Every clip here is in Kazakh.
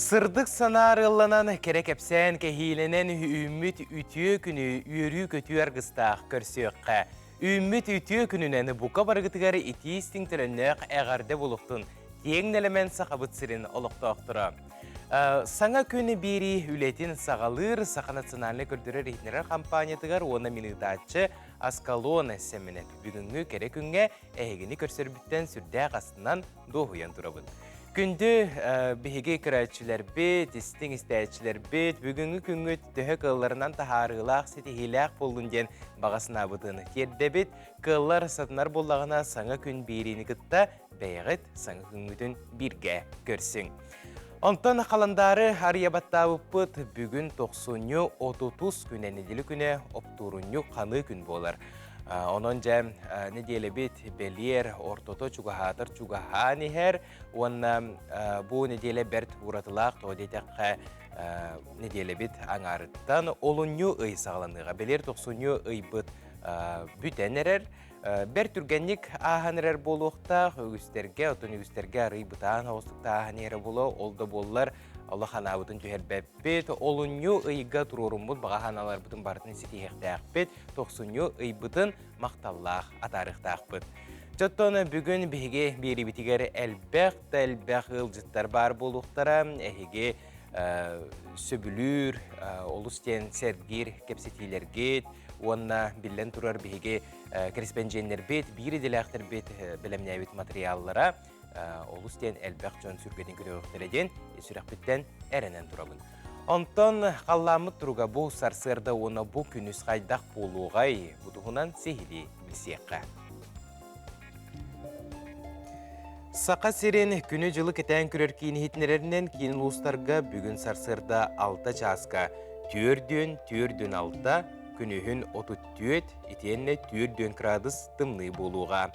Sırdık sanarıllanan kerek epsen kehilenen ümmüt ütüye günü yürü kötüyer gıstaq körsüyöqqa. Ümmüt ütüye gününen buka bargıtıgarı itiistin türennöq eğarde buluktun. Teğnelemen saxabıt sirin oluqtaqtıra. Sana günü biri ületin sağalır, saxanatsınarlı kördürür ihnerer kampanyatıgar ona minıdatçı Askalon semine бүгүнгү kerek günge ehegini körsörбүттен сүрдәк астынан doğuyan durabın. Күнді бігі кірәтшілер бет, істің істәтшілер бет, бүгінгі күнгі түхі қылларынан тахарылақ, сетихиләқ болдың ден бағасына бұдыны терді бет, қыллар сатынар болағына саңа күн берені күтті, бәйғыт саңа күнгідін бірге көрсің. Онтан қаландары ария-баттабы бұд бүгін 90-30 күнәнеділі күні оптурыню қаны күн болар. Onun jam ne diyelim bit belier ortoto çugahatır çugahani her ona bu ne diyelim bert uğratılak todetek ne diyelim bit anardan olunyu ıy sağlanığa belir 90'yu ıy bit bütenerer bert türgenlik ahanerer boluqta üsterge otun üsterge ıy bitan hostukta ahanere bolu oldu bollar Allah hanabıtın tüherbet olunyu ıyga tururumbut bağahanalar bütün barıtın sitihekdäkbet 90'yu ıybıtın maqtallaq atarıqdäkbet. Jottonu bugün bege beri bitiger elbaq ılcıttar bar boluqtara ehige söbülür olusten sergir kepsetiler get ona billen turar bege korespondenler bet biri dilaktır bet bilemnäbit materiallara Olusten elbaq jön sürgedin göröqtereden süraqbitten erenen turabın. Onton qallamıt turuga bu sarsırda ona bu günüs qaydaq boluğay buduğunan sehili bilseqqa. Saqa siren günü jılı keten körörkin hitnererinden keyin uluslarga bugün sarsırda 6 çaska türdün alta günühün 34 itenne türdün gradus tımlı boluğa.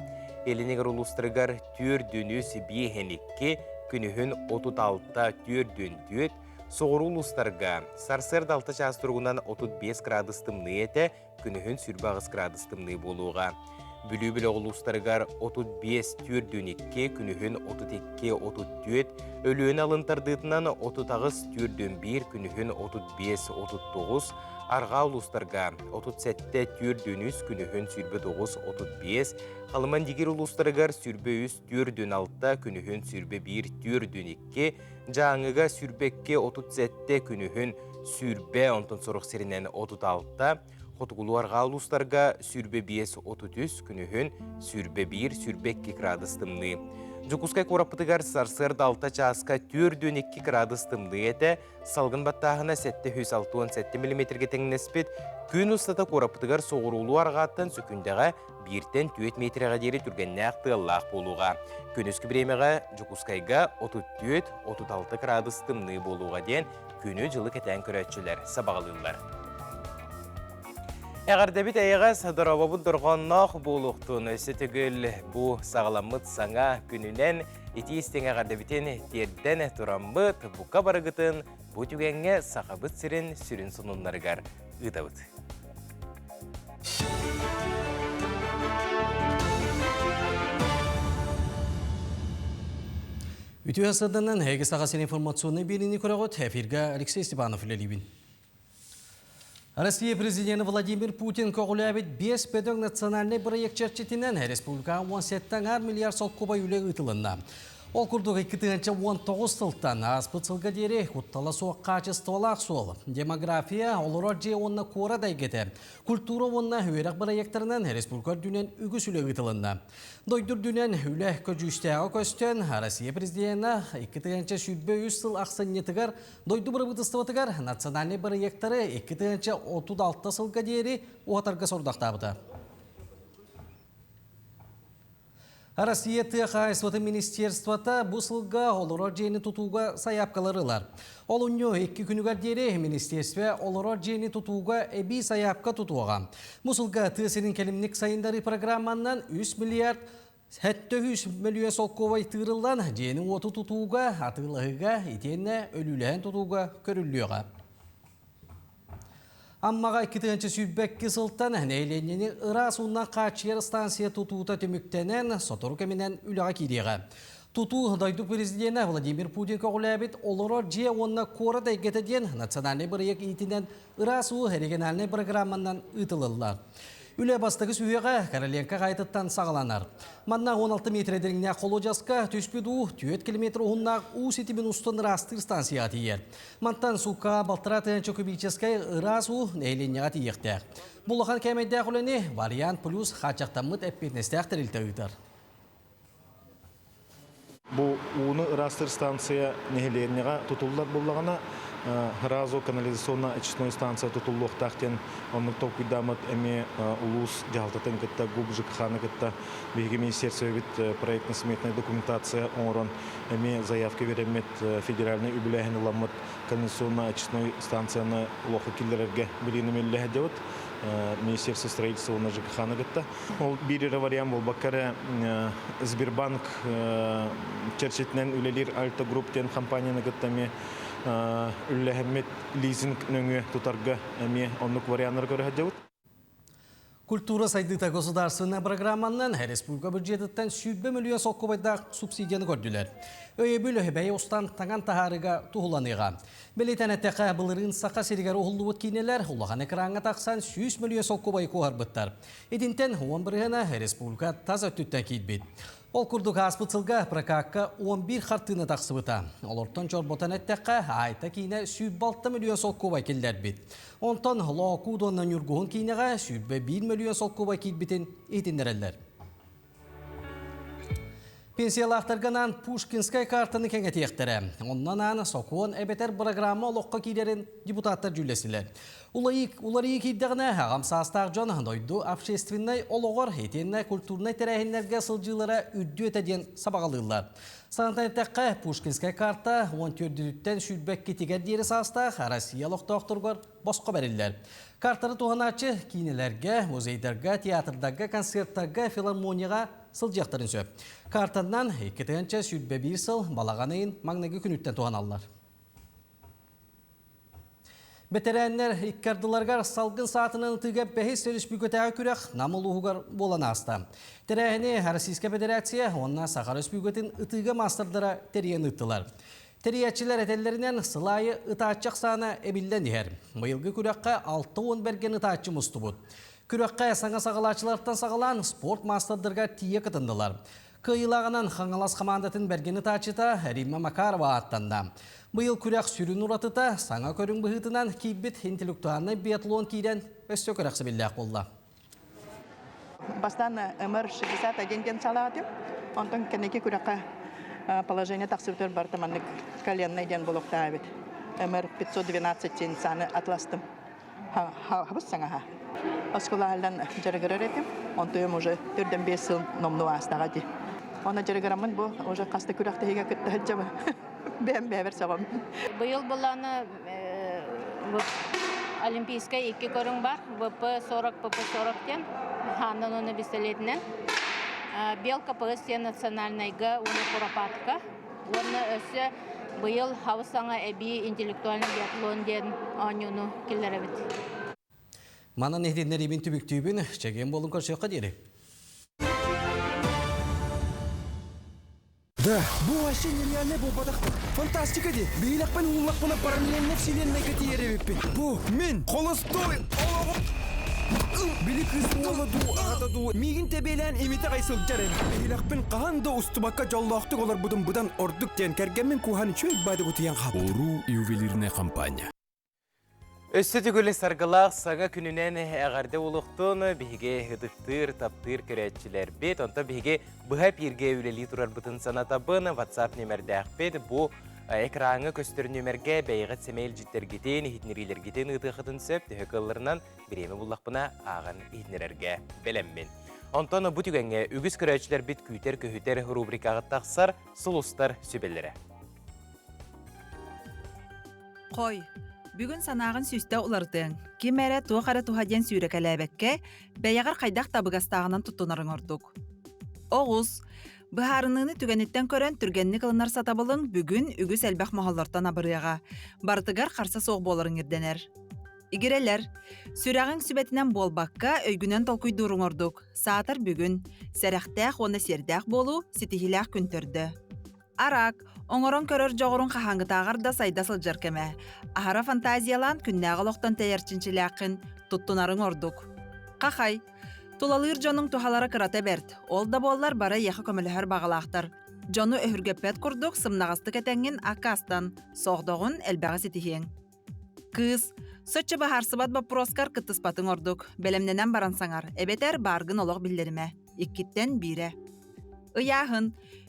Elinegar uluslargar türdünüs bihenikki günühün 36 türdün düt soğuru uluslarga sarsırda 6 ças turgunan 35 gradus tımlı ete günühün sürbağız gradus tımlı boluğa. Bülübüle uluslargar 35 türdün 2 günühün 32-34 ölüğün alıntardığından 30 türdün 1 günühün 35-39 Arga uluslarga 37 türdünüz günühün sürbe 9-35 Halıman digir uluslargar sürbe 3 türdün 6 günühün sürbe 1 türdün 2 Canıga sürbekke 37 günühün sürbe ondan soruq serinen 36 Hotugulu arga uluslarga sürbe 5-33 günühün sürbe 1 sürbekki gradus tımlı. Jukuskay korapıtıgar sarsırda 6 çaska türdün 2 gradus tımlı ete, salgın battağına 767 mm tengnesbet, gün ustada korapıtıgar soğurulu argatan sökündege 1-4 metrega deri türgenne aqtığallaq boluğa. Künüskü biremeğe Jukuskayga 34-36 gradus tımlı boluğa den günü jılı keten körötçüler sabağılırlar. Eğer bit eğaz darababı durğannaq boluqtun ösütügül bu sağlamıt sana gününen iti istene eğer terden turamıt bu kabarıgıtın bu tügenge saqabıt sirin sürün sununlarıgar ıdabıt. Ütü hasadından hege sağasın informasyonu birini kuragot efirga Alexey Stepanov ile Россия президенті Владимир Путин көғіләбет 5 бөдөң национальный проект чәрчетінен республика 17 миллиард сол куба үлі ұтылынна. Ол күрдігі 2019 сылттан аспыт сылға дере құттала соқ качестволақ сол. Демография олырар же онына кора дайгеті. Культура онына өйрақ проекттарынан республика дүнен үгіс үлі ұтылынна. Дойдыр дүнен үлі көжістіға көстен Россия президенті 2023 сыл ақсанетігер дойды бір бұтыстыватығар национальный проекттары 2036 сылға дере оғатарға сордақтабыды. Россия Тыахайсваты министерствата бұл сылға олырар жені тұтуға саяпқаларылар. Ол үнне 2 күнігер дере министерстве олырар жені тұтуға әбі саяпқа тұтуға. Бұл сылға тыасының кәлімнік сайындары программаннан 3 миллиард 700 миллион солковай тырылдан жені оты тұтуға атылығыға етенне өлілән тұтуға көріліға. Аммаға 2-ші сүйбәккі сылттан нәйленені ырасуынан қачер станция тұтуыта төміктенен сотыр көменен үліға кейдеға. Туту дойду президента Владимир Путин көғіләбет олырор же онна кора дәйгетеден национальный бірек итінен ырасу региональный программанан ұтылылар. Үлі бастығы сүйеға Короленко қайтыттан сағаланар. Манна 16 метрдеріне қолу жасқа түспеду 4 километр ұғыннақ ұсетімен ұстын растыр станция атиер. Мантан суқа балтыратын чөкібейческай ырасу нәйленеға тиектәк. Бұлыған кәмейдәк үліне вариант плюс қачақтамыт әппетнестәк тірілті ұйтар. Бу уны ырастыр станция нехелернега тутуллар буллагана Разо канализационная очистной станция тутуллух тахтен оннук токуйдамат эми улус жалтатын кытта губжик ханы кытта биги министерство бит проектно-сметная документация орон эми заявка беремет федеральный үбүлэхин ламат канализационная очистной станцияны лоху киллерерге билинемелле деп министерство строительства на ЖКХ гытта. Ол бирер вариант бол баккара Сбербанк черчетнен үлелер Альта групптен компанияны гыттами үлләһәммет лизинг нөңе тутарга әме оннук вариантлар көрәһәҗәүт. Культура сайдыта государственная программанан республика бюджететтен 7 миллион соккубайда субсидияны көрдүләр. Өйе бүлөһе бәй остан таган тахарыга тухуланыга. Белетәне тәкә булырын сака сиргәр ухуллыбыт кинеләр улаган экранга таксан 100 миллион соккубай куарбыттар. Идинтен 11 республика таза түттән китбит. Ол курдук аспыцылга прокакка 11 хартыны тақсыбыта. Олортон чорботан әттәққа айта кейіне 106 миллион сол кубай келдер бит. Онтон лоокудоннан юргуын кейінеға 101 миллион сол кубай кейбітін етіндерелер. Пенсиялақтарганан Пушкинскай картаны кәңет ектірі. Оннан аны соқуын әбетер программа олыққа кейдерін депутаттар жүлесілер. Улар кейдіғіне ағам састақ жон дойду общественный олығыр етенне культурный тәрәхінлерге сылжылары үдді өтеден сабағалылар. Санатайттаққа Пушкинскай карта 14-ден шүрбәк кетігер дері састақ Россия лоқтауқтырғыр босқа бәрілер. Картары туғаначы кейнелерге, музейдерге, театрдарға, концерттарға, филармонияға сылжақтарын сөп. Картаннан 2-тенче сүрбе 1 сыл балағанайын маңнағы күніттен туғаналар. Бетерәннер иккардыларғар салғын саатының тыға бәхес республикатағы күрек намыл ұғығар болан аста. Тәрәхіне Российская Федерация онна Сахар республикатын ұтыға мастырдыра тәрен ұттылар. Тәриятчілер әтелерінен сылайы ұтачақ саны әбілден дегер. Мұйылғы күрекқа 6-10 берген ұтачы мұсты бұд. Күрекқа саңа сағалачылардан сағалан спорт мастырдырға тие қытындылар. Кыйлағынан қаңалас командатын берген ұтачыта Римма Макарова аттанда. Бұйыл күрек сүрін ұратыта саңа көрін бұғытынан кейбіт интеллектуанны биатлон кейден өсті көрексі білдәк болды. Бастан МР 61-ден салатым, онтон кенеке күрекқа положение тақсыртыр бартаманлык коленный ден болуқта әбет. МР 512 саны атластым. Хабыз саңаға. Осколалдан жарғырыр етім, онтойым уже 4-5 сыл номну астаға де. Оны жарғырамын бұл, уже қасты күректі еге күтті әджабы. Бәм бәбір сабам. Бұйыл бұланы олимпийскай 2 көрің бар, ВП-40, ПП-40-тен, хандан оны бістелетінен. Белка пығыстен национальнайға оны куропатқа. Оны өсі бұйыл хавысаңа әбі интеллектуальный биатлон ден анюну келдер әбіт. Манан ехденлер ебін түбік-түбін чеген болын көршеққа дері. Да, bu вообще нереальный был батақ. Фантастика де. Бейлақпен ұллақпына параллельно вселенной кәтері өппен. Бұл, мен, қолыстой. Білі кыз оладу, ағатаду. Мегін тәбейлән еметі қайсыл жарен. Бейлақпен қағанда ұстыбаққа жаллақты олар бұдан ордық ден кәргенмен куханы чөй байды күтіген қап. Ору ювелирная компания. Өсті түгілі сарғылақ саңа күнінен әғарды олықтың бігі ғыдықтыр, таптыр көрәтчілер бет. Онта бігі бұғап ерге өлелі тұрар бұтын санатабын WhatsApp нөмірді әқпет. Бұ экраңы көстір нөмірге бәйғат сәмейл жіттергетен, хитнерилергетен ұтықытын сөп, түхіқылырынан біремі бұллақпына ағын хитнерерге бәлеммен. Онтаны бұ түгенге үгіз көрәтчілер бет күйтер-көхітер рубрикаға тақсар сұлыстар сөбелері. Қой. Бүгін санағын сүсті олардың. Кемәрі туақары тухаден сүйрекәләбәкке бәяғар қайдақ табығастағынан тұттынарын ордық. Оғыз, бұхарыныңы түгенеттен көрін түргенні қылынар сатабылың бүгін үгіз әлбәқ мағаллартан абырыяға. Бартығар қарса соқ болырың ерденер. Игерелер, сүрағың сүбәтінен болбаққа өйгінен толкуйдурың ордық. Саатар бүгін, сәрәқтәқ оны сердәқ болу, сетихиләқ күн түрді. Арак, оңорон көрөр жоғырын қахаңғытағар да сайда сылжар кеме. Ахара фантазиялан күннәғы лоқтан тәйерчіншіләқін тұттунарын ордук. Қақай, тулалыр жоның тухалары кырата берд. Ол да боллар бара яқы көміліхер бағалақтар. Жону өһүргеппет курдук сымнағасты кәтәңген акастан, соғдоғын әлбәғі сетихен. Кыз, сөтчі бахарсыбат бапроскар кыттыспатын ордук. Белемненен барансаңар, эбетер баргын олық білдеріме. Иккиттен бире. Ыяхын,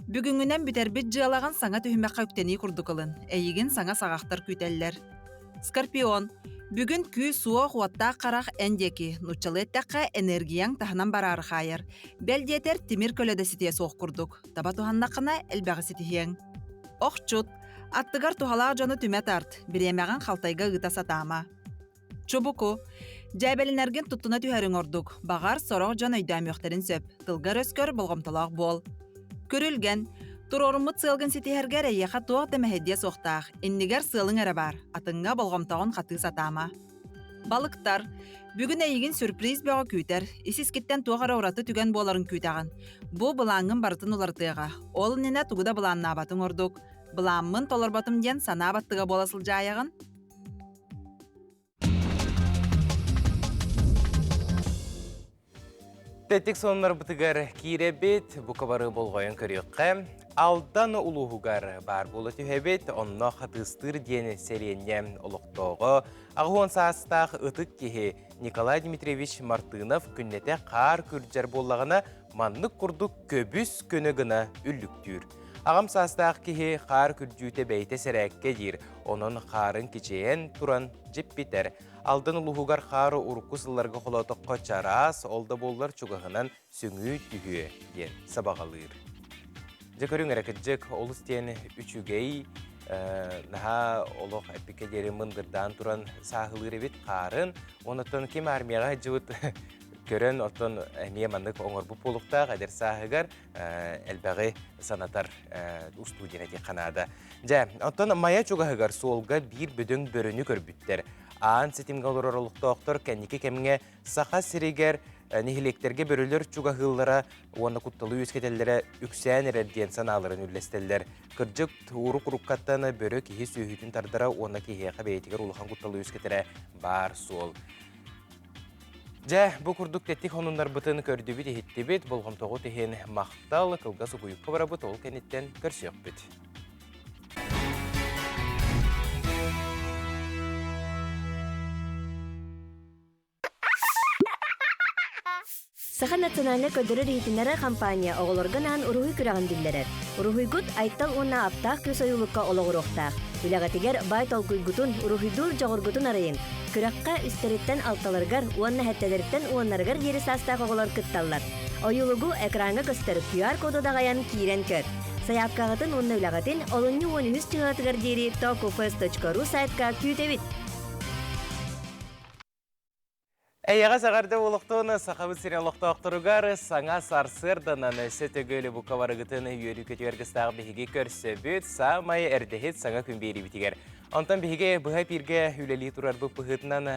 бүгүнгүнен бүтербит жыалаган саңа түһүмәккә үктени курдукылын. Эйигин саңа сагақтар күтәлләр. Скорпион, бүгүн күй суо хуатта карак эндеки, нучалеттакка энергияң таханан барар хайыр. Белдетер тимир көлөдө ситие соқ курдук. Таба туханнакына элбәгы ситиһең. Охчут, аттыгар тухалаа жону түмәт арт, биремәгән халтайга ыта сатама. Чубуку, Жәбелінерген тұттына түйәрің ордук, бағар сорог жан өйдәм өқтерін сөп, тылғар өскөр болғымталақ бол. Көрілген, тұрорымыт сылғын сетихергер әйеқа туақ дәмәхедия соқтақ, эннигер сылың әрі бар, атыңға болғымтағын қаты сатама. Балықтар, бүгін әйігін сюрприз бәға күйтер, исіскеттен туағара ораты түген боларын күйтағын. Бұ бұлаңын барытын олартыға, ол нені тұғыда бұланын абатын ордук. Бұланмын толарбатым ден сана абаттыға боласыл жайығын. Тәттік сонлар бұтығар кейребет, бұқабары болғайын көріққа. Алдан ұлығығар бар болы түйебет, онна қатыстыр дені сәреннен ұлықтоғы. Ағуын састақ ұтық кеге Николай Дмитриевич Мартынов күннете қар күрджар болағына маннық күрдік көбіс көнігіна үлліктүр. Ағам састақ кеге қар күрджүйте бәйте сәрәкке дир, оның қарын кечейен тұран жеп бітер. Алдан ұлығығар қары ұрқысыларға қолатыққа чарас, олда боллар чуғығынан сөңі түйі ден сабағалыр. Жекөрің әрекетжек олыс тен үчігей наға олық әпікедері мұндырдан тұран сағылыр бет қарын, онытын кем армияға жауыт көрін отын әмие мандық оңыр бұп болуқтақ әдер сағығар әлбәғі санатар ұстудиянеті қанады. Отын мая чуғығар солға бір бүдің бөріні көрбіттер. Аан сетимге олар олықтақтыр кәнеке кәміңе сақа сірегер нехилектерге бөрілер чуғағыллара оны құттылы өскетелері үксән әрәдден саналарын үлестелер. Кыржық ұрық-ұрыққаттаны бөрі кеге сүйхетін тардыра оны кеге қабейтігер ұлыған құттылы өскетері бар сол. Бұл күрдік тәттік онындар бұтын көрді біт ехетті біт, болғым тоғы теген мақтал, қылғасы бұйыққа бара бұт, ол кәнеттен көрсек біт. Саха национальный көдөрөр рейтинері компания оғылырғынан ұруғи күрағын диллерер. Ұруғигут айттал онна аптақ көсойылыққа олығырықтақ. Үләғатигер бай толкуйгутун ұруғидур жоғыргутун арайын. Күраққа үстереттен алталарғар, уанна хәттелерттен уаннарғар ері састақ оғылар күтталлар. Ойылығу экранға көстер QR коду дағаян киирен көр. Саяпқағытын онна үләғатын олынны 13 чығатығар дері tokufest.ru сайтқа күйтевит. Әйеға сағарды олықтуыны сақабы сирен олықтуақтырығар саңа сарсырданан сөтігілі бұқаварығытын үйері көтергістағы бігеге көрсі бүт, самай әрдехет саңа күнбейрі бітігер. Онтан бігеге бұға пирге үлелі тұрар бұқ бұғытынан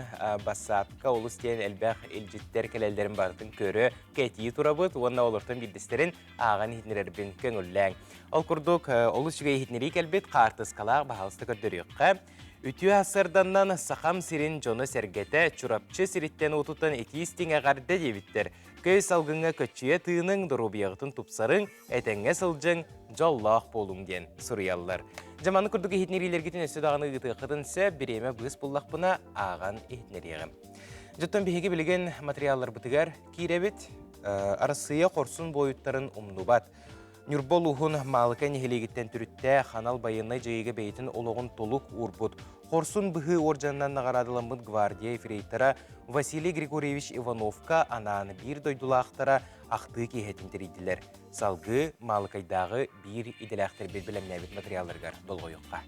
басапқа олыстен әлбәқ елжеттер кәлелдерін бартын көрі кәтейі тұрабыт, онна олыртын білдістерін аған хетнерербін көңілләң. Ол күрдік олыс жүгей хетнері кәлбет қартыз қалақ бағалысты көрдіріққа. Үтіу асырданнан сақам сирин жоны сәргеті чурапчы сириттен отутан етейістің ағарды дебіттер. Көй салғыңа көтчүйе тыының дұрубияғытын тұпсарың, әтәңе сылжың жоллақ болуң ден сұриялар. Жаманы күрдігі хетнерилергетін өсі дағаны ғыты қытынсы біреме бұғыс бұллақ бұна аған хетнерияғы. Жұттан бігеге білген материаллар бұтығар кейребет, арасыя қорсын бойыттарын ұмнубат. Нюрбол уғын малыка нехелегеттен түрітті қанал байынай жайыға бейтін олығын толық урбуд. Хорсун бұғы оржаннан нағарадыламын гвардия ефрейтара Василий Григорьевич Ивановка ананы бір дойдулақтара ақты кейхетін тірейділер. Салғы малыкайдағы бір иделәқтер белбілемнәбет материалларғар долғойыққа.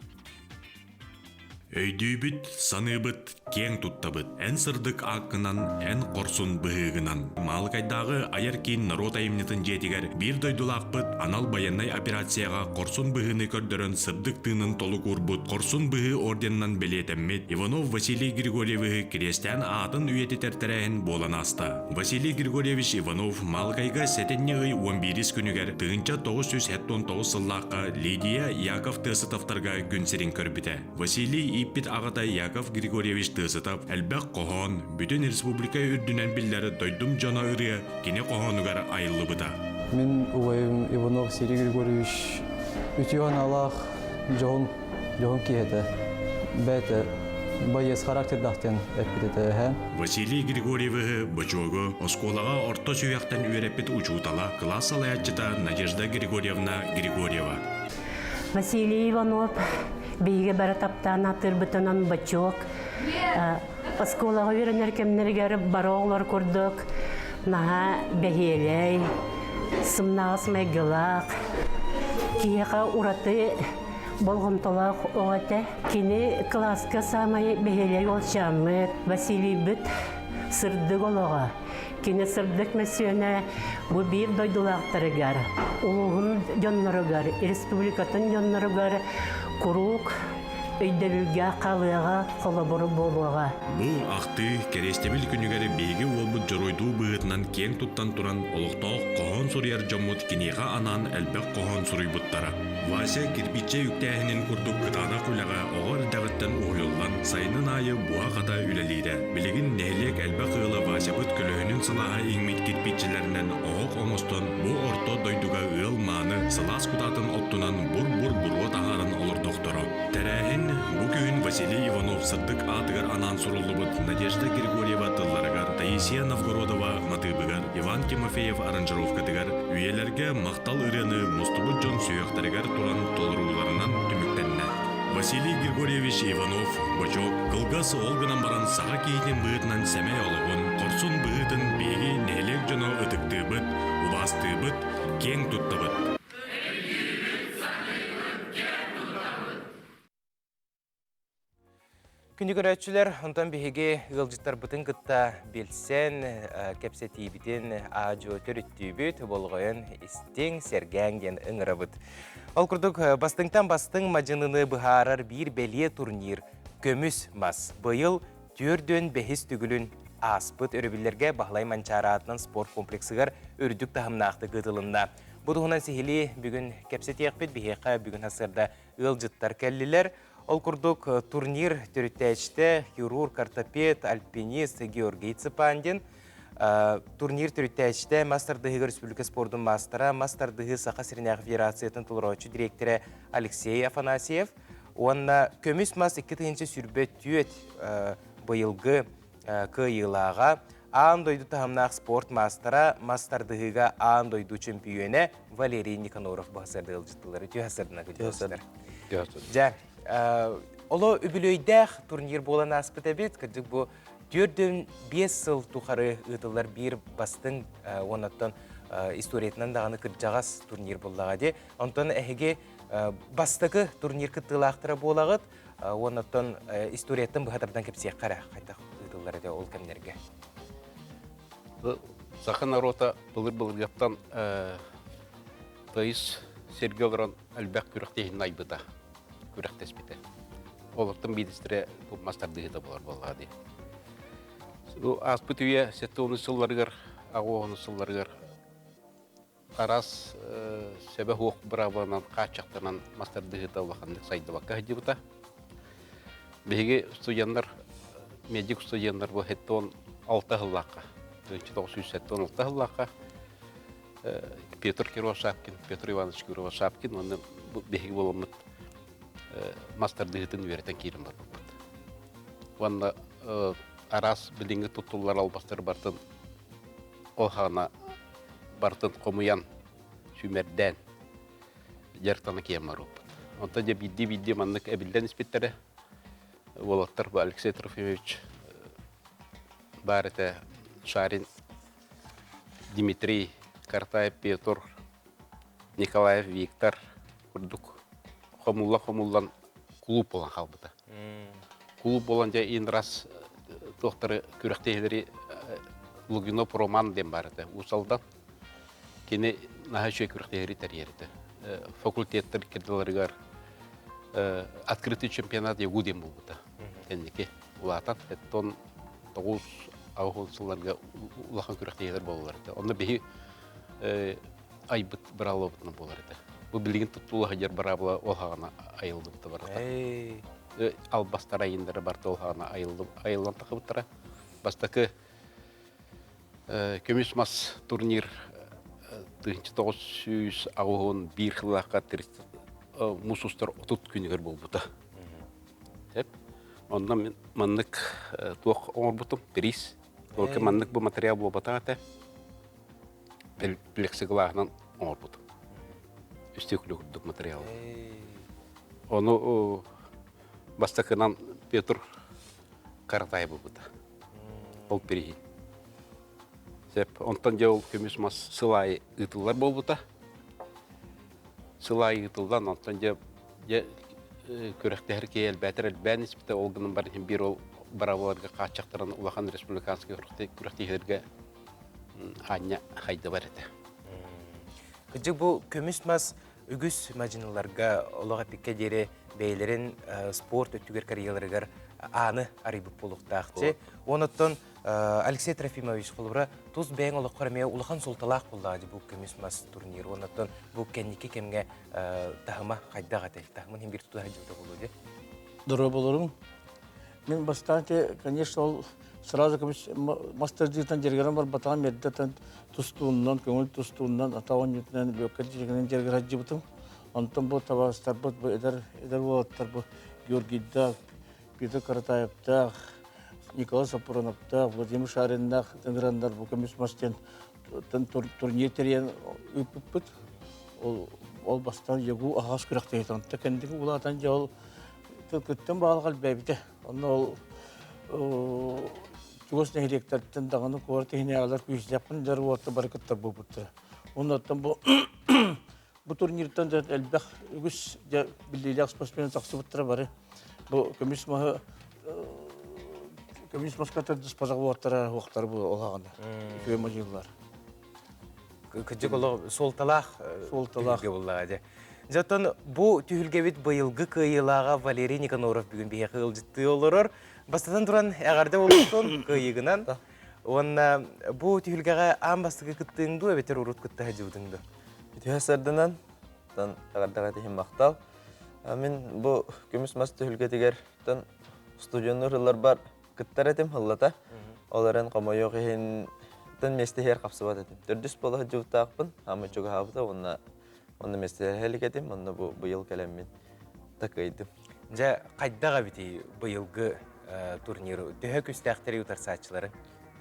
Өйдүйбіт, саныбыт, кең туттабыт. Ән сырдык ақынан, ән қорсын бұғығынан. Малқайдағы айыр кейін народ айымнетін жетігер бір дойдулақпыт, анал баяннай операцияға қорсын бұғыны көрдірін сырдык тыынын толы көрбіт. Қорсын бұғы орденнан белетеммет. Иванов Василий Григорьеві крестьян атын үйеті тәртірәйін болан аста. Василий Григорьевич Иванов малқайға сәтеннеғі 11 күнігер тығынча 979 сыллаққа Лидия Яков Тысытовтарға күнсерін көрбіті. Василий Иппит ағата Яков Григорьевич Тысытов әлбәқ қоғын бүтін республика үрдінен білдері дойдым жана үрі кене қоғынығар айылы бұда. Мен ұлайым Иванов Василий Григорьевич үтіған алақ жоғын кейеді. Бәті байыз характердақтен әппететі. Василий Григорьеві бачогы осколаға орта сүйяқтан үйереппет учутала класс алаятчыта Надежда Григорьевна Григорьева. Василий Иванов бейге бәрі таптан атыр бұтынан бачок. Осколаға үйренер кемнергер бары оғлар көрдік. Наға бәхелей, сымнағыз мәйгілақ. Кияға ураты болғым толақ оғаты. Кені класска самай бәхелей ол шамыт. Василий бүт сырдық олыға. Кені сырдық мәсүйені бұ бір дойдулақтарығар. Улығын жонларығар, республикатын жонларығар, құруқ, өйдәлілге қалыға, қолабыры болуға. Бұл ақты керестебіл күнігері бейге олбыт жоройду бұғытынан кең тұттан тұран олықтау қоғын сұрияр жоммут кенеға анан әлбәк қоғын сұрый бұттара. Вася кирпиче үктәхінен күрдік қытана құлаға оғыр дағыттан ұғылған сайынын айы буа қата үлелейді. Білігін нәлек әлбәк ұғылы Вася бұт күлігінің сылаға еңмет кирпичелерінен оғық оңыстон бұл орто дойдуға ұғыл маны сылас құтатын оттынан бұр-бұр-бұруа тағарын олыр доқторы. Тәрәхін бұл күйін Василий Иванов сырдық атығар анан сұрылды бұд Надежда Григорьева тылларығар, Таисия Новгородова матыбығар, Иван Тимофеев аранжировкадығар, үйелерге мақтал үрені мұстыбыт жон сүйіқтарығар туран толыруларынан түміктенне. Василий Григорьевич Иванов, бачок, қылғасы олғынан баран саға кейтен бұғытынан сәмей олығын, қорсын бұғытын бейге нәлек жоно ұтықты бұд, ұбасты бұд, кең тұтты бұд. Күнді көрәтшілер, онтан бейге ғылжыттар бұтын күтті белсен, кәпсе тейбітін ажу түріттүйбіт, болғайын істің сергәнген ұңыры бұд. Ол күрдік бастыңтан бастың мажыныны бұхарар бір бәле турнир көміс мас. Бұйыл түрден бәхіс түгілін аспыт өрібілерге бағлай манчаратынан спорт комплексігер үрдік тағымнақты ғытылында. Бұдығынан сихили бүгін кәпсе тейқпет бейеқа бүгін асырда ғылжыттар кәлілер. Ол күрдік турнир түріттәчті хирург, ортопед, альпинист Георгий Цыпандин. Турнир түріттәчті Мастардығы Республика спордың мастера, Мастардығы Сақа Сиринағы Федерациятын тұлыраучы директоры Алексей Афанасьев. Онна көміс мас 2-тігінші сүрбет түйет бұйылғы күйілаға Андойду тағымнақ спорт мастера, Мастардығыға Андойду чемпионы Валерий Никаноров бағысарды ғылжыттылары. Түйасырдына көдесіздер. Оло үбілөйдәқ турнир болан аспыт әбет, кірдік бұл 4-5 сыл тұқары ұтылар бір бастың онаттан историятынан дағаны кірджағас турнир болаға де. Онтан әхеге бастықы турнир күттілақтыра болағыд, онаттан историятын бұғатардан кепсек қара қайтақ ұтылар әде ол кәмдерге. Сақын арота бұлыр-бұлыр яптан Таис Сергей Лоран әлбәқ күріқтейін айбыда. Күрәқтес біті. Олықтың бейдістірі бұл мастардығы да болар болғады. Аспыт үйе сәтті оны сылларығар, ағы оны сылларығар. Арас сәбә хуқ бұрабынан қачақтынан мастардығы да олақандық сайды баққа хәді бұта. Беге студенттар, медик студенттар бұл хәтті он 6 ғыллаққа. 1906 ғыллаққа. Петр Кирова-Шапкин, Петр Иванович Кирова-Шапкин, оны беге боламыд мастардығытын веретен кейрім бар бұлбыд. Онда арас біліңгі тұттулар албастыр бартын олғана бартын қомуян сүймерден жарықтаны кейім бар бұлбыд. Онда де бидді маннық әбілден іспеттері олаттар бұл Алексей Трофимович бар әті Шарин, Дмитрий, Картаев, Петр, Николаев, Виктор, Курдук. Хомуллан клуб болан қалбыда. клуб болан жа ин раз доктор күрәктәйләре Лугинов Роман дем бар ите. Усалдан кене наһа шөй күрәктәйләре тәрбияләде. Факультеттер кирдиләргә открытый чемпионат ягудем булды. Кеннеке улатан тон 9 августларга улахан күрәктәйләр булалар. Онда бихи айбыт браловны булар ите. Бу билген тутулга жер барабла олхагына айылды барата. Албастар айындары бар толхана айылдан тақыбыттара. Бастакы көміс мас турнир 1900 ағуын бір қылаққа мұсустар отут күнігер бол бұта. Онда мен маннык туақ оңыр бұтым, приз. Олка маннык бұл материал бол бұта әті. Плексиглағынан оңыр бұтым. Үстекілі күрдік материал. Оны бастакынан Петр Каратай бұл бұта. Ол перехин. Онтан же ол көмес мас сылай ұтылар бол бұта. Сылай ұтылдан онтан же көректер кейел бәтір әлбән іспіті олғының барын бір ол барабыларға қачақтырын Улахан Республиканский көректерлерге аня қайды бар әді. Күджік бұл көмес мас үгіс мәжіналарға олаға пекке дере бәйлерін спорт өттігер карьелерігер аны арибіп болуқтақты. Оныттан Алексей Трофимович қолыбыра тұз бәйін олық қарамия ұлыған солталақ болдағады бұл көмес мас турнир. Оныттан бұл кәнеке кемге тағыма қайдақ әті. Тағымын hem bir тұтуға жылды болуды. Дұры болырым. Мен бастан те, конечно, ол сразу мастер-директен жергерім бар батаған мердеттен тұстуыннан, көңіл тұстуыннан, атауын етінен бөккер жергер әджі бұтым. Онтан бұл табастар бұд, әдер болаттар бұл Георгийдақ, Петр Каратаевтақ, Николай Сапуроновтақ, Владимир Шариннақ, Тенграндар бұл көмес мастен турнир терен өпіп бұд. Ол бастан егу ағас күрәқті етін. Тәкендігі ұлатан жа ол күттен бағалғал бәбіде. Оны ол жүгіс нәйректәрттен дағаны көр тегіне ағалар күйіздепін жары уатты барекеттар бұл бұттыры. Оннаттан бұл турниртан әлбәқ үгіс білдейлі спортсмен сақсы бұттыры бары. Бұл көмес маскатар диспазағы уаттары уақтары бұл олағаны. Көйма жылылар. Күджік олы солталақ түйілге болағады. Жаттан бұл түйілге бет бұйылғы күйілаға Валерий Никаноров бүгін бейе қылжытты олырыр. Бастадан тұран әғарды олықтың күйігінен. Онна бұл түйілгеға аң бастығы күттіңді, өбетер ұрут күтті әжеудіңді. Түйәсәрдінен әғардыға дейін мақтал. Мен бұл көміс мас түйілге дегер студионы ұрылар бар күттер әтім ғыллата. Оларын қамайоқ ең местехер қапсыбат әтім. Түрдіс болы жүктақпын, хамы жүгі хабыда, оны местехер әлік әтім, оны бұйыл кәлеммен тақайдым. Жа қайдаға біті бұйылғы турниру, түйі күстәқтері ұтарсатшылары?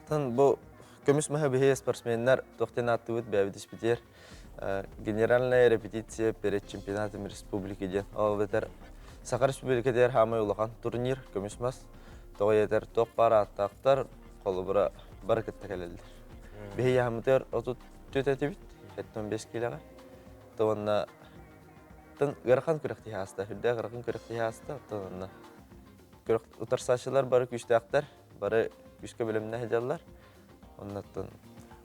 Бұл көміс мәхі бейе спортсменлер тоқтен атты өт бәбідіс бітер. Генеральная репетиция перед чемпионатом республики ден. Ол бетер Сақар республика дер хамай ұлақан турнир көміс мас. Тоғы етер тоқ бара аттақтар қолы бұра бар кітті кәлелдер. Бейе яғымытер оту төт әті біт, 15 келеға. Тоғынна ғырқан күректі хаста, хүрді ғырқан күректі хаста. Тоғынна ұтарсашылар бары күштіқтар, бары күшкі бөліміне әжалар.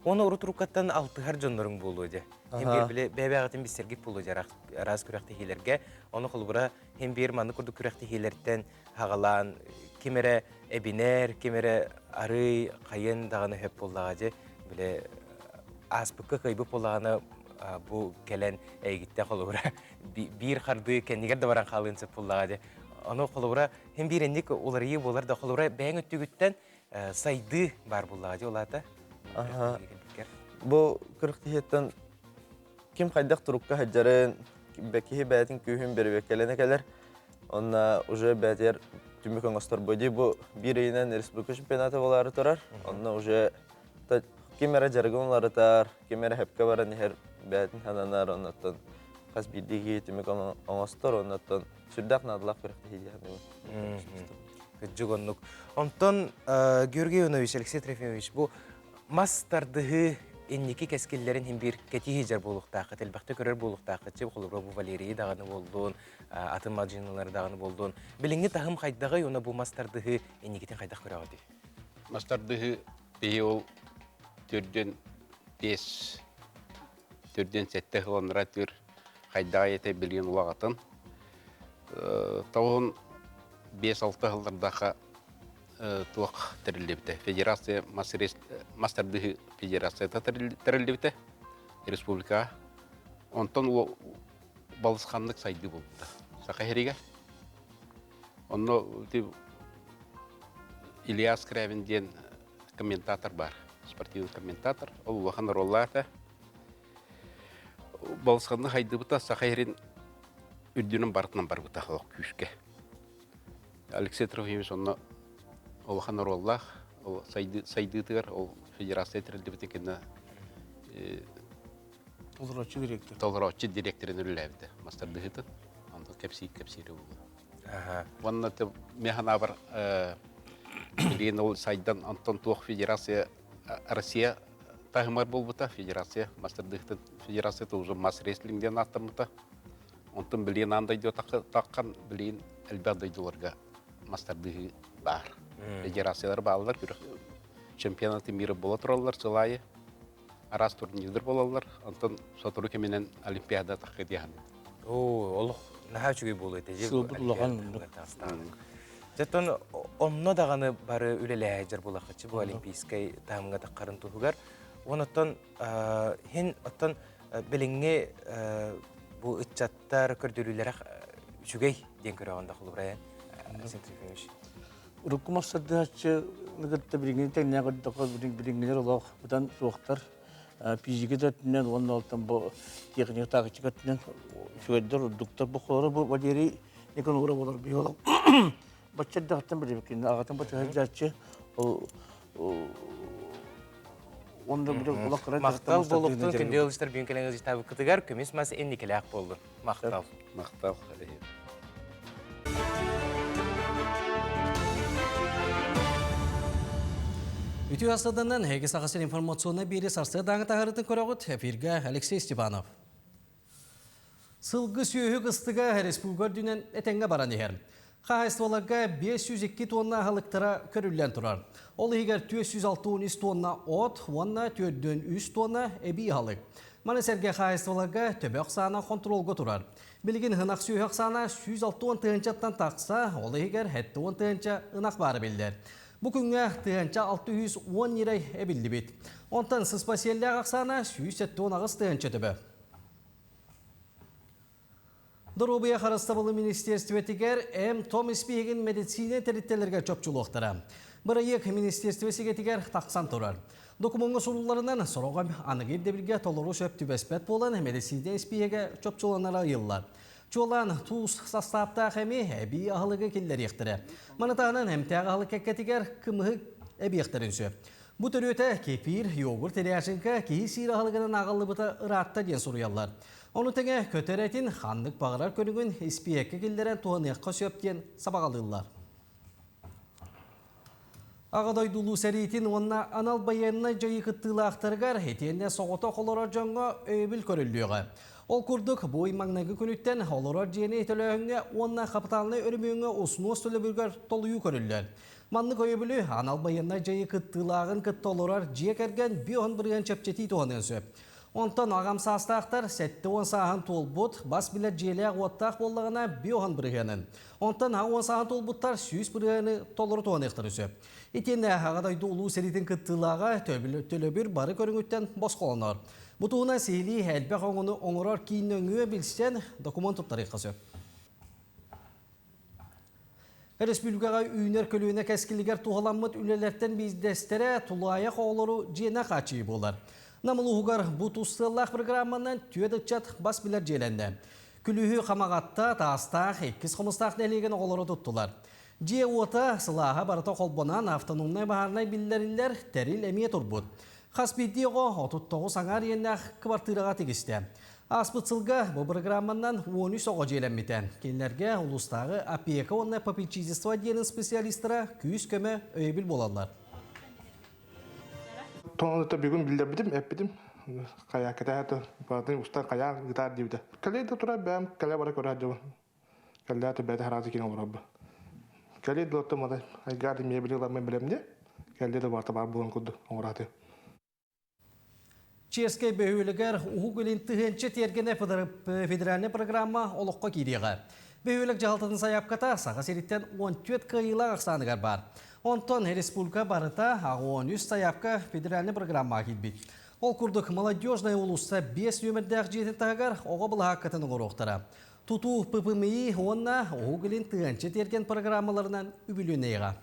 Оны ұрут-ұрукаттан алтығар жонларың болу өде. Hem bir bebağıtın bir sergip bulu araz kürekti hilerge. Onu kulubura hem bir manı kurdu kürekti hilerden hağalan, kimere ebiner, kimere arı, kayın dağını hep bollağacı. Böyle aspıkı kayıbı bollağını bu gelen eğitte kulubura bir kardı kendiger de varan kalınsı bollağacı. Onu kulubura hem bir enlik oları iyi bolar da kulubura beğen öttügütten saydı var bollağacı olata. Bu kürekti hiletten kim qaydak turukka hajjaren bekihi bätin kühün beri bekelene keler. Onna уже bäter tümükön astor boydi bu bir ayından Respublika çempionatı bolary turar. Onna уже kimere jargonlary tar, kimere hepke baran her bätin hananar ondan qas bildigi tümükön astor ondan sürdaq nadlaq kerekti hediýany. Jugonluk. Ondan Georgiy Ionovich, Alexey Trofimovic bu mastardığı Enniki keskillerin hem bir keti hicer buluqtaqı, telbaqta körür buluqtaqı, çep xolubra bu Valeriyyi dağını boldun, atın macinaları dağını boldun. Bilingi tahım qaydağı yona bu mastardığı ennikitin qaydaq körağı deyil. Mastardığı beyi ol türden 5, türden 7 hılanlara tür qaydağı ete bilgen uağatın. Tağın 5-6 hıllardaqa tuaq tirilibdi. Federasiya mastardığı federasiyata tirilibdi. Respublika. Ondan o balısqanlık saydı buldu. Saqa heriga. Onu İlyas Kravin diyen kommentator var. Sportivный kommentator. Ол вахан ролларда. Балысқанны хайды бұта Сақайрин үрдінің бартынан бар бұта халық күйшке. Алексей Трофимович оны ол вахан роллар, ол сайдытығыр, ол федерация тірілді бұта кені толыраучы директорын үрләбді. Мастер дұхыты, онда кәпсейі болды. Онна механа бар Билген ол сайдан Антон Туох Федерация Россия тағымар бол бұта, Федерация, Мастердықтың Федерацияты уже масс рестлингден аттырмыта. Онтын білген андайды таққан, білген әлбәдайды оларға Мастердығы бар. Федерациялар бағалар, чемпионаты мира бола тұралар, сылайы, арас турнирдер болалар, онтын сотыру кеменен Олимпиада таққы дейін. Ол наға чүгей болу ете. Жаттан онно дағаны бары үлелі әжір болақычы бұл олимпийскай тағымға таққарын тұғығар. Онаттан хен оттан біліңе бұл үтчаттар көрділілері жүгей ден көрі ағында құлы бұрайын. Ұрыққы мақсады әтші нүгітті біліңгені тәңіне қойдыққа біліңгелер олақ бұдан соқтар. Физики тәтінен, оның алтын бұл техник тағычы кәтінен жүгейдер ұрдықтар бұқылары бұл Валерий некін ұра болар бей олақ. Бачча дағыттан біле бекенде, ағатын бачча әждәтші, онда біле олақ қырай Мақтал болуқтың күнде олыстар бүйін кәліңіз табы күтігер, көмес мәсі әнді кәлі ақ болды. Мақтал. Мақтал. Үтü астаданнан әге сағасыр информационна бері сарсы даңы тағырытын көріғыт әфирге Алексей Степанов. Сылғы сүйі қыстыға республикар дүнен әтенге баран ехер. Қағайстываларға 502 тонна халықтара көрілген тұрар. Ол егер 463 тонна от, онна 403 тонна әбей халық. Манасерге қағайстываларға төбе қсана контролға тұрар. Білген ғынақ сүйі қсана 160 тығынчаттан тақса, ол егер 70 тығынча ынақ бары білдер. Бүгінгі тығынча 610 ерай әбілді бет. Онтан сыспасиялі қақсана 170 ағыз тығынча төбе. Дұрубия қарастабылы министерстветігер Том Испиеген медицина тәріттелерге чөпчілуқтыра. Бір ек министерстветігер тақсан тұрар. Документғы сұлуларынан сұрауға анығыр дебірге толыру шөпті бәспәт болан медицина Испиеге чөпчілуанара йыллар. Чолан туыс састапта әме әбей ағылығы келдер ектірі. Манытағынан әмтәғ ағылық кәккетігер кымығы әбей ектірін сөп. Бұ түрөті кефир, йогурт әрәшінкі кейі сир ағылығынан ағылы бұта ұратта ден сұруялар. Оны тәңе көтеретін хандық бағырар көнігін іспиекке келдерін туғаныққа сөптен сабағалылар. Ағадай дұлу сәретін онына анал баянына жайы қыттылы ақтырғар етенде соғыта қолырар жаңға өйбіл көрілдіға. Ол күрдік бой маңнағы күніттен олырар жені етілігіңе онына қапыталыны өріміңе ұсыну өстілі біргер толыю көрілдер. Маннық өйбілі анал баянына жайы қыттылағын қытты олырар жиек әрген бүйон бірген чөпчеті туғанын сөп. Онтан ағам састақтар сәтті он сағын толбұт, бас білер желі ағуаттақ болығына бүйоған біргенін. Онтан ағуан сағын толбұттар сүйіс біргені толыры туған еқтірі сөп. Етенде ағадайды ұлу сәретін күттілаға төлі бір бары көріңіттен бос қоланар. Бұтуына сейлі әлбәқ оңыны оңырар кейін өңі білістен документ тұптарыққа сөп. Республикаға үйінер көлуіне кәскілігер туғаламыд үлелерттен бездестері тұлайық оғылыру жена қачы болар. Намылуғығар бұтустылақ программанан түйедікчат бас білер желенді. Күлігі қамағатта тастақ, еккіз қымыстақ нәлеген оғылыры тұттылар. Же ота сылаға барыта қолбынан автономнай бағарнай білдерілер тәріл әмие тұрбұд. Қаспетті оғы 39 аңар еннәқ квартираға тегісті. Аспытсылға бұл программанан 13 оғы желенметін. Келлерге ұлыстағы опека онна попечительство дейінің специалистері күйіс көмі өйбіл болалар. тоңыта бүгін билдербидим, эппидим. Кая кетәһә батын уста кая гитар дибде. Каледа тура бәм кале бара көрә диб. Каледа бәдә харазы кин олрабы. Каледа лотта мада айгады мебелилар мен белемде. Каледа барта бар булган куды оңраты. Ческай бөһүлегер угулин тыгынчы тергене федеральный программа олоққа кириға. Бөһүлек жалтын саяпката саға сериттен 14 кыйла ақсаныгар бар. Онтон республика барыта 13 саяпка федеральный программа килбит. Ол курдук молодежная улуста 5 өмірдәк жетін тағар оға бұл хаққатын ұғырықтара. Туту ППМИ онна угулин тыгынчы терген программаларынан үбілінейға.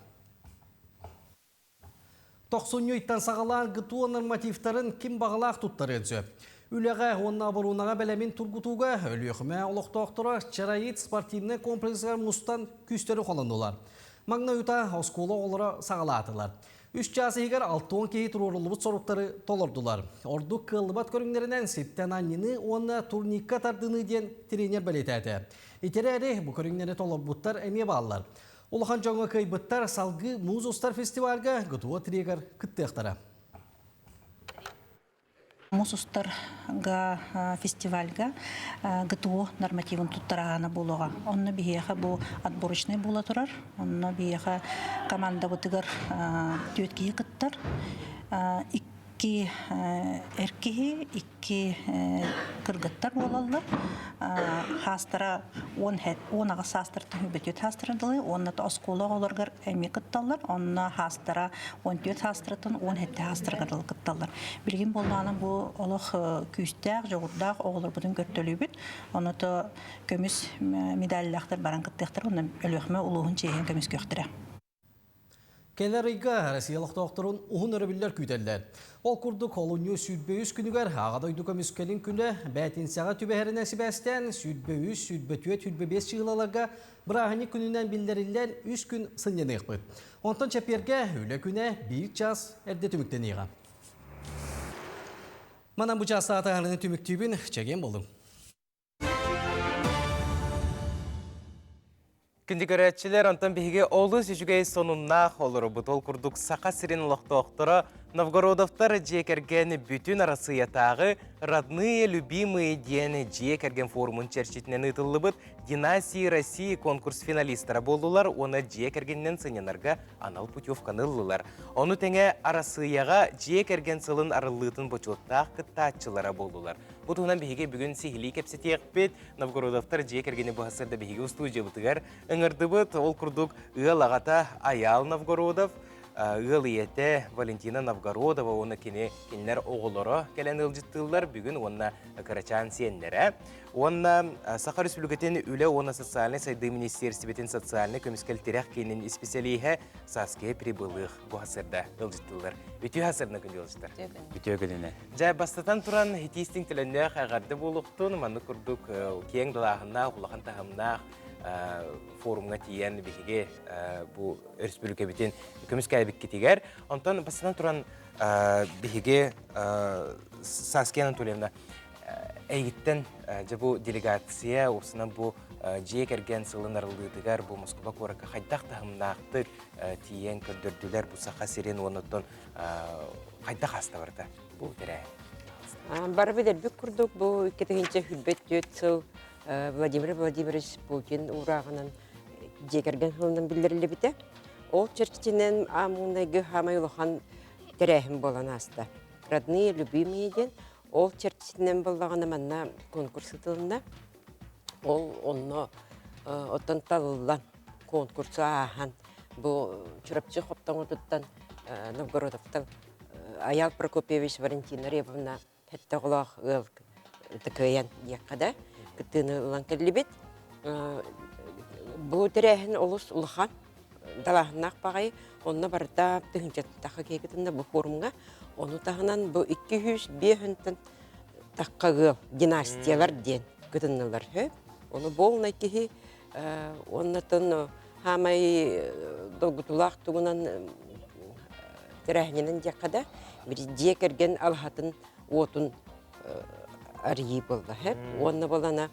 90-йттан сағалан гытуа нормативтарын ким бағалақ тұттары өтсі. Үліға онна бұрунаға бәлемін тұргутуға өліқіме олықтақтыра чарайит спортивный комплексер мұстан күстері қолындылар. Маңна ұйта оскола олары сағалатылар. 3 жасы егер 6-10 кейі тұрорылыбыт соруқтары толырдылар. Орду кылыбат көріңдерінен септен аннины онна турникка тардыны ден тренер бәлетәді. Етері әрі бұл көріңдері толырбыттар әме балылар. Улахан жаңа кайбыттар салгы Музустар фестивальга гытуа трегер кыттықтара. Музустарга фестивальга гытуа нормативын туттарағана болуға. Онны бейеға бұл отборочный бола тұрар. Онны бейеға команда бұтығыр төткейі кыттар. Икки әркеге, икки кыргыттар болалар. Хастара 10 ағыз хастыртын хүбетет хастырдылы, оннаты оскола оларғар әме кытталар, онна хастара 14 хастыртын 17 хастырғарылы кытталар. Білген болғаны бұл олық күйістәқ, жоғырдақ оғылар бұдың көрттөлі бүт, оннаты көміс медаліліқтар баран кыттықтар, онна өліқме ұлығын чейін көміс көқтірі. Келер айга Россиялық тоқтырын ұғын өрібілер күйтелдер. Ол күрді колонию сүйтбөйіз күнігер ағадойды көміскелін күні бәтін саға түбәхерінен сібәстен сүйтбөйіз, сүйтбөтует, сүйтбөбес шығылаларға бірағыны күнінен білдерілден 3 күн сыннен еқпіт. Онтан чәперге өлі күні 1 час әрде түміктен еға. Манан бұл час сағатағарының түміктүйбін чәген болдым. Күндігіретчілер антон бейге олы сүжігей сонуннақ олыры бұтол күрдік сақа сирен ұлықтықтыры Новгородовтар жекерген бүтін арасыятағы родные, любимые дені жекерген форумын черчетінен ұтылы бұд Династии России конкурс финалистары болдылар, оны жекергеннен сыненарға анал путевканы ұлылар. Оны тәңе арасыяға жекерген сылын арылытын бұчылттақ кыттатчылары болдылар. Бұтығынан бейге бүгін сихили кепсеті еқпет, Новгородовтар жекергені бұхасырда бейге ұстуы жебітігер. Үңірді бұд ол күрдік ұғалағата Аял Новгородов, Ғылиеті Валентина Новгородова, оны кенелер оғылыры кәлен ұлжыттылар, бүгін оны Карачан сенлері. Оны Сақа Республикатын үлі оны социальный сайды министерстветін социальный көміскәлтерек кенін специалиға Саске прибылық бұхасырда ұлжыттылар. Үті хасырны күнде ұлжыттар? Үті өкіліне. Жай бастатан тұран хетистің тіліне қағарды болуқтың, маңны күрдік кең далағына, құлақан тағымнақ, форумға тиен бекеге бұл республика бітен көміскәлі беккетегер. Онтан бастатан тұран бекеге Саске Анатольевна әйгіттен бұл делегация осынан бұл жекерген сылын арылдығығар бұл Москва қораққа қайдақ тағымнақтыр тиен көрдірділер бұл сақа сирен оныттың қайдақ аста барды бұл дәрі? Бары бедер бүк күрдік бұл кетігінші хүлбет дөт сыл Владимир Владимирович Путин урағынан жекерген сылынан білдірілі біті. Ол черчетінен амуынайғы хамай ұлыған дәрәхім болан аста. Родные, любимые ден. Ол черчетінен болағына манна конкурсы тылында. Ол онны оттан талылан конкурсы ағын. Бұл чүрапчы қоптан отыттан Новгородовтан Аял Прокопьевич Валентина Ребовна хетті құлақ тікіян еққада. Күттіні ұлан кәлі бет. Бұл тәрәхін олыс ұлыған далағынақ бағай. Онына барда түхінчаттаққа кейкетінде бұл форумға. Оны тағынан бұл 200-500 таққағы династиялар ден күтінілер. Оны болына кейі, оннатын хамай долгутулақ тұғынан тәрәхінен деқада бір декерген алғатын отын арии болды. Онына болана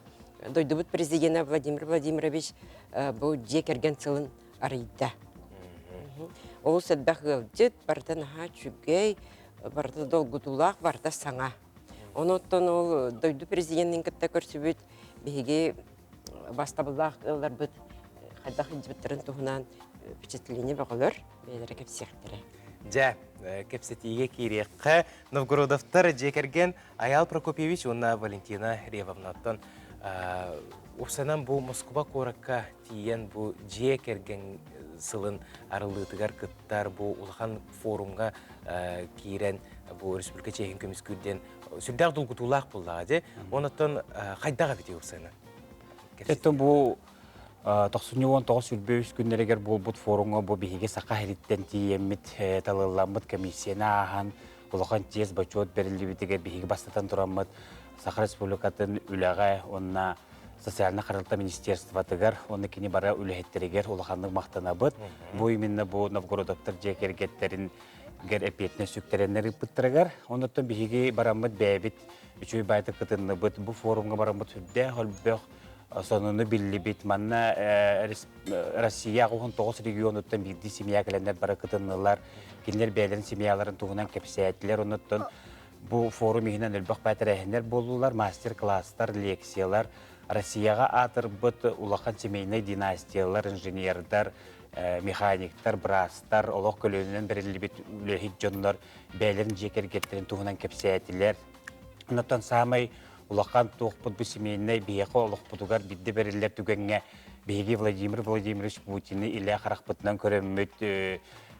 дойдыбыт президенті Владимир Владимирович бұл декерген сылын арийда. Ол сәдбәқ ғылдет, бартан аға чүгей, барда долгутулақ, барда саңа. Оноттон ол дойду президенттің кітті көрсібіт, беге бастабылақ ылар бұд, қайдақ инжібіттерін туғынан впечатление бағылыр, бейлері кепсектері. Жа, кепсетиге кирекке Новгородовтар жекерген Аял Прокопьевич, онна Валентина Ревовнаттан. Усанан бұл Москва коракка тиен бұл жекерген сылын арылытыгар кыттар бұл улахан форумға кирен бұл республика чехин көміскүрден сүрдәқ дұлғытулақ бұллады. Онаттан қайдаға бите усаны? Еттен бұл 99 сүрбөйіс күннерегер бұл бұд форумға бұл бейге сақа хәриттен тиеммет талыламыд комиссияна аған улахан тез бачот берілі бітігер бейге бастатан тұрамыд Саха Республикатын үләға онна социална қарылта министерстватыгар, оны кені бара үләхеттерегер улаханның мақтана бұд. Бұл именно бұл Новгородовтар жекергеттерін гер эпетіне сүктеренлері бұттырығар. Оныттан бейге барамыд бәйбіт үшөй байты қытынны бұд. Бұл форумға барамыд сүрде холбөк сонуны білі бит. Манна Россия 19 регионыттан бірді семья кәлендер бара қытыннылар. Кенлер бәйлерін семьяларын туғынан кәпсәйттілер. Оныттан бұл форум егінен үлбақ бәтірәхінер болулар, мастер-класстар, лекциялар. Россияға атыр бұд улақан семейный династиялар, инженердар, механиктар, брастар, олық көлінен бірілі бет үләхет жонлар, бәйлерін жекергеттерін туғынан кәпсәйттілер. Оныттан самай улақан туық бұд бұл семейный бейеқі олық бұдығар бидді бірілер түгенге бейге Владимир Владимирович Путин'i илі қарақ бұтынан көріммет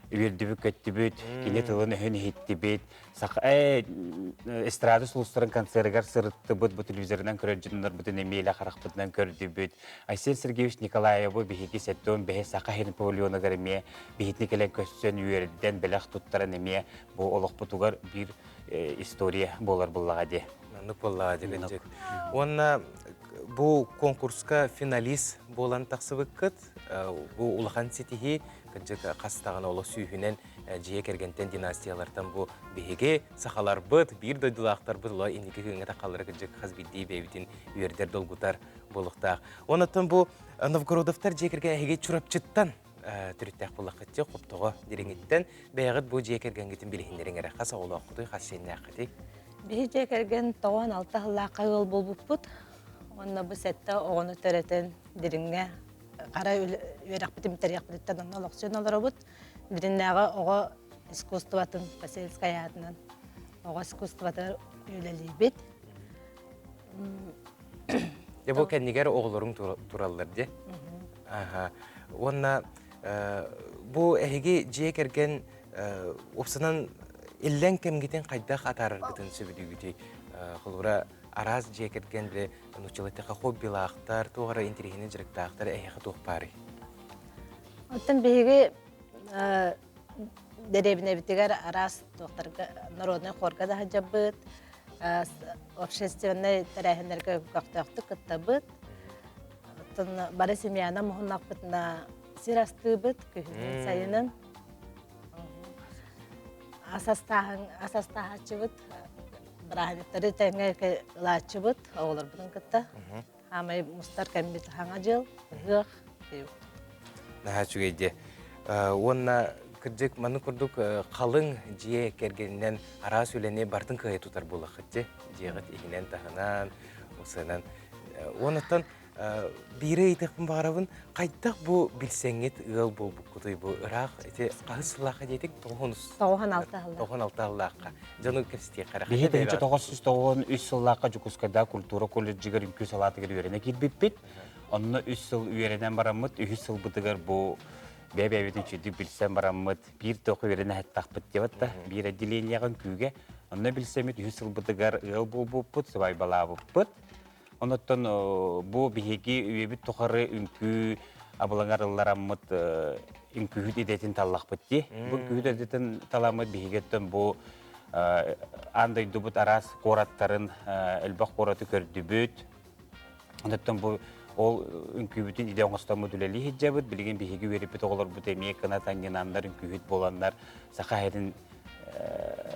үйердібі көттібіт, кене тылын өйін хеттібіт, эстрады сұлыстырын концертігер сырытты бұд телевизорынан көрер жындар бұтын емейлі қарақ бұтынан көрдібіт. Айсен Сергеевич Николаевы бейге сәттуын бәе сақа херін павильоны ғырме, бейетіне келен көссен үйерден бәләқ тұттарын еме, бұл олық бұтығар бір история болар бұллаға де. Нұқ боллаға де. Онна бұл конкурска финалист болан тақсы бұққыт, бұл ұлақан сетихи қастағын олы сүйінен жие кергентен династиялардан бұл бейге сақалар бұд, бір дойдылақтар бұд, ұла енеке көңі тақалары күнжек қазбеддей бәйбітін үйердер долгутар болуқтақ. Онаттан бұл Новгородовтар жие керген әйге чұрапчыттан түріттәқ болақытте қоптығы дереңеттен бәйғыт бұл жие кергенгетін білігіндерін әрі қаса олы оқыды, қасшайын әқыды. Бейі жие керген тоған алты ғылаққа ғыл бол бұд, онына бұл сәтті оғыны төретін деріңге қара үйерек бітім тәрек бітеттен оны олықсүйен олары бұд. Біріндегі оғы искусстватын, Васильскай атынан, оғы искусстваты үйлелей бет. Бұл кәнігер оғылырың туралылар де? Онна бұл әйге жие керген опсынан иллен кемгетен қайдақ атарыргытын сөбідігіті қылғыра араз жие керген біле нұчылаттыға хоббилақтар, тоғыра интерегені жүріктақтар әйеқі тоқ бары. Оттан бейге деребіне бітігер араз тоқтарға народный қорға да жабыд, общественный тәрәхіндерге қақтақты күтті бұд. Оттан бары семьяна мұхыннақ бұтына сирасты бұд, күйінен сайынын. Асастағачы бұд, Браханеттері тәңге лачы бұд, оғылар бұдың күтті. Амай мұстар кәмбет хаңа жыл, ғық дейбіт. Наға чүгейде. Онна күрдік, маны күрдік қалың жие кергенінен ара сөйлене бартын күйе тұтар болы қытте. Жиғыт егінен тағынан, осынан. Онықтан бейрі етіқпін бағарабын, қайттақ бұл білсеңет ұғыл бұл бұққытой бұл ұрақ, қағы сылаққа дейдік 96 аллаққа. Жоны көпсітей қараққа. Бейі дәйінші 993 сылаққа жүкіскада культура колледжігер үнкі салатығыр үйеріне келбеппет. Онны 3 сыл үйерінен барамыд, 3 сыл бұдығыр бұл бәй-бәйбетін чүйдік білсен барамыд, бір тоқы үйеріне әттақ бұттеватта, бір әделенияған күйге. Онны білсемет 3 сыл бұдығыр ұғыл бұл бұппыт, сыбай бала бұппыт. Онаттан бұл бейге өйебіт тұқары үнкі абылаңарыларамыд үнкүйіт едетін таллақ бұтте. Бұл күйіт едетін таламыд бейгеттен бұл андай дүбіт арас қораттарын әлбақ қораты көрді бүт. Онаттан бұл ол үнкүйітін иде оңыстамы дүләлі хеджабыд. Білген бейге өйебіт оғылар бұт әмек қына таңгенандар, үнкүйіт боландар, сақа әйдің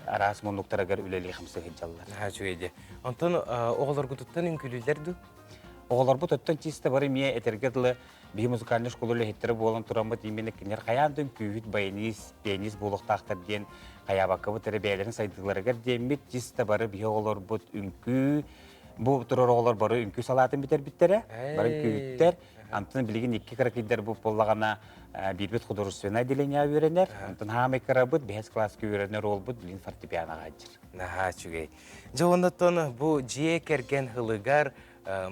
арас мұндықтарагар үләлі қымсы хеджалар. Жүйеде. Антон, оғылар күтіттен үнкүлілерді? Оғылар бұт өттен тиісті бары мие этергеділі бей музыкальный школы хеттері болын тұрамыд имені кенер қаяндың күйіт баяниз, пианиз болықтақтар ден қаябақы бұт әрі бәйлерін сайдығыларығар демет тиісті бары бей оғылар бұт үнкі, бұл тұрар оғылар бары үнкі салатын бітер біттері, бары күйіттер. Антын білген екі қаракейдер бұл болағана бейбіт художественное отделение өйренер. Антын хамай қарабыт, 5 класс өйренер ол бұт білін фортепианаға жыр. Наға чүгей. Жоғындаттон бұл жие керген ғылығар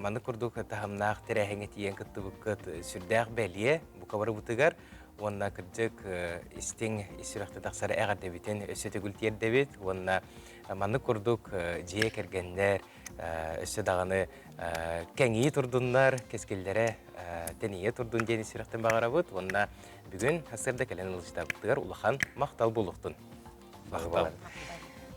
маны күрдік тағымнақ тәрәхеңе тиен күтті бұқыт сүрдәқ бәлие бұқабары бұтығар. Онына күрдік істің исірақты тақсары әғар дәбетін өсі түгілтер дәбет. Онына маны күрдік жие кергендер өсі дағаны кәңейі тұрдынлар, кескелдері тәнейе тұрдын ден исірақтың бағара бұд. Онына бүгін асырда кәлен ұлышта бұтығар ұлақан мақтал болуқтын. Мақтал.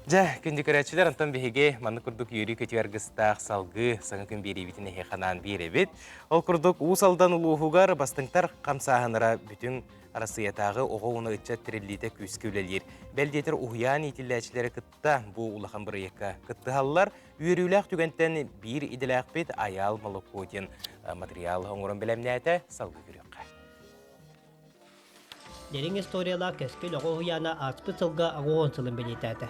Жа, күнді көрәтшілер, антон бейге маны күрдік үйрі көті арғыстақ салғы саңы күн бері бітіне хеқанан бері бет. Ол күрдік ұсалдан ұлуғығар бастыңтар қамсағыныра бүтін арасыятағы оғы оны үтчат тірелейті көскеулелер. Бәлдетір ұғиян етіләтшілері күтті бұл ұлақан бір ека күтті халылар. Үйріләқ түгенттен бір иделәқ бет аял малықотен материал оңырын білемне әті салғы көрек. Дерин историялар кескел оғы ұғияна аспы сылға ағуғын сылын білетәді.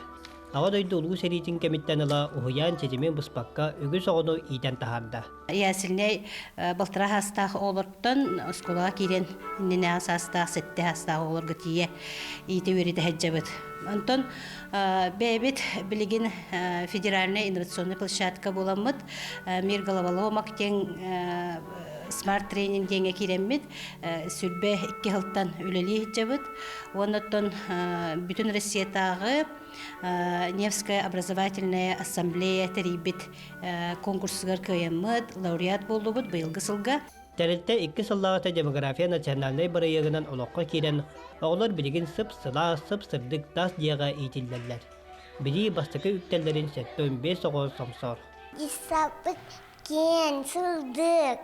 Ава дойду улуу серитин кемиттен ыла уһуян чечемен буспакка үгүс оҕону иитен таһарда. Ясилней былтыра хастах олорттон осколага кирен иннене асастах сетте хастах олорго тие иите үөрите хаджабыт. Антон бэбит билигин федеральная инновационная площадка буламмыт мир головоломок тең смарт тренинг деңе киреммит сүрбе 2 хылтан үлели хаджабыт. Оннотон бүтүн Россиятагы Невская образовательная ассамблея терибит конкурсыгар кыйыммыт, лауреат болдубут быйылгы сылга. Тәрелтте 2 сыллағыта демография национальный барайығынан олоққа керен оғылар білігін сып-сыла, сып-сырдық тас дияға ейтілдерлер. Білі бастықы үктелерін сәтті 15 оғыз сомсор. Исапыт кен сылдық.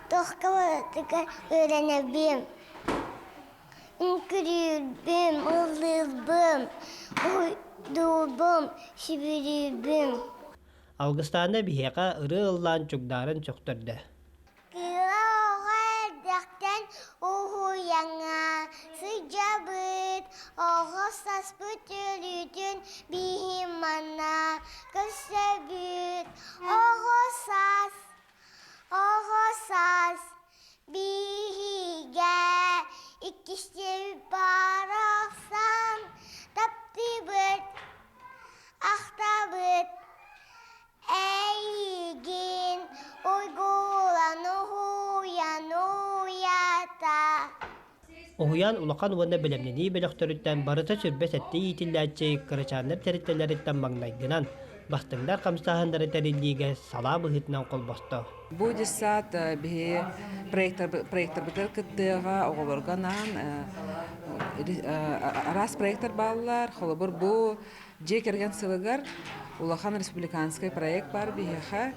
Тоққаватыға öğrenebim. Ünkürübüm, ılılbım, uydubum, şibiribim. Ağustanda biheka ırı ıllan çukdarın çokturdu. Kıla oğa erdekten uhu yana sıcabıt, oğa saspıt yürüdün bihimana kösebüt. Oğa sas, bihige. İkişte baraksan taptı bıt, ahta bıt. Eygin uygulan uhuyan uyata. Uhuyan ulaqan uvanna bilemneni belöktörütten barıta sürbe sette yitillätçe kırıçanlar teritteleritten bağnaygınan. Bastınlar kamsahınları terilliğe sala bıhıtnan kol bastı. Bu dissat bir proyektör bitir kıddığa oğulurganan aras proyektör bağlılar. Xolabur bu cekergen sılıgar Улахан республиканский проект бар бихеха.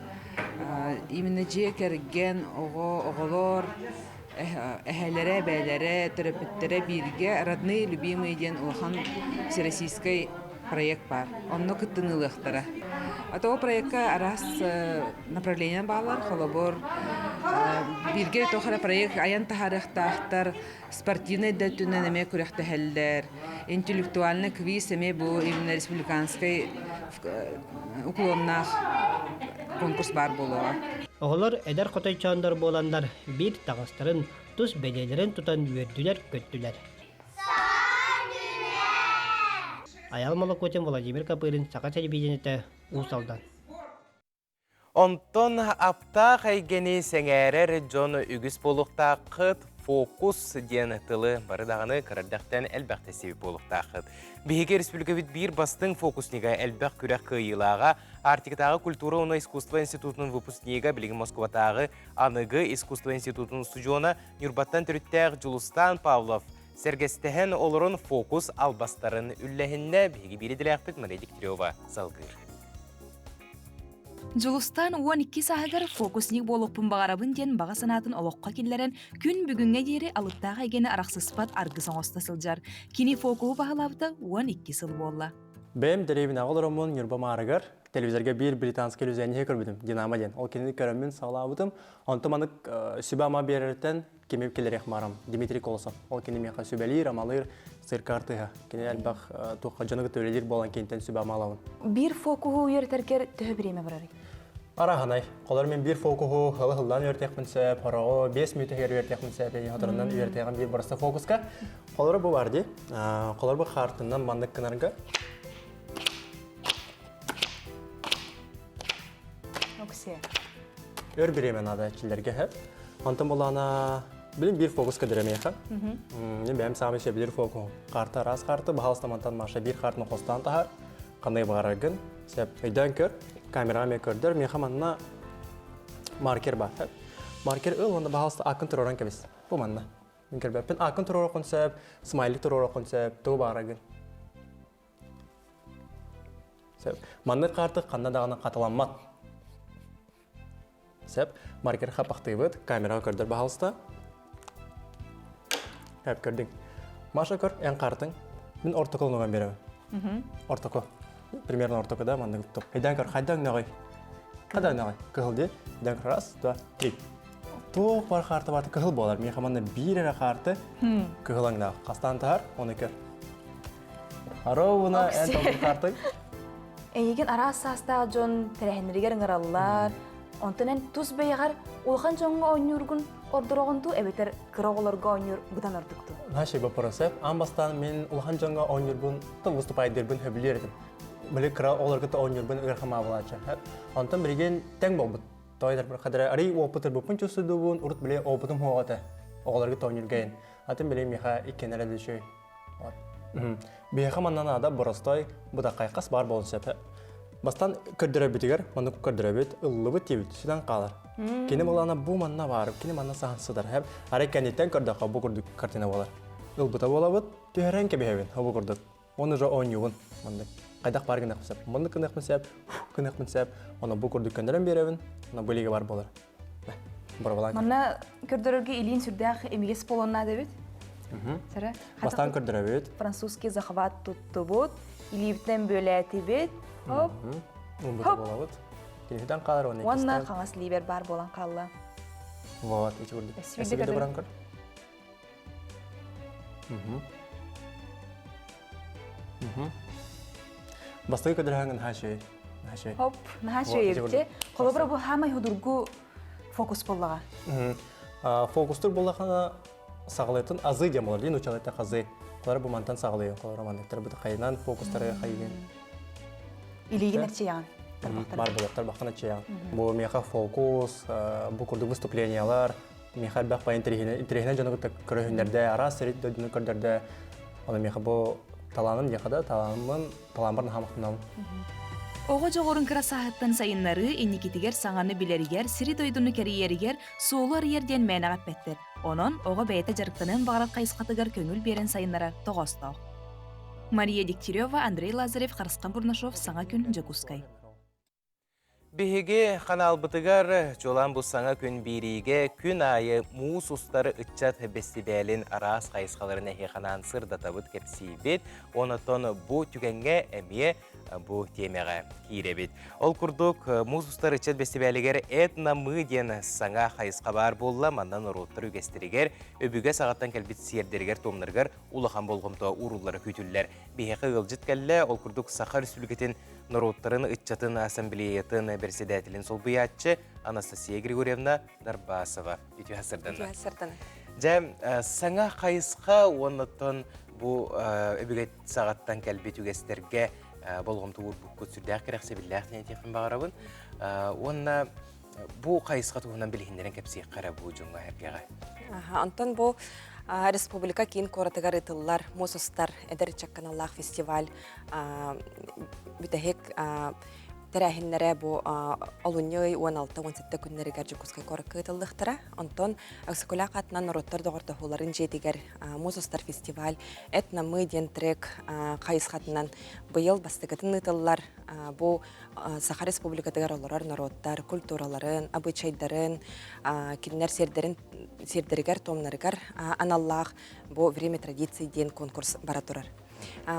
Именно cekergen оғылор әхәләре, бәйләре, терапевтләре бирге родные, любимые ден Улахан всероссийский проект бар. Онно кыттынылыктара. Атоо проектка арас направление балар, холобор бирге тохара проект аян тахарыктахтар спортивный дәтүнен эме күрәхтәһәлләр, интеллектуальный квиз эме бу именно республиканский уклоннах конкурс бар болуа. Оғылар әдер қотай чандар боландар bir тағыстырын, тұз бәлелерін тұтан үйерділер, көттілер. Аял Малакотин Владимир Капырин, Сақа телевидениеті, Усалдан. Онтон апта қайгені сәңәрер Джон үгіс болуқтақыт фокус ден тылы барыдағыны қырырдақтан әлбәқті себеп болуқтақыт. Бейге республика бит бір бастың фокусниға әлбәқ күрәк қиылаға Артиктағы культура уна искусство институтының выпускнига білігін Москватағы Анығы искусство институтының студиона Нюрбаттан түріттәғ Джулустан Павлов сәргестіген олырын фокус албастарын үлләхінне бейге береділәқпет Мария Дегтярева салғыр. Жулустан 12 сағығыр фокусник болуқпын бағарабын ден баға санатын олыққа келлерін күн бүгінге дері алыптағы егені арақсыспат арғысын оста сылжар. Кені фокуы бағалабыда 12 сыл болла. Бәм дәрейбін ағыл ромын Нюрба Марығыр, телевизорга бир британский иллюзионие көрбүдүм, Динамо ден. Ол кенени көрөмүн саалабытым. Онтон манык сүбама берертен кемеп келерек марам Дмитрий Колосов. Ол кенени меха сүбелир, амалыр, сыркартыга. Кенени албак тука жыныгы төлелер болан кенттен сүбама алабын. Бир фокуху үйертеркер төһө биреме барар. Араханай, колор мен бир фокуху хылдан үйертекмін сөп, хорого 5 минут үйертекмін сөп, хатырынан үйертеген бир барыста фокуска. Колор бу барды. Колор бу хартынан мандык кынарга. Оксе. Өр биремен ада чилерге хеп. Антын болана билим бир фокуска диремеха. Мен бем самы ше бир фокус. Карта раз карта бахалстамантан маша бир картны костан тахар. Кандай барагын? Сеп өйдөн көр. Камераме көрдөр, мен хаманна маркер бар. Маркер ылында бахалста акын туроран кебис. Бу манна. Мен кербеппен акын турор концепт, смайлик турор концепт, ту барагын. Сеп манны карты канда дагына каталамат. Сеп маркер хапактыбыт, камерага көрдөр бахалста. Хеп көрдүң. Маша көр, эн картың. Мен ортоколуна берем. Ортоко. Примерно ортокода мандык топ. Хайдан көр, хайдан нагай. Хайдан нагай. Кылды. Хайдан көр, раз, два, три. Тоқ бар карты бар, кыл болар. Мен хаманда бир карты кылаңда. Кастан тар, оны көр. Аровуна эн топ карты. Эйген ара састагы жон терехнеригер ыңыраллар. Онтонен тус бейгар улхан жоңго ойнургун ордорогонду эбетер кыроголорго ойнур будан ордукту. Наши вопросы. Амбастан мен улхан жоңго ойнургун то выступайдырбын хөбүлердим. Биле кыра оларга ойнурбун ырхама булача. Онтон бириген тең болбут. Тойдар бир кадары ари опытыр бу пунчусу дубун урут биле опытым хоогата. Оларга ойнурген. Атын биле меха икенере дешөй. Беха маннан ада боростой буда кайкас бар болсап. Бастан көрдөрөбүтүгөр, маны көрдөрөбүт, ыллыбы тебит, судан калар. Кене болана бу манна барып, кене манна сансыдар. Хеп араканеттен көрдөкө бу көрдүк картина болар. Ылбыта болабыт, төһөрөн кебебен, бу көрдүк. Оны жо ойнуун, мындай. Кайдак бар гына кысап, мынды кынак мынсап, кынак мынсап, оны бу көрдүк көндөрөн беребин, аны бөлеге бар болар. Бар болан. Мана көрдөрөргө илин сүрдөх эмигес болонна дебит. Сара. Бастан көрдөрөбүт. Французский захват туттубут, илиптен бөлөтибит. Хоп. Умбыта болабыт. Келеден калар оны. Онна каңас либер бар болан калла. Вот, эти көрдүк. Эсиге баран көр. Бастан көрдөргөн хашей. Хоп, нахашей ерте. Колобра бу хамай худургу фокус боллага. Фокустур боллагана сагалайтын азы дем болар. Дин учалайта казы. Колар бу мантан сагалай, колар мандыктар бу кайнан фокустары кайген. Илигин чаян. Бар болоттар бакана чаян. Бу меха фокус, бу курду выступлениялар, меха бак па интернет жанагы көрөһүнөрдө, ара серит дөдүнү көрдөрдө. Аны меха бу таланын якада, таламбарын хамактынан. Ого жогорун красахаттан сайыннары эникитигер саңаны билеригер, сири дойдуну кериеригер, суолар ерден мәнагат беттер. Онон ого бейте жарыктанын багарат кайыскатыгар көңүл берен сайыннара тогостоо. Мария Дегтярева, Андрей Лазарев, Харскан Бурнашов, Саңа күн Жакускай. Беге канал бытыгар жолан бу саңа күн бириге күн айы муус устары ытчат бестибелин арас кайыскаларын эханан сырдатабыт кепсибет, онотон бу түгенге эмие бу темега киребит. Ол курдук муус устары ытчат бестибелигер этна мыден саңа кайыска бар болла, мандан уруттар үгестеригер, өбүге сагаттан келбит сиердергер томнаргар улахан болгомто уруллары күтүллер. Беге ылжыт келле, ол курдук Сахар Республикатын Народтарын ытчатын ассамблеятын председателин солбуятчы Анастасия Григорьевна Дарбасова. Үтү хасырдана. Жам саңа кайыска оннотон бу өбүгет сагаттан келбит үгестерге болгомту урбукку сүрдәк керексе билләхтен тефин багарабын. Онна бу кайыска тугунан билгендерен кепси кара бу жонга хергега. Антон бу республика кин коратыгар ытыллар, мосустар, эдер чакканаллах фестиваль, бүтәһек тәрәһиннәре бу алуньой 16-17 күннәргә Жакускай коракка ытылдыктыра. Антон аксакула катнан народтар догортахуларын жетигер мосустар фестиваль, этна медиан трек кайыскатынан быел бастыгытын ытыллар. Бу Сахар Республикатыгар олорар народтар, культураларын, обычайдарын, киннәр сердеригер томнарыгар аналлах бу время традиций ден конкурс бара турар.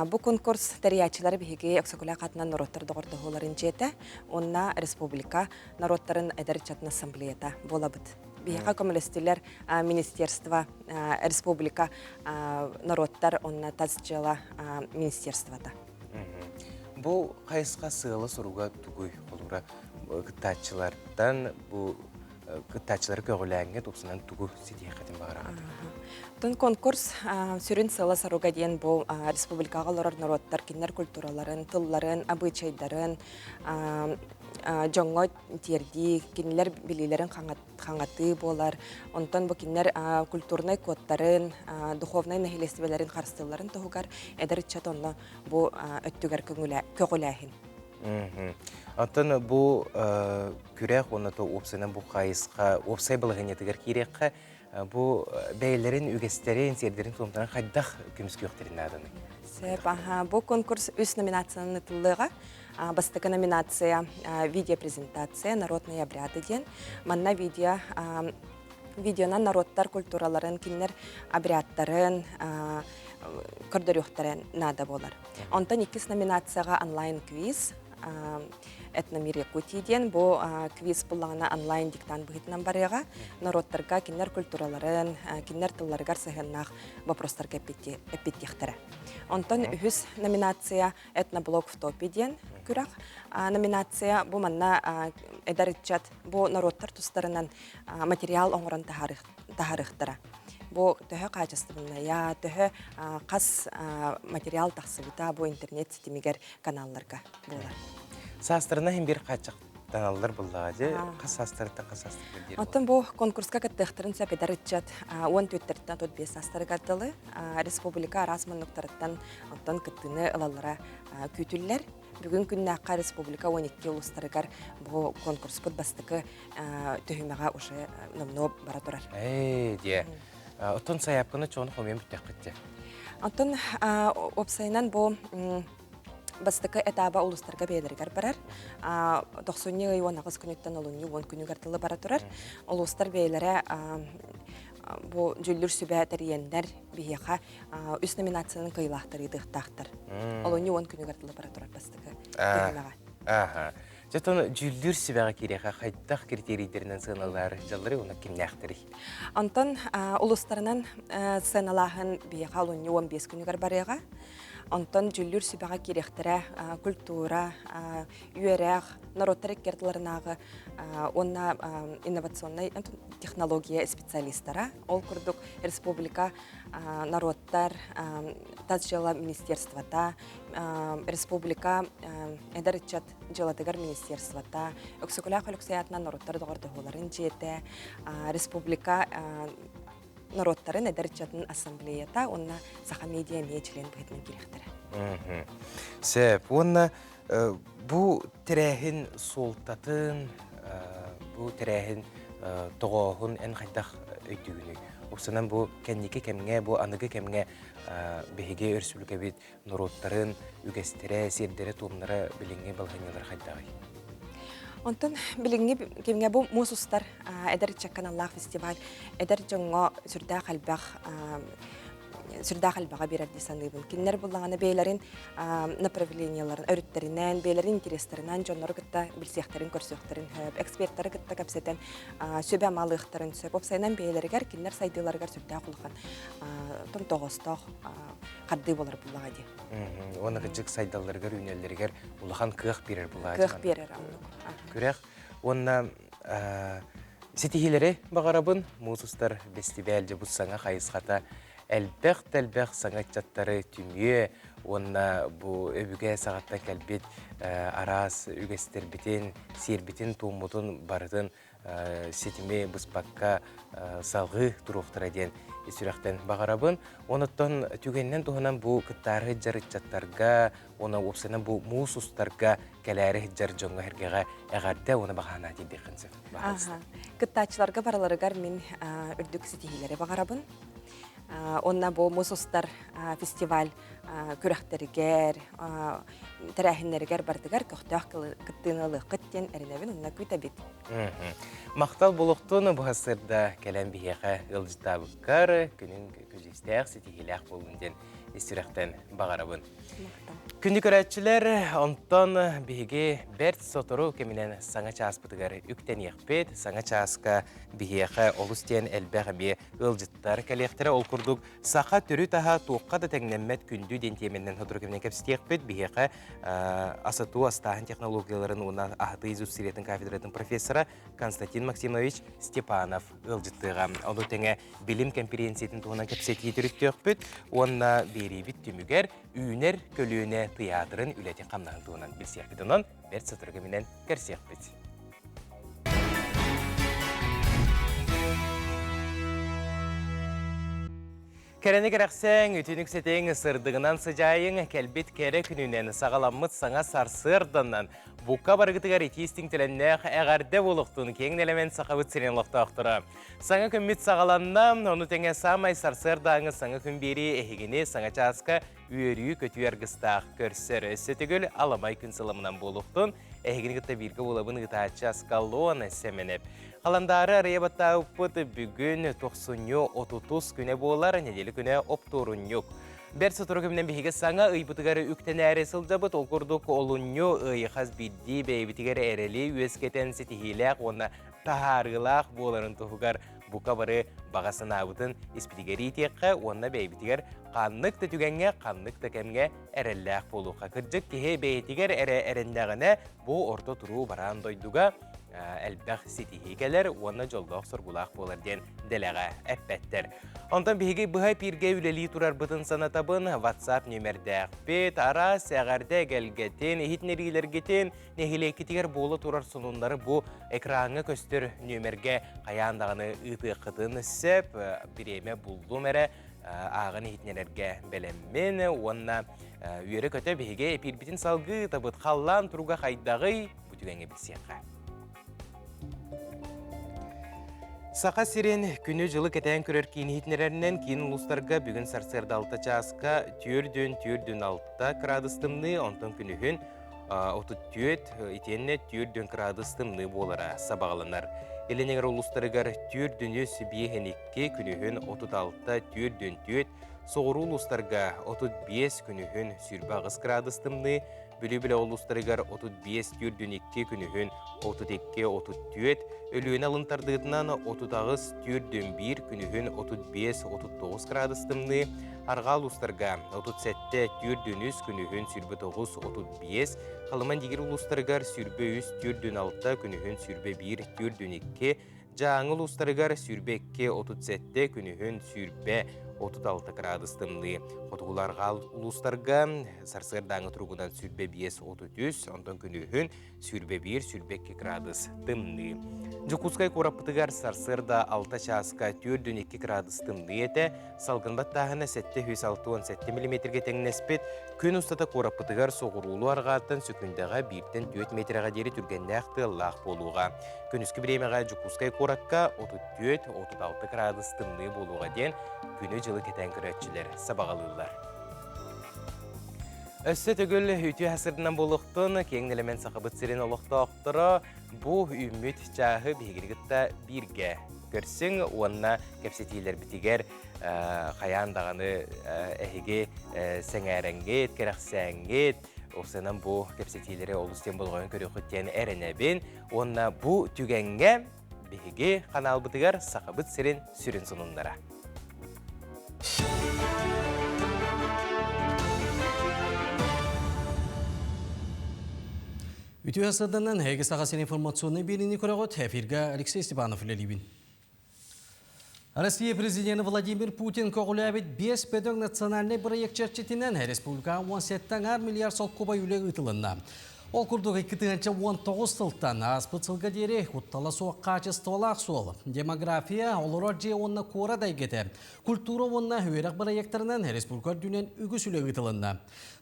Бу конкурс тәриячылары биһиги Аксакуля катынан народтар догордоһуларын жете, онна республика народтарын эдерчатын ассамблеята болабыт. Биһига коммунистилер министерство республика народтар онна тазжала министерствода. Бу кайсыга сыылы суруга тугуй олура кытачылардан бу кытачылар көгөләңге тупсынан тугу сидия катым багараган. Тон конкурс сүрін сыылы саруга дейін бұл республикаға лорар народтар кинер культураларын, тылларын, абычайдарын, жоңго терди, кинелер билилерин хаңаты болар. Онтон бу кинер культурный кодтарын, духовный нахилестибелерин харстыларын тугар эдерчат онно бу өттүгер көгөләһин. Антон бу күрәк оны то опсынан бу кайыска, опсай былыгын етигер кирекка бу бәйләрен үгестерин, сердерин томтан хайдах күмүс көктерин аданы. Сеп, бу конкурс үс номинацияны тыллыга. Бастыка номинация видеопрезентация «Народные обряды» ден. Манна видеона народтар культураларын, кинер обрядтарын, көрдөрүхтарын нада болар. Онтан 2 номинацияга онлайн-квиз. Этномир Якутии ден. Бу квиз буллағына онлайн диктант бұғытынан барыға. Народтарға кинер культураларын, кинер тылларығар сығыннақ вопростарға әппеттіқтірі. Онтан 3 номинация этноблог в топе ден. Күрақ номинация бу манна эдәритчат бу народтар тустарынан материал оңырын тахарықтыра. Бу төһө качественно я төһө кас материал тахсыбыта бу интернет сетимигер каналларга болар. Састырына хем бир качак каналлар буллагы, кас састырта дер. Онтон бу конкурска каттыктырын сөп эдәритчат 10 төттөртөн тот 5 састырга тылы республика расманлыктардан онтон кыттыны ылалара күтүлләр. Бүгін күннәққа республика 12 улустарыгар бұл конкурс бұд бастықы төхімеға ұшы номно бара тұрар. Де. Отын саяпқыны чоғыны қомен бүттәк күтті? Отын опсайынан бұл бастықы этаба улустарға бейлергер барар. 90-ні ғыз күніттен олуны 10 күнігер тылы бара тұрар. Улустар бейлері бу жүлдүр сүбә тәрiyendер бияха үс номинацияның кыйлахтары дыктактыр. Олоны 10 күнүгөр тылы бара турат бастыгы. Жатын жүлдүр сүбәгә кирәк хайдах критерийләреннән сыналар җаллары уны кимнәхтери. Антон улустарынан сыналаһын бияха олоны 15 күнүгөр барыга. Антон жүлдүр сүбәгә кирәктәре культура, юрәк, народтар кертларынагы, онна инновационный технология специалисттары, ол күрдүк республика народтар тазжала министерствота, республика эдәрчат җаладыгар министерствота, Аксакуля халыксаятынан народтар догордыгыларын жете, республика народтарын эдәрчатын ассамблеята, онна саха медиа член быһытын кирәктәре. Сәп, онна бу тирәһин солтатын, бу тирәһин тоғоһун эн хайдах өйдүгүнү. Осынан бу кеннике кемге, бу аныгы кемге беһиге республика бит народтарын үгестере, сердере тумнары билинге балганылар хайдагы. Онтон билинге кемге бу мусустар эдер чаканаллах фестиваль эдер жоңго сүрдә халбага бирер дисаныбын. Киннер буллаганы бейлерин направленияларын өрүттеринен, бейлерин интерестеринен жоннор гытта билсехтерин көрсөктөрүн хөп, эксперттары гытта капсетен сөбө малыктарын сөп, опсайнан бейлергер киннер сайдыларгар сүрдә кулган тон тогостох карды болар буллагы. Оны гыжык сайдалларгар үнеллергер улахан кык берер буллагы. Кык берер. Күрәк, онна сетихилери багарабын мусустар фестиваль жабусаңа хайысхата әлбәқ саңатчаттары түмие, онна бу өбүгә сағатта кәлбет арас үгестер битен, сер битен туумутун бардын сетиме бұспаққа салғы тұруқтыра ден сүрәқтен бағарабын. Оныттан түгеннен туғынан бу кыттары жарытчаттарға, оны опсынан бу мусустарға кәләрі жар жоңға әргеға әғарда оны бағана дейді қынсып. Кыттачыларға бараларығар мен үрдік сетихилері бағарабын. Онна бу мусустар фестиваль күрәхтәргәр, тәрәһиннәргәр бардыгар көктәк кыттыны кыттен әринәбен онна күтә бит. Мактал булыктыны бу хәсәрдә кәләм бияга ылҗытабыккар күнең күҗестәк сетихиләк булган истиректен бағарабын. Күнді көрәтчілер, онтон бігі бәрт сотору кемінен саңа чааспытығар үктен еқпет, саңа чааска бігеқі олыстен әлбәғі бе ылжыттар кәлектері ол күрдік сақа түрі таға туыққа да тәңнәммәт күнді дентеменнен hodru кемінен кәпсті еқпет, бігеқі асату астағын технологияларын уна ағыты изус сиретін кафедратын профессора Константин Максимович Степанов ылжыттыға. Олы тәңе білім конференциятын туғынан кәпсеті етірікті еқпет, онна беребіт түмігер үйінер көліуіне театрын үләтен қамнағын туғынан білсек бідінон, бәрт сатырғы менен көрсек біт. Кәрені керәқсәң, үтінік сетең сырдығынан сыжайың, кәлбет кәрі күнінен сағаламмыт саңа сарсырдынан бұққа барғытығар етестің тіліннәқ әғарде болуқтың кеңнелемен сақабыт сирен лоқтақтыры. Саңа күммет сағаланнам, оны тәңе самай сарсырдаңы саңа күмбері әхегіне саңа часқа үйері көту әргістақ көрсір. Сөтігіл аламай күн сылымынан болуқтың, әхегіне ғытта біргі болабын ғыта часқалуын әсеменеп. Қаландары арайабатта ұппыты бүгін 90-30 күне болар, неделі күне оптурын yok. Бәр сотыры көмінен бейге саңа ұйбытығары үктен әрі сылдабыт, ол күрдік олынyo ұйықаз бидді бәйбітігері әрелі өскетен сетихиләқ, оны тахарылақ боларын тұғығар бұқа бары бағасын абытын іспітігері етеққа, оны бәйбітігер қаннық та түгенге, қаннық та кәмге әрелләқ болуға. Кірджік кеге бәйбітігер әрендағына бұл орта тұру баран дойдуға әлбәқ сетихикелер, оны жолдақ сұрғылақ болар ден дәләға әппәттер. Онтан бейге бұхай пирге үлелі тұрар бұтын санатабын WhatsApp нөмерді әқпет, ара сәғарды гәлгетін, ехітнерилергетін, нехилекетігер болы тұрар сонунлары бұ экраңы көстір нөмерге қаяндағыны ұты қытын сөп, біреме бұлдым әрі ағын ехітнерерге бәлеммен, онына үйері көті бейге пирбітін салғы табыт қаллан тұруға қайдағы бұтігенге білсеққа. Сақа сирен күні жылы кәтән көрер кейін хитнерерінен кейін ұлыстарға бүгін сарсырды 6 часқа түрден 6 градустымны, онтан күнігін 34 итенне түрден градустымны болара сабағаланар. Еленегер ұлыстарығар түрдені сібиехенекке күнігін 36 түрден 4, соғыру ұлыстарға 35 күнігін сүрбағыз градустымны, Бүлі-білі олыстарығар 35 түрдінекке күнігін 32-34, өліуін алынтардығынан 30 түрдін 1 күнігін 35-39 градустымны, арға олыстарға 37 түрдініс күнігін сүрбі 9-35, қалыман дегер олыстарығар сүрбі 3 түрдін 6 күнігін сүрбі 1 түрдінекке, жаңыл олыстарығар сүрбі 2-37 күнігін сүрбі 36 градустымны. Қотығыларға ұлыстарға сарсырдаңы тұрғынан сүрбе 5-33, ондан күнігін сүрбе 1, сүрбе 2 градус тымны. Жүкускай қорапытығар сарсырда 6 часқа 4-2 градус тымны еті, салғынбат тағына 7-6-17 мм-ге тәңнеспет, күн ұстата қорапытығар соғырулу арғаттан сөкіндағы 1-4 метрға дері түргенде ақты лақ болуға. Күн үскі біремеға жүкускай қораққа 34-36 градус тымны болуға ден күні жылы кетен көрәтшілер сабағалылар. Өссі түгіл үті әсірдінен болуқтын, кеңнелемен сақыбыт сирен олықты оқтыры, бұл үміт жағы бейгіргітті бірге көрсің, онына кәпсетейлер бітігер қаяндағаны әйге сәңәрәңгет, кәрәқсәңгет, осынан бұл кәпсетейлері олыстен болғанын көрі құттен әрінәбен, онына бұл түгенге бейге қанал бітігер сақыбыт сирен сүрін сонындара. Үтіу асырданнан әйгі сағасын информационный беліні көріғыт, әфирға Алексей Степанов үлелейбін. Россия президенті Владимир Путин көғіләбет 5 пөдің национальный проект черчетінен республика 17 миллиард сол кубай үлі ұтылынна. Ол күрдіғі 2019 сылттан аспыт сылға дере құттала соқ қачыстылақ сол. Демография олырар же онына қора дайгеті. Культура онына өйрақ проекттарынан республикар дүнен үгіс үлі ұтылынна.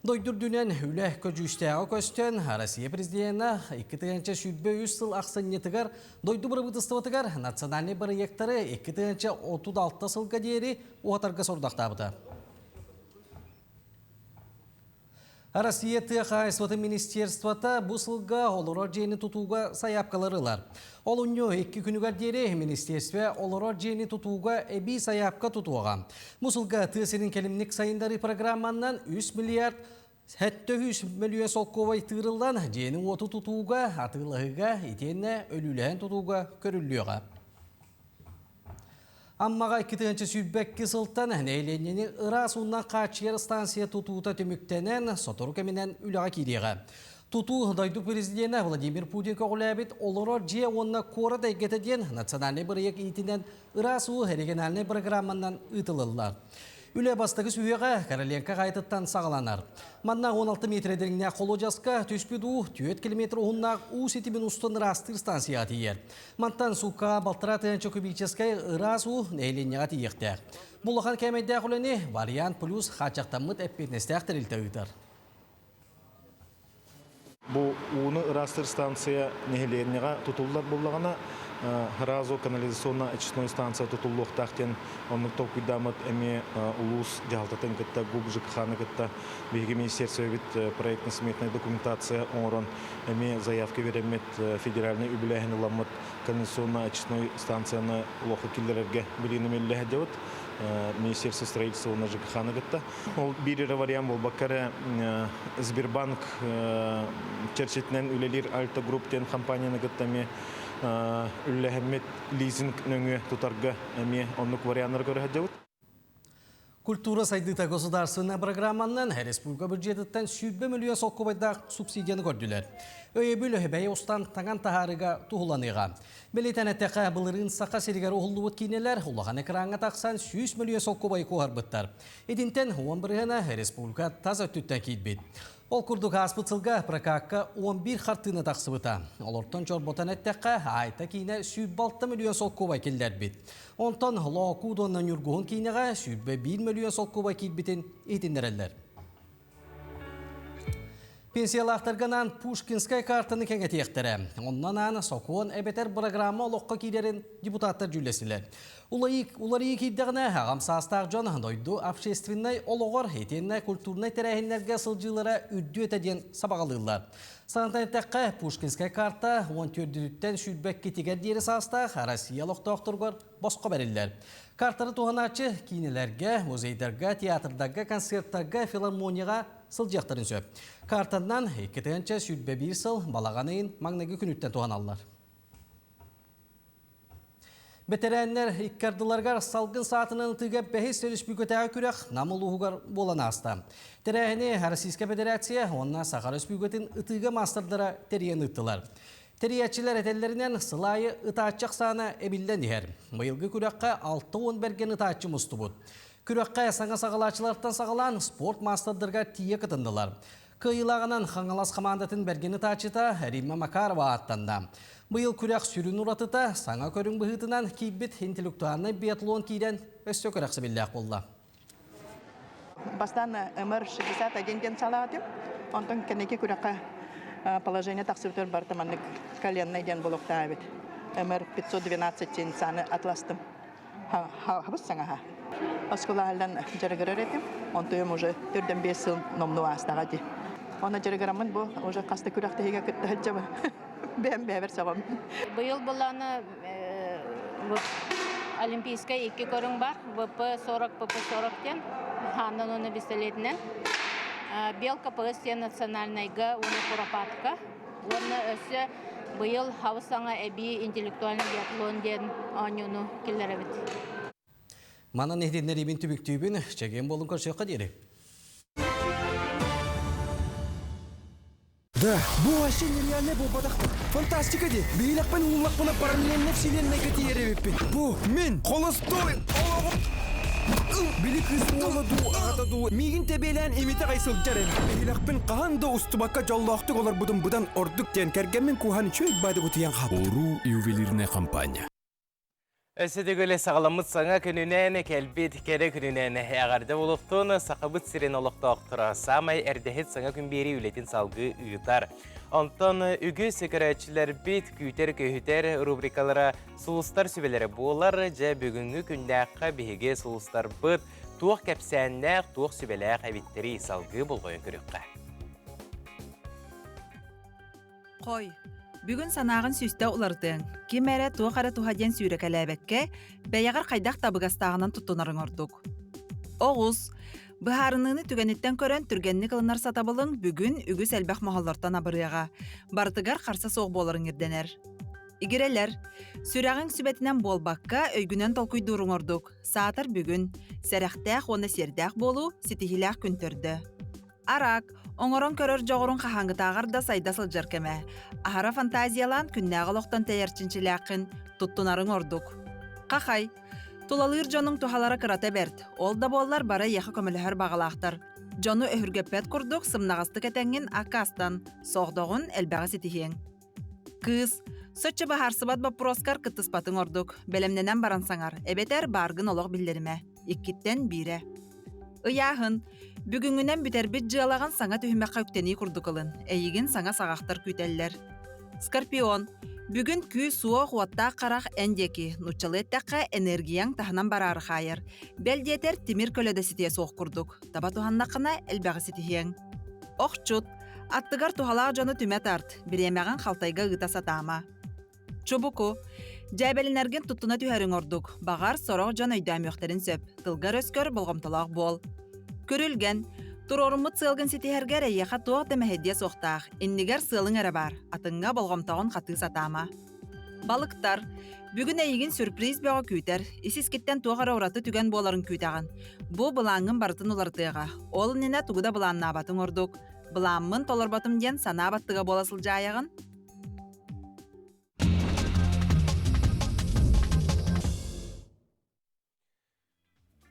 Дойдыр дүнен үлі көжістіғі көстен Россия президенті 2023 сыл ақсынетігер дойды бір бұтыстыватығар национальный проекттары 2036 сылға дере оғатарға сордақтабыды. Россия Тыахайсваты министерствата бұл сылға олырор жейні тұтуға саяпқаларылар. Ол үнне 2 күнігер дері министерстве олырор жейні тұтуға әбі саяпқа тұтуға. Бұл сылға тыасының келімнік сайындары программаннан 3 миллиард 700 миллион солковай тырылдан жейнің оты тұтуға атылығыға етенне өлілән тұтуға көріліға. Аммаға 2-ші сүйбәккі сылттан нәйленені ырас ұннан қачер станция тұтуыта төміктенен сотыр кәменен үліға кереға. Тұту дайду президенті Владимир Путин көғіләбет олырор же онына қоры дәйгетеден национальный бірек етінен ырас ұлы региональный программаннан ұтылылар. Үлі бастығы сүйеға Короленко қайтыттан сағаланар. Манна 16 метрдеріне қолу жасқа түспеду 4 километр ұғыннақ ұсетімен ұстын растыр станция атиер. Мантан суқа балтыра тәнчі көбейческай ырасу нәйленеға тиектәк. Бұлыған кәмейді құлыны вариант плюс қачақтамыд әппетнестәк тірілті ұйтар. Бұл уны ырастыр станция нәйленеға тұтылдар болағана Харазо канализационная очистной станция тутуллух тахтен онны токуйдамат эми улус жалтатын кытта губжик ханы кытта биги министерство вид проектно-сметная документация орон эми заявки беремет федеральный үбилэхин ламат канализационная очистной станция на лоха киллерерге билинемелле хадjават министерство строительства на ЖКХ ханы кытта ол бирер вариант бол баккаре Сбербанк черчетнен үлелир Альта групптен компанияны кыттами үлләһәммет лизинг нөңе тутарга әме онлык вариантлар көрәһәҗәүт. Культура сайдыта государственная программаннан республика бюджететтен 7 миллион солкобайда субсидияны көрдүләр. Өйбүл бәй остан таган тахарыга тухуланыга. Белетәне тәка булырын сака сиргәр ухуллубут кинеләр улаган экранга таксан 100 миллион солкобай куарбыттар. Эдинтен 11-гына республика таза түттән китбит. Ол күрдік аспытсылға прокакка 11 қартыны тақсыбыта. Олортон жорботан әттәққа айта кейіне 106 миллион сол көбай келдер бит. Онтан лоқудоннан үргуғын кейінеға 101 миллион сол көбай кейбітін етіндерелер. Пенсиялақтарғанан Пушкинскай картаны кәңет ектірі. Оннан аны соқуын әбетер программа олыққа кейдерін депутаттар жүлесілер. Улары кейдіғіне ағам састақ жон дойду общественной олығыр етенне культурной тәрәхінлерге сылжылары үрді өтеден сабағалылар. Сантанеттәққа Пушкинскай карта 14-ден шүрбәк кетігер дері састақ Россия лоқтауқтырғыр босқа бәрілер. Картары туғаначы кейнелерге, музейдерге, театрдарға, концерттарға, филармонияға сылжақтарын сөп. Картаннан 2-ші сүрбе 1 сыл балағанайын маңнағы күніттен туған алылар. Бетерәнлер иккардыларғар салғын саатынан тыға бәхес республикатағы күрек намыл ұғығар болан аста. Терәхіне Российская Федерация онна Сахар республикатын ұтыға мастырдыра терен ұттылар. Терiyatçiler etellerinden sılайы ıtaççak sağına ebilden diher. Mayılgı kürekka 6-10 bergen ıtaççı mustubut. Kürekka sana sağalaçılardan sağalan sport masterdırga tiye kıtındılar. Kıyılağынан Xangalas komandatın bergen ıtaçıta Rima Makarova attanda. Bu yıl kürek sürün uratıta sana körün bıhıtından kibbit intellektualny biatlon kiyden östö kürekse billak oldu. Бастан МР-61 салатым, онтон кенеке күрәккә положение таксывтер бартаманнык коленный ден булыкта бит. МР-512 саны атластым. Хабыс саңа. Осколалдан жаргырар этим, онтоем уже 4-5 жыл номну астага ди. Она жаргырамын бу уже касты күрәкте хеге кыттыжабы. Бем бевер сабам. Быйыл буланы олимпийская 2 көрүң бар, ВП-40, ПП-40 тен, ханнан оны бистелетінен. Белка ПСТ национальныйга уны куропатка. Оны өсі быйыл хавысаңа әбі интеллектуальный биатлон ден анюну келдеребет. Мана нехденлер ебін түбік-түбін чеген болын көрсеуққа дері. Да, bu вообще нереально bu badaq. Фантастика де. Бейлақпен уллақпына параллельно вселенной кетеребеппен. Bu мен Холостой. Били кызмолы ду атаду. Мигин тебелен имите кайсыл жарен. Бейлақпен қағанда устубакка жоллақты олар будан ордук тен кергенмен кухан чөй бады бутиян қап. Ору ювелирная компания. Өсідігілі сағаламыт саңа күнінен кәлбет кәрі күнінен әғарды болуқтың сақабыт сирен олықта оқтыра самай әрдехет саңа күнбері үлетін салғы ұйытар. Онтан үгі секірәтшілер бет күйтер көйітер рубрикалары сұлыстар сөбелері болар жа бүгінгі күнді аққа бейге сұлыстар бұд туық кәпсәннәқ туық сөбелі қабеттері салғы болғойын көріққа. Хой, бүгін санағын сүсті улардың, кемәрі туақары тухаден сүйрекәләбәкке бәяғар қайдақ табығастағынан тұттынарын ордық. Оғыз, бұхарыныны түгенеттен көрен түргенні қылынар сатабылың бүгін үгіз әлбәқ мағаллартан абырыяға, бартыгар қарсы соқ болырын ерденер. Игерелер, сүрағың сүбетінен болбаққа өйгінен толкуйдурың ордық. Саатыр бүгін, сәрәқтәқ оны сердәқ болу, сетихиләқ күнтірді. Арак, оңырын көрір жоғырын қахаңғытағыр да сайда сылжар кәмә. Ахара фантазиялан күннәғі лоқтан тәйерчіншіләқін тұттынарың ордық. Қақай, тулалыр жоның тухалары кырата бәрд. Ол да боллар бара яқы көміліхір бағалақтар. Жону өһіргеппәт күрдік сымнағасты кәтәңін ақастан, соғдығын әлбәғі сетихең. Кыз, сөтчі бағарсыбат бапыроскар кыттыспатын ордық. Бәлемненен барансаңар, әбетер барғын олық білдеріме. Иккіттен бире. Ыяғын, бүгінгінен бүтербіт жылаған саңа түйімәққа үктені күрдікылын. Әйігін саңа сағақтар күйтәлілер. Скорпион, бүгін күй суы қуатта қарақ әндекі, нұтчалы әттәққа энергияң тахынан барары қайыр. Бәлдетер тимир көледі сетие соқ күрдік. Таба туханнақына әлбәғі сетихең. Оқчут, аттығар тухалақ жоны түмет арт, біремеған қалтайға ұта сатама. Чубуку, жәбелінерген тұттына түйәрің ордық, бағар сороқ жон өйдәм өқтерін сөп, тылғар өскөр болғымтылақ бол. Көрілген, тұрорымыт сылғын сетихергер әйеқа туақ дәмәхедия соқтақ, иннігер сылың әрі бар, атыңға болғымтағын қаты сатама. Балықтар, бүгін әйігін сюрприз бәға күйтер, исіскеттен туағара ораты түген боларын күйтағын. Бұ бұлаңын бартын олартыға, ол нені тұғыда бұланына абатын ордық. Бұламын толырбатым ден сана баттыға боласыл жайығын.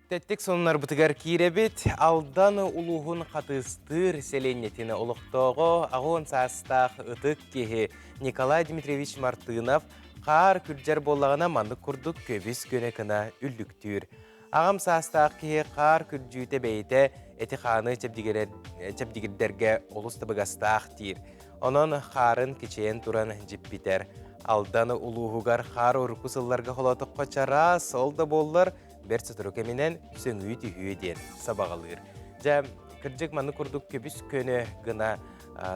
Тәттік сонынар бұтығар кейребет, алдан ұлуғын қатыстыр селенетіні ұлықтығы ағуын састақ ұтық кеге Николай Дмитриевич Мартынов қар күрджер болағына мандық күрдік көбіс көнекіна үлліктір. Ағам састақ кеге қар күрджүйті бейті әті қаны чәбдігірдерге олысты бұғастақ тир. Onun қарын кечейен туран жіппітер. Алданы ұлуғығар қар ұрқысылларға қолатық қочара солда болылар бір сұтыру кемінен сөңүй түйі ден сабағалыр. Жа кірджік маны күрдік көбіс көні ғына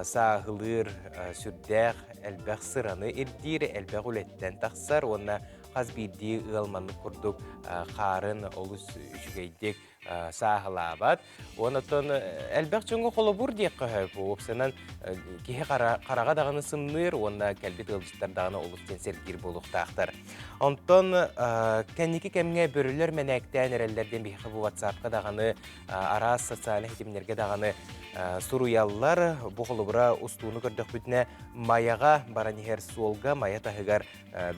сағылыр сүрдәқ әлбәқ сыраны ердер, әлбәқ үлеттен тақсар, онына қазбейді ұғалманы күрдік қарын олыс үшігейдек сағылабад. Онытын әлбәқ чоңғы қолы бұр дейк қағып, опсынан кейі қараға дағаны сымныр, онына кәлбет ұлыстар дағаны олыстен сәргер болуқтақтар. Онтон кәнекі кәмге бөрілер мәнәктән әрәлдерден бейхі бұл WhatsApp-қа дағаны арас социалы хетімдерге дағаны сұруяллар бұқылы бұра ұстуыны көрдік бүтіне маяға баранегер солға мая тағығар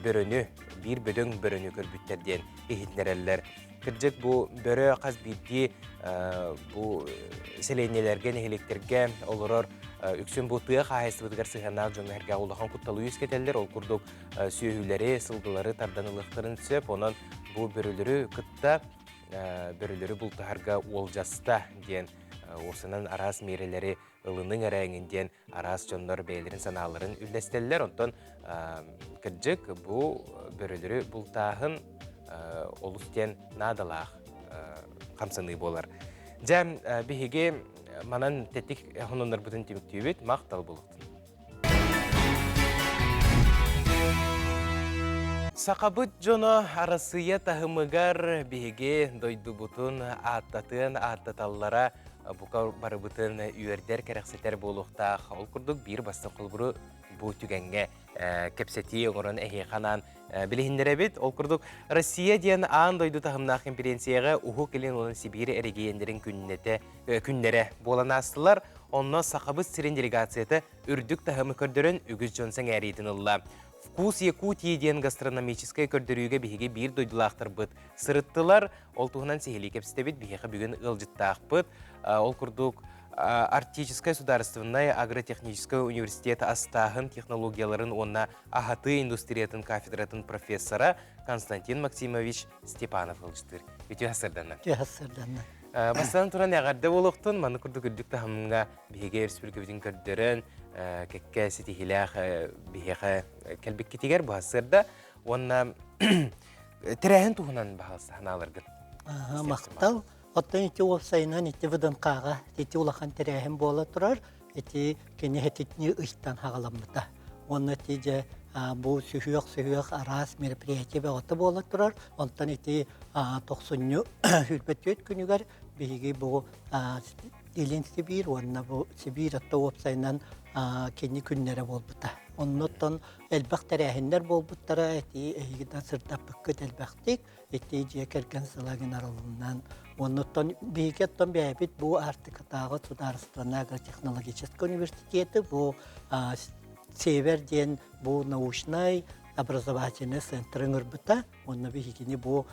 бөріні, бір бөдің бөріні көрбіттерден ехетнерелер. Кірджік бұл бөрі қаз бейді бұл селенелерге, нехелектерге олырыр үксін бұл тұйық ағайсыбыдығар сығанақ жоны әрге олыған құтталу ескетелер. Ол күрдік сүйілері, сылдылары тарданылықтарын сөп, онын бұл бөрілері күтті, бөрілері бұл тұхарға олжаста ден. Осынан арас мерелері ылының әрәңінден арас жонлар бәйлерін саналарын үлдестелер. Онтан кірджік бұл бөрілері бұл тағын олыстен надалақ қамсыны болар. Жәм бігеге манан тәттік ғынынлар бұтын теміктүйбет мақтал болуқтын. Сақабыт жоно арасыя тағымығар бігеге дойду бұтын аттаталлара бұқа бары бұтын үйердер кәрәқсетер болуқтақ. Ол күрдік бір басты қолбұры бұл түгенге кепсети оңырын әйеқанан білігіндері бет. Ол күрдік Россия дейін аң дойду тағымнақ конференцияға ұғы келен олон Сибири әрегейендерін күннері болан астылар. Онна Сақабыт сирен делегацияты үрдік тағымы көрдірін үгіз жонсың әрейдің ұлла. Вкус Якутии дейін гастрономическай көрдіріуге бігеге бір дойдылақтыр бұд. Сырыттылар, ол туғынан сехелі кепстебет бігеға бүгін ұлжыттақ бұд. Ол күрдік Арктическая государственная агротехническая университет астахын технологияларын онна ахаты индустриятын кафедратын профессора Константин Максимович Степанов ұлжыттыр. Өте асырданнан. Бастан тұран яғарды болуқтын, маны күрді күрдік тағымға бігеге республика бүтін көрдерін, кәкке сетихилях бігеға кәлбек кетегер бұл асырда, онна тірәхін туғынан бағалыстағын алырғын. Мақтал. Оттан ити офсайнан ити выдан қаға, ити улахан тірәхім бола тұрар, ити кені хететіне ұйттан хағаламыда. онна тиже бу сүхүөк арас мероприятие бөгөтө болот турар. Онтан ити 90 хүрбөтөт күнүгөр биги бу Илин Сибир, онна бу Сибир атоп сайнан кенни күннере болбута. Оннотон элбак тарахиннер болбуттара эти эгида сырта пыккыт элбактик эти жекерген салагын аралынан. Оннотон бигеттон бэбит бу артыкатагы Сударственный агротехнологический университети бу Север ден бу научный образовательный центрын ырбыта. Онна бигини бу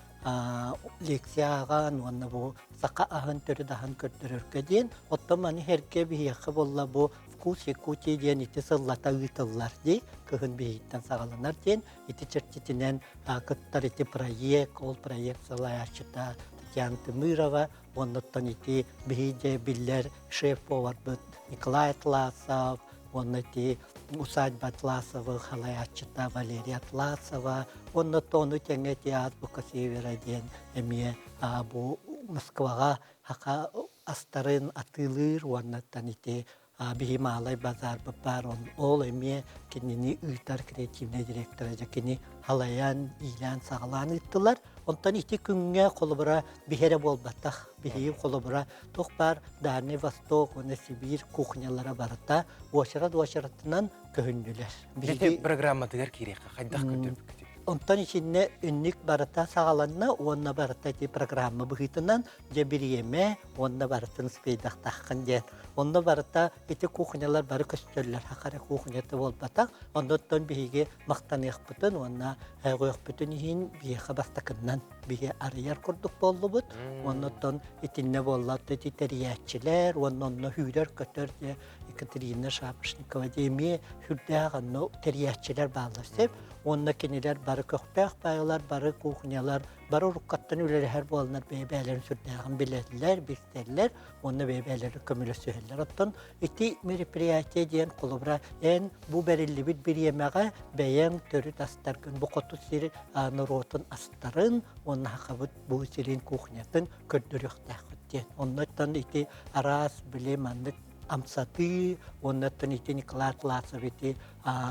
лекцияған, онна бу сақа ағын түрі дағын көрдіріргі ден. Оттан маны herke бейеқі болла бу вкус якути ден ити сыллата ұйтылар дей, кығын бейіттен сағаланар ден. Ити чертетінен күттар ити проект, ол проект сылаячыта Татьяна Тымырова, оннаттан ити бейде биллер шеф-повар бұд Николай Атласов, оннати усадьба Атласова, халаячыта Валерия Атласова, оннаттан үтеңе азбука Севера ден әме бу Москваға хақа астарын атылыр, оннаттан ити Бихималай базар бар, ол әме кенені ұйтар креативный директора жакені халаян, илян, сағалан ұйттылар. Онтан ити күнге қолыбыра бихере болбаттақ, бихейі қолыбыра тоқпар Дальний Восток, оны Сибир кухнялара барыта, уашырат-уашыратынан көхінділер. Бейті программатығар кереқі, қайдақ көндір бүкіде? Онтан ішіне үннік барыта сағаланна, онна барыта ити программа бұғытынан жабириеме, онна барытын спейдақтаққан ден. Онда барыта ити кухнялар бары көстерлер, хақары кухнеті болбатақ, ондоттан бейге мақтан еқпітін, онна ғойықпітін ең бейеқі бастақыннан бейге арияр күрдік болды бұд. Ондоттан итінне боллады ити тәриятчілер, онна хүйдер көтер де Екатерина Шапошникова деме хүрдәғанны тәриятчілер бағларсеп, онна кенелер бары көқтәқ байылар, бары кухнялар, бары ұрыққаттан өлері әр болынар бейбәлерін сүрдәғын білетілер, бектерлер, онна бейбәлері көмілі сөйлер. Оттан, ити мероприятие дейін қолыбыра, ән бұ бәрілі біт бір емеға бәйен төрі тастарғын, бұ қоту сері нұротын астарын, онна хақабыт бұ серін кухнятын көрдіріқтәқыт дейін. Оннаттан ити арас біле мандық амсаты, оннаттан ити Николай Атласов ити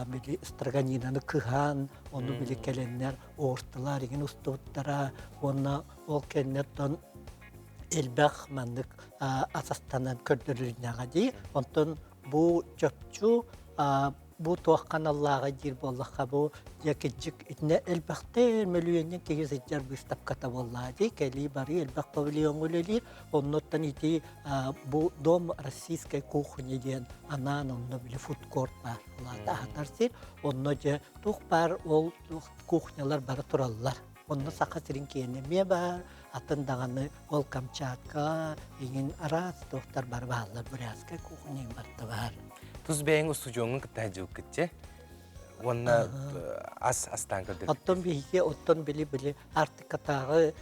били строганинаны кыхан, оны били келеннер ортылар, еген устуттара, онна ол кеннеттон элбах мандык асастанан көрдірілінеға дей. Онтан бұ жөпчу, бұ туаққан Аллаға жер боллаққа бұ якеджік итіне элбақтер мөлуеннен кегезеджер бұстапката болла дей. Кәлі бары элбақ павильон өлелер. Оннаттан ити бұ дом российской кухни ден анан, онна білі фудкорт бар. Оларда атарсер, онна же туқ бар, ол кухнялар бары тұралылар. Онна сақа сирин кенеме бар, атындағаны ол Камчатка, еген арас тоқтар бар бағалар, бүрәске кухнең барты бар. Туз бәйін ұстудионың күтті жүк күтті? Онна астан көрдір? Оттон бейге, оттон білі артықатағы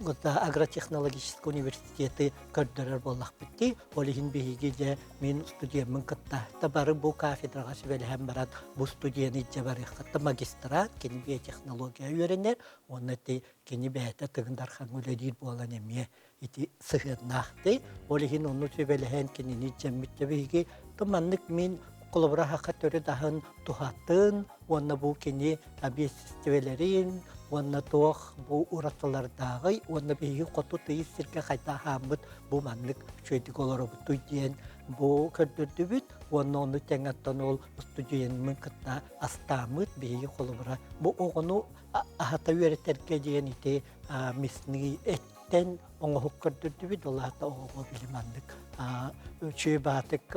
агротехнологический университеті көрдірер болақ бітті. Олығын бейге де мен студиямын күтті. Бары бұл кафедраға сөйлем барад, бұл студияны де бары қытты магистрат, кені биотехнология үйренер, оны де кені бәйті тұғындархан өледер болан әме еті сығырнақты. Олығын оны сөйлем кенені жемітті бейге, тұманлық мен қолыбыра хақы түрі дағын тұхатын, оны бұл кені объективелерін, онна тоқ бұл ұратылардағы, онна бейгі қоту түйіз сірке қайта хамыд бұл маңлық шөйдік олары бұту дейін бұл көрдірді бүт, оны тәңаттан ол студиенмін күтті астамыд бейгі қолыбыра. Бұл оғыну ағата өретерге дейін ете месіні әттен оңы құқ көрдірді бүт, ол ағата оғы білімандық. Өчі батық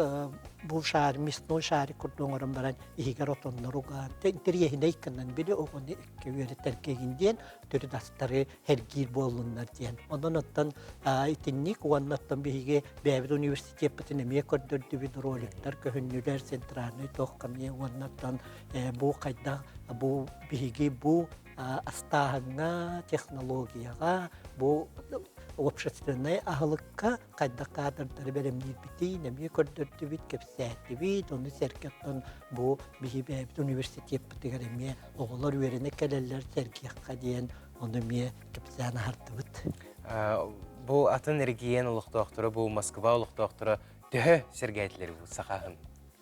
бұл шары, месіні шары күрдің орын баран егер отонлар оған. Тәрейіне екінен білі оғыны өретерге дейін түрі дастары әргер болынлар дейін. Онын оттан итіннік, онын оттан бейге бәбір университет бұтын әме көрдірді бүт роликтар, көхіннілер, центрарны тоққамне, онын оттан бұл қайда, бұл бейге бұл астағыңа, технологияға, бұл общественный ағылыққа қайда қадырдары бәрімдер біті, нәме көрдірді бүт, кепсәті бүт, оны сәркеттен бұл бейге бәбір университет бұтығар әме оғылар өріне кәлелер сәркеққа дейін, оны ме кепсәні арды бүт. Бұл атын әргейен ұлық доқтыры, бұл Москва ұлық доқтыры түйі сәргәйтілері бұл сақағын?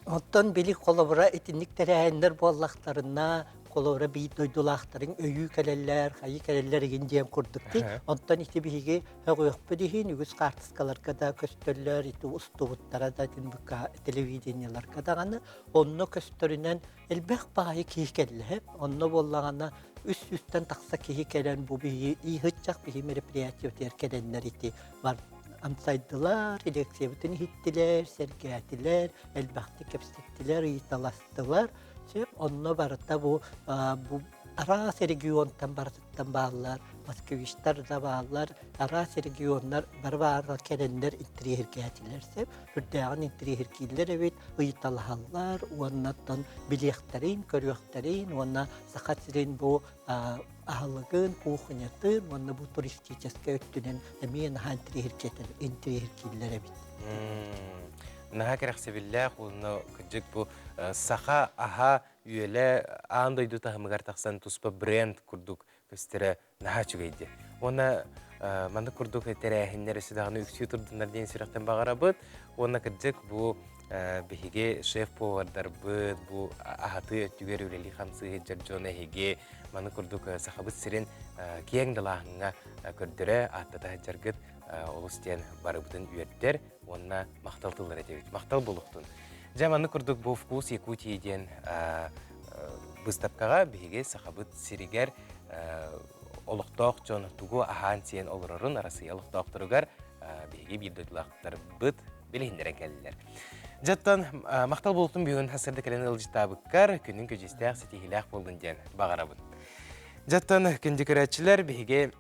Оттон били колобура этинник терәһәннәр боллахтарына колобура бий дойдулахтарын өйү кәләлләр, хайы кәләлләр гендем курдукты. Оттон ити биге хагыйкпы дихин үгүс картыскаларга да көстөлләр, ити устубуттара да тинбука телевиденияларга да ганы онно көстөрүнән элбәх баһы кийкәлләп, онно боллагана үс-үстән такса кийкәлән бу бии ихычак бии мероприятие теркәләннәр ити бар. Амсайдылар, элексебитин хиттилер, сергәтилер, элбәхти кепстеттилер, италастылар. Сөп, онно барыта бу арас регионтан барыттан баалар, Москвичтар да баалар, арас регионнар бар келендер интригергәтилер сөп, бүрдәгән интригергилер эбит, италахаллар, оннаттан билехтерин, көрөктерин, онна сахатсирин бу ахалыгын, кухнятын, онна бу туристический өттүнен эмен интригергилер эбит. Наха керексебиллах, уны кыджык бу саха аха үйеле андойду тахымыгар тахсан туспа бренд курдук көстере наха чугайди. Оны манды курдук терәһиннәр өсүдагыны үксүү турдунар ден сирактан багарабыт. Оны кыджык бу биһиге шеф-повардар быт, бу ахаты өттүгер үлели хамсы жаржона хиге маны курдук сахабыт сирен киең далахыңа көрдөрө аттата жаргыт олустен барыбытын үйеттер, онна мақталтылар әдебет, мақтал болуқтын. Жаманы күрдік бұл вкус Якутияден бұстапқаға бейге сақабыт сиригер олықтақ жон тугу ахан сиен олырырын арасы олықтақ тұрығар бейге бейдойлақтар бұд белейіндерен кәлілер. Жаттан мақтал болуқтын бүйін хасырды кәлені ылжытабыққар күннің көжестәқ сетихиләқ болдың ден бағарабын. Жаттан көндікірәтшілер бейге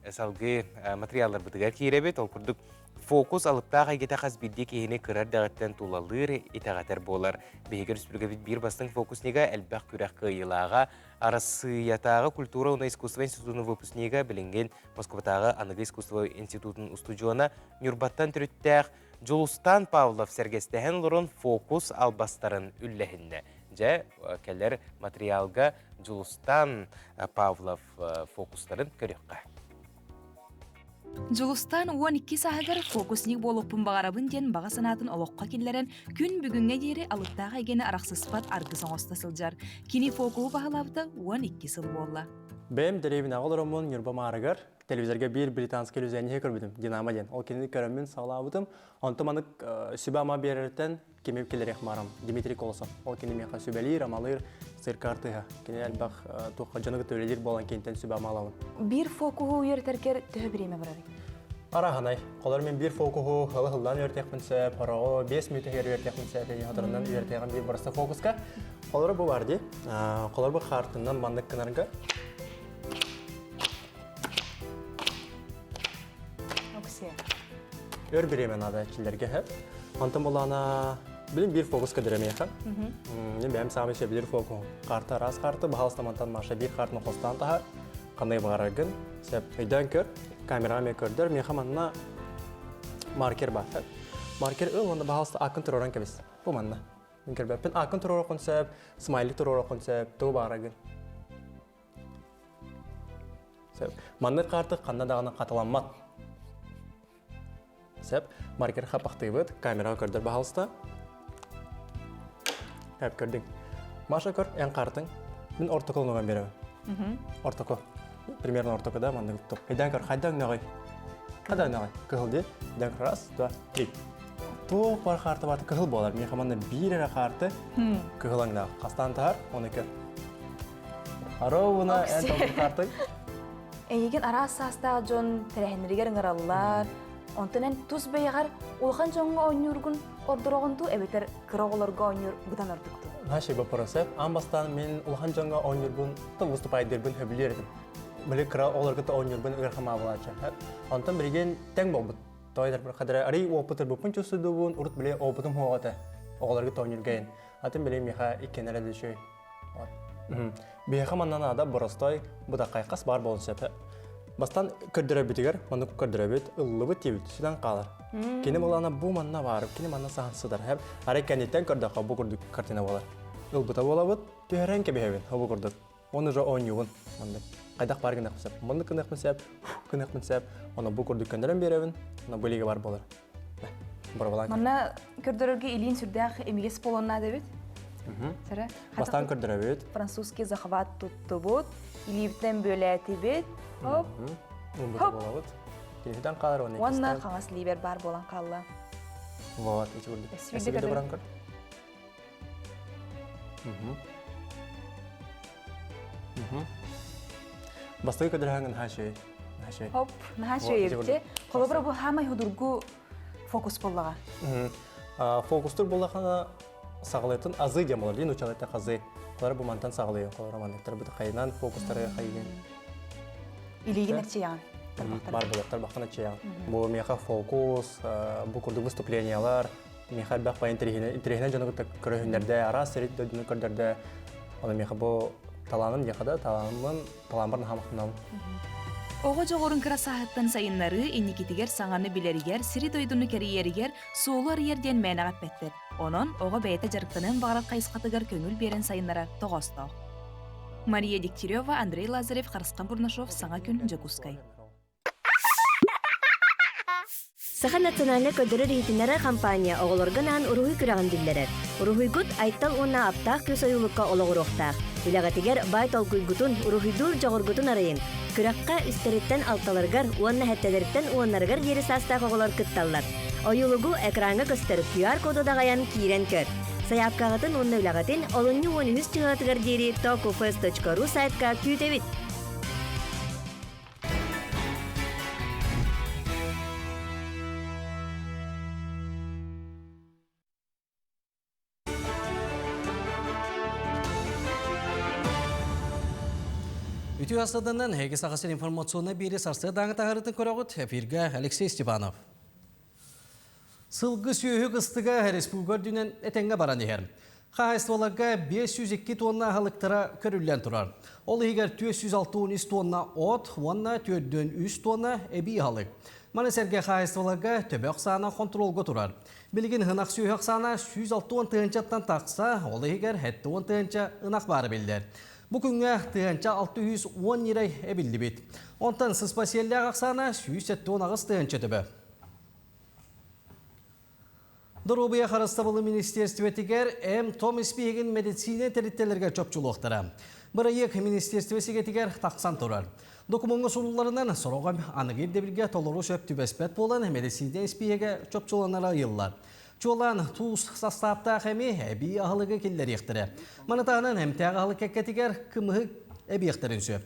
салғы материалдар бұдығар кейребет, ол күрдік фокус алыптақ айгета қаз білді кейіне кірар дағаттан тулалыр етағатар болар. Бейге республика бір бастың фокуснега әлбәқ күрәқ қиылаға арасыятағы культура уна искусство институтының выпускнега білінген Москватағы анығы искусство институтының устудиона Нюрбаттан түріттәқ Жулустан Павлов сәргестәхен лұрын фокус албастарын үлләхінне. Жа кәлер материалға Жулустан Павлов фокустарын көріққа. Жулустан 12 сағығар фокусник болуппын бағарабын ден баға санатын олыққа келлерін күн бүгінге дейірі алыптағы егені арақсыспат арғысын остасылжар. Кені фокуы бағалабды 12 сыл болла. Бәм дәрейбін ағылырымын Нюрба Марығар, телевизорға бір британский ілізәне көрбідім, Динамо ден. Ол кені көрімін саулабыдым. Онтыманық сүбама берерден кемеп келерек марам, Дмитрий Колосов. Ол кені меқа сүбәлер, амалыр, сыркартыға. Кені әлбақ туққа жанығы төлелер болан кенттен сүбама алауын. Bir fokuhu uyartarker töhü bireme bararik? Арағанай, қолар мен бір фокуhu ғылы-ғылдан үйертекпінсі, парағы 5 минутығер үйертекпінсі, және ғадырынан үйертеған бір бұрысты фокуска. Қолары бұл барды, қолар бұл қартынан бандық кінарға. Өр біремен ады әкелерге әп. Антым болана білім бір фокуска дүремейқа. Бәм сағымы ше бір фокус. Қарты арас қарты, бағалыстамантан маша бір қартыны қостан тағар. Қандай бағарағын, сәп үйден көр, камераға мен көрдір. Мен қаманына маркер бар. Маркер өл, онда бағалысты ақын тұроран кәбес. Бұл манна. Мен көрбәппен ақын тұрор оқын сәп, смайлик тұрор оқын сәп, тұғы бағарағын. Манны қарты қанда дағына қаталамат. Сәп, маркер қапақты бұд, камераға көрдір бағалысты. Әп көрдің. Маша көр, ән қартың. Мен ортокол нұған беремін. Ортокол. Примерно ортокода маңды күттіп. Әйден көр, қайдан нағай? Қайдан нағай? Күхілді. Әйден көр, раз, 2, 3. Тоқ бар қарты барды күхіл болар. Мен қаманда бір әрі қарты күхілаңдағы. Қастан тағар, оны көр. Аровына ән тоғын қартың. Еген арас састағы жон тәрәхінрігер ыңыралылар. Онтынан туз бейғар улхан жоңға ойныргын ордырағынды әбетер кырағыларға ойныр бұдан ұрдықты. Наши вопросы. Амбастан мен улхан жоңға ойныргын тұм выступайдырбын хөбілердім. Білі кырағыларға ойнырбын ұрқама болача. Онтан бірген тәң болбыд. Тойдар бір қадыры арай опытыр бұпын чөсідуын ұрт біле опытым хоғаты. Оғыларға ойныргайын. Атын біле меха иккен әрәді шөй. Бейха маннан ада бұрыстой бұда қайқас бар болын сәпі. Бастан көрдірі бітігер, оны көрдірі біт, ұллы біт ебіт, сүден қалыр. Кені болана бұл манна барып, кені манна саған сыдар. Арай кәнеттен көрдіға бұл көрдік картина болар. Ұл бұта бола бұт, түйерен кәбейбін, бұл көрдік. Оны жа ойнуын. Қайдақ бар кіндақ мүсәп, мұнды кіндақ мүсәп, оны бұл көрдік көндірін беребін, оны бөліге бар болар. Барбалан. Манна көрдөрөргө илин сүрдәк эмигес полонна дебит. Сәре. Бастан көрдөрөбүт. Французский захват туттубут. Илибтен бөләти бит. Хоп. Хоп. Телефон калар оны. Онна каңас либер бар болан калла. Вот, эти вот. Свидетель бранкар. Бастыгы көдөрһәңген хашей. Хоп, нахашей ебте. Колобра бу хамай худургу фокус боллага. Фокустур боллағана сағылайтын азы демалар. Ден учалайта қазы. Олар бұл мантан сағылайын. Қолар мандықтар бұды қайынан фокустары қайген. Илеген әрче яғын. Бар болақтар баққана чаян. Бұл меха фокус, бұл күрді выступлениялар, меха бақ ба интерегінен жаны көрігіндерді, ара сәрет дөдіні көрдерді. Оны меха бұл таланын декада, таламбарын хамақтынан. Оға жоғырын красахаттан сайынлары инникетігер саңаны білерігер, сири дойдуны кәрiyerігер, суолар ерден мәнағат бәттер. Онын оға бәйті жарықтанын бағарат қайысқатыгар көңіл берен сайынлара тоғастау. Мария Дегтярева, Андрей Лазарев, Харысқан Бурнашов, Саңа күн Жакускай. Саха национальный көдөрөр ихтинара компания оголорганан уругуй күраган диллерер. Уругуйгут айттал уна аптақ көс ойулукка ологуруқтақ. Үләгатигер бай толкуйгутун уругуйдур жогоргутун арайын. Күракка үстериттен алталаргар, уанна хәттелерттен уаннаргар ери састақ оголор кытталлар. Ойулугу экранга көстөрүп QR коду дагаян кирен көр. Саяпкагатын уанна үләгатын олонну уаны үс чыгатыгар дери tokufest.ru сайтка күйтебит. Үтü астаданнан Хеге сағасыр информационна бері сарсы даңы тағырытын көріғыт эфирге Алексей Степанов. Сылғы сүйі қыстыға республикар дүнен әтенге баран ехер. Қағайыстываларға 502 тонна халықтара көрілген тұрар. Ол егер 463 тонна от, онна 403 тонна әбей халық. Манасерге қағайыстываларға төбе қсана контролға тұрар. Білген ғынақ сүйі қсана 160 тығынчаттан тақса, ол егер 70 тығынча ынақ бары білдер. Бүгінгі тығынча 610 лирай әбілді бет. Онтан сыспасиялі ағақсана 170 ағыз тығынча төбі. Дұрубия қарыстабылы министерстветігер Том Испиеген медицина тәріттелерге чөпчілуқтыра. Бір ек министерстветігетігер тақсан тұрар. Документғы сұлуларынан сұрауға анығыр дебірге толыру шөпті бәспәт болан медицина Испиеге чөпчілуанара айылылар. Чолан туз састапта әме әбей ағылығы келдер ектірі. Манатағынан әмтәғ ағылы кәккетігер кымығы әбей ектірінсі.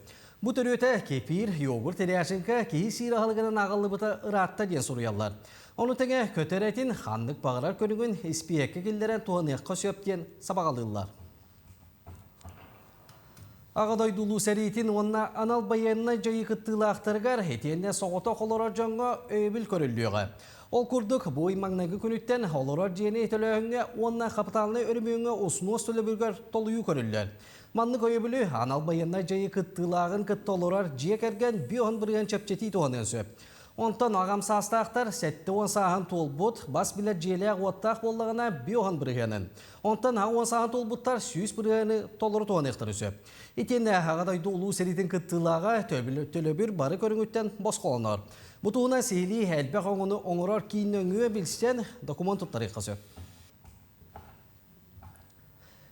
Бұ түрөті кефир, йогурт әряшынқа кейі сир ағылығынан ағылы бұта ұратта ден сұруялар. Оны тәңе көтеретін қандық бағырар көнігін іспиекке келдерін туғаныққа сөптен сабағалылар. Ағадай дұлу сәретін онына анал баянына жайы қыттылы ақтырғар етенне соғыта қолырар жаңға өйбіл көрілдіға. Ол күрдік бой маңнағы күніттен олырар жені етілігіңе онына қапыталыны өріміңе осыны өстілі біргер толыю көрілдер. Манны көйбілі анал баянына жайы қыттылағын қытты олырар жиек әрген бүйін бірген чәпчеті туғанын сөп. Онтан ағам састақтар сәтті он сағын толбұт, бас білер желі ағуаттақ болығына бүйін біргенін. Онтан ағуан сағын толбұттар сүйіс біргені толыры туған еқтірі сөп. Етенде ағадайды ұлу сәретін қыттылаға төлөбір бары көріңіттен бос қоланар. Бұтуына сейлі әлбәқ оңыны оңырар кейін өңі білістен документ тұттарыққа сөп.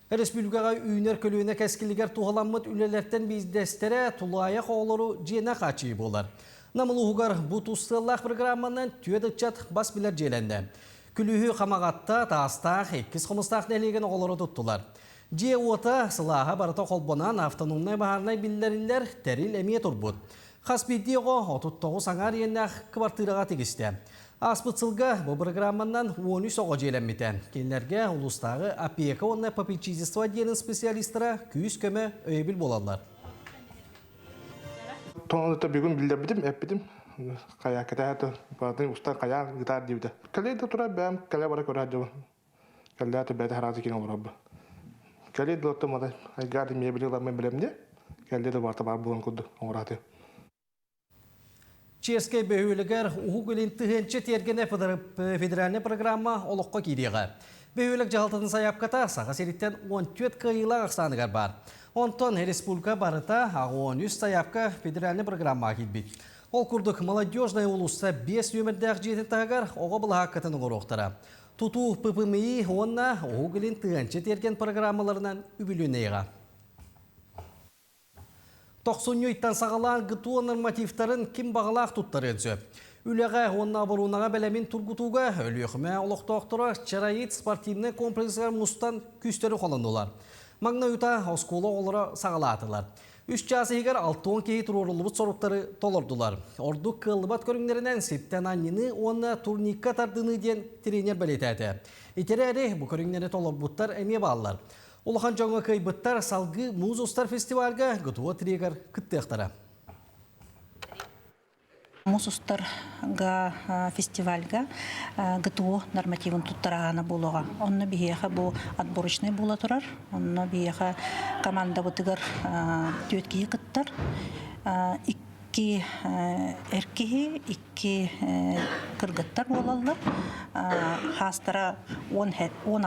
Республикаға үйінер көлуіне кәскілігер туғаламыд үлелерттен бездестері тұлайық оғылыру жена қачы болар. Намылуғығар бұ тұстылақ программанан түйедікчат бас білер желенді. Күлігі қамағатта тастақ, еккіз қымыстақ нәлеген оғылыры тұттылар. Же ота сылаға барыта қолбонан автономнай бағарнай білдерілер тәріл әмие тұрбұд. Қаспеддеғо 39 саңар еннәқ квартираға тегісті. Аспытсылға бұл программанан 13 оғы желенметен. Келлерге ұлыстағы опека онна попечительство денің специалистера күйіс көмі өйбіл болалар. Тоңылыта бүгін білдер бідім, әп бідім. Қая кәтәті, бардың ұстан қая ғытар дейді. Кәлейді тұра бәм, кәлей бара көрі әджі. Кәлейді бәді харазы кен олар бұ. Кәлейді лотты мада айгарды мебелі ғылармен білемде. Кәлейді барта бар болан күрді оңыраты. Ческай бөйлігер ұғылын түхенче тергене федеральный программа олыққа кейдеға. Бөйлік жағалтын саяпқата саға серіттен 14 қиыла ақсанығар бар. Онтон республика барыта 13 саяпқа федеральный программа келбек. Ол күрдік молодежная улуста 5 өмірдәқ жетін тағар оға бұл хаққатын ғыроқтара. Туту ППМИ онна оғылын тығанчы терген программаларынан үбілінейға. 93-тан сағалан ғытуа нормативтарын кім бағалақ тұттар өтсі. Үліға онна бұрунаға бәлемін тұрғытуға өліқіме олықтақтыра чарайет спортивны комплексер мұстан күстері қолындылар. Маңна үта осколы олары сағалатылар. 3 жасы егер 6-10 кейі тұрорылыбыт соруптары толырдылар. Орду қылыбат көріңдерінен септен аннины онна турникка тардыны ден тренер бәлетәді. Етері әрі бұл көріңдері толырбыттар әме балылар. Улахан жаңа кайбыттар салғы Муз Устар фестивальға ғытуа трегер күттіқтара. Муз Устарга фестивальга ГТО нормативын туттарағаны болуға. Онны бейеға бұл отборочный бола тұрар. Онны бейеға команда бұтығыр төткейі қыттар. Икки әркеге, икки кыргыттар болалар. Хастара 10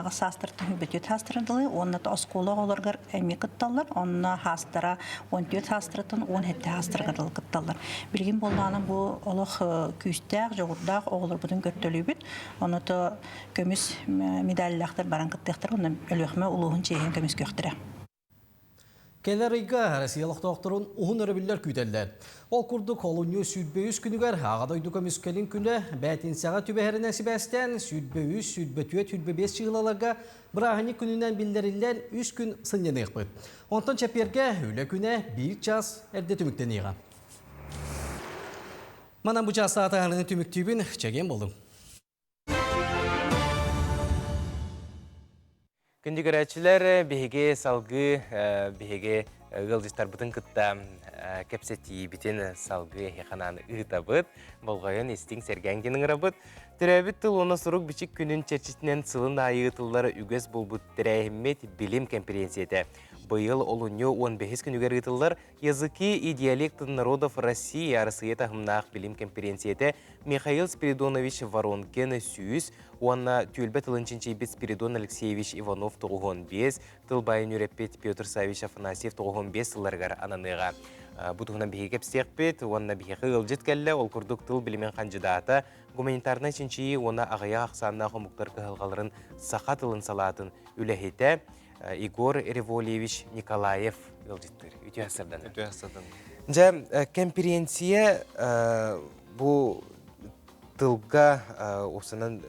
ағыз хастыртын хүбетет хастырдылы. Онны оскола оларғар әме қытталар. Онны хастара 14 хастыртын 10 хастырғырдылы қытталар. Білген болғаны бұл олық күйістәқ, жоғырдақ оғылар бұдың көрттөлі бүт. Оны көміс медаліліқтар баран қыттықтар. Оны өліқме ұлығын чейін көміс көқтірі. Келер айға Россиялық тоқтырын ұғын өрібілер күйтелдер. Ол күрді колонию сүйтбөйіз күнігер ағадойды көміскелін күні бәтін саға түбәхерінен сібәстен сүйтбөйіз, сүйтбөтует, сүйтбөбес шығылаларға бірағыны күнінен білдерілден 3 күн сыннен еқпіт. Онтан чәперге өлі күні 1 час әрде түміктен еға. Манан бұл час сағатағарының түміктүйбін чәген болдым. Күндігірәтшілер беге салғы, беге ғылдыстар бұтын күтті кәпсеті бітен салғы еқананы ұйтабыд, болғайын естің сәргәңденің рабыд. Түрәбіт тұл оны сұруқ бішік күнін чәрчісінен сылын айы тұллары үгіз болбыд түрәйіммет білім конференцияты. Быйыл олуньо 15 күнігер ұйтылар языки и диалект народов России арысыет ағымнақ білім конференцияты Михаил Спиридонович Воронкин сүйіз, онна түйілбі тылынчынчы бет Спиридон Алексеевич Иванов 95, тылбайын үреппет Петр Савич Афанасьев 95 сыларғар ананыға. Бұтығынан бігі кепстек бет, онна бігі ғылжет кәлі, ол күрдік тыл білімен қанжыдаты, гуманитарна чинчи оны ағая ақсанна қомықтар кығылғаларын сақа тылын салатын үләхеті Игорь Револьевич Николаев ғылжеттір. Үті асырдан. Жа, конференция бұл тылға осының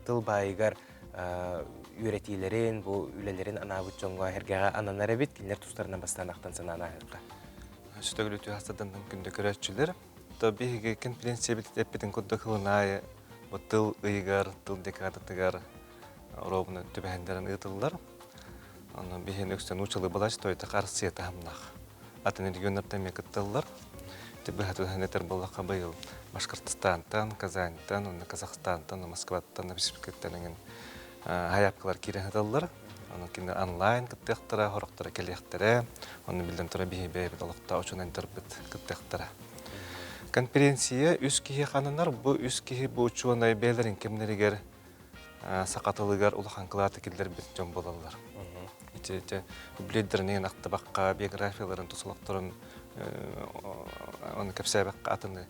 тыл байығар үйретейлерін, бұл үлелерін анабыт жоңға әргеға ананар әбет, келер тұстарынан бастан ақтан санана ағырға. Шүтәгіл үті асырдан күнді көрәтшілер. Бейгі конференция бітет әппетін күнді қылынайы, бұл тыл ұйығар, тыл декадатығар ұрауыны түбәхендерін ұйтылылар. Оны бейген өкстен ұчылы балаш тойты қарсы еті хамнақ. Атын регионардан мекіттілілер. Бұғат өтінетер болаққа бұйыл Башқұртстантан, Казаньтан, Қазақстантан, Москваттан, Республикаттан хаяпқалар керен етілілер. Оны кені онлайн күттіқтіра, хорықтыра келектіре. Оны білден тұра бейі бәйбіт олықта ұчын әндірбіт күттіқтіра. Конференция үз кейі қанынар, бұл үз кейі бұл ұчуынай бәйлерін кемнерігер сақатылығар ұлыған қылаты келдер біт жон болалар. Біледдерінен ақты баққа биографияларын, тұсылықтарын, оны кәпсәбәққа атыны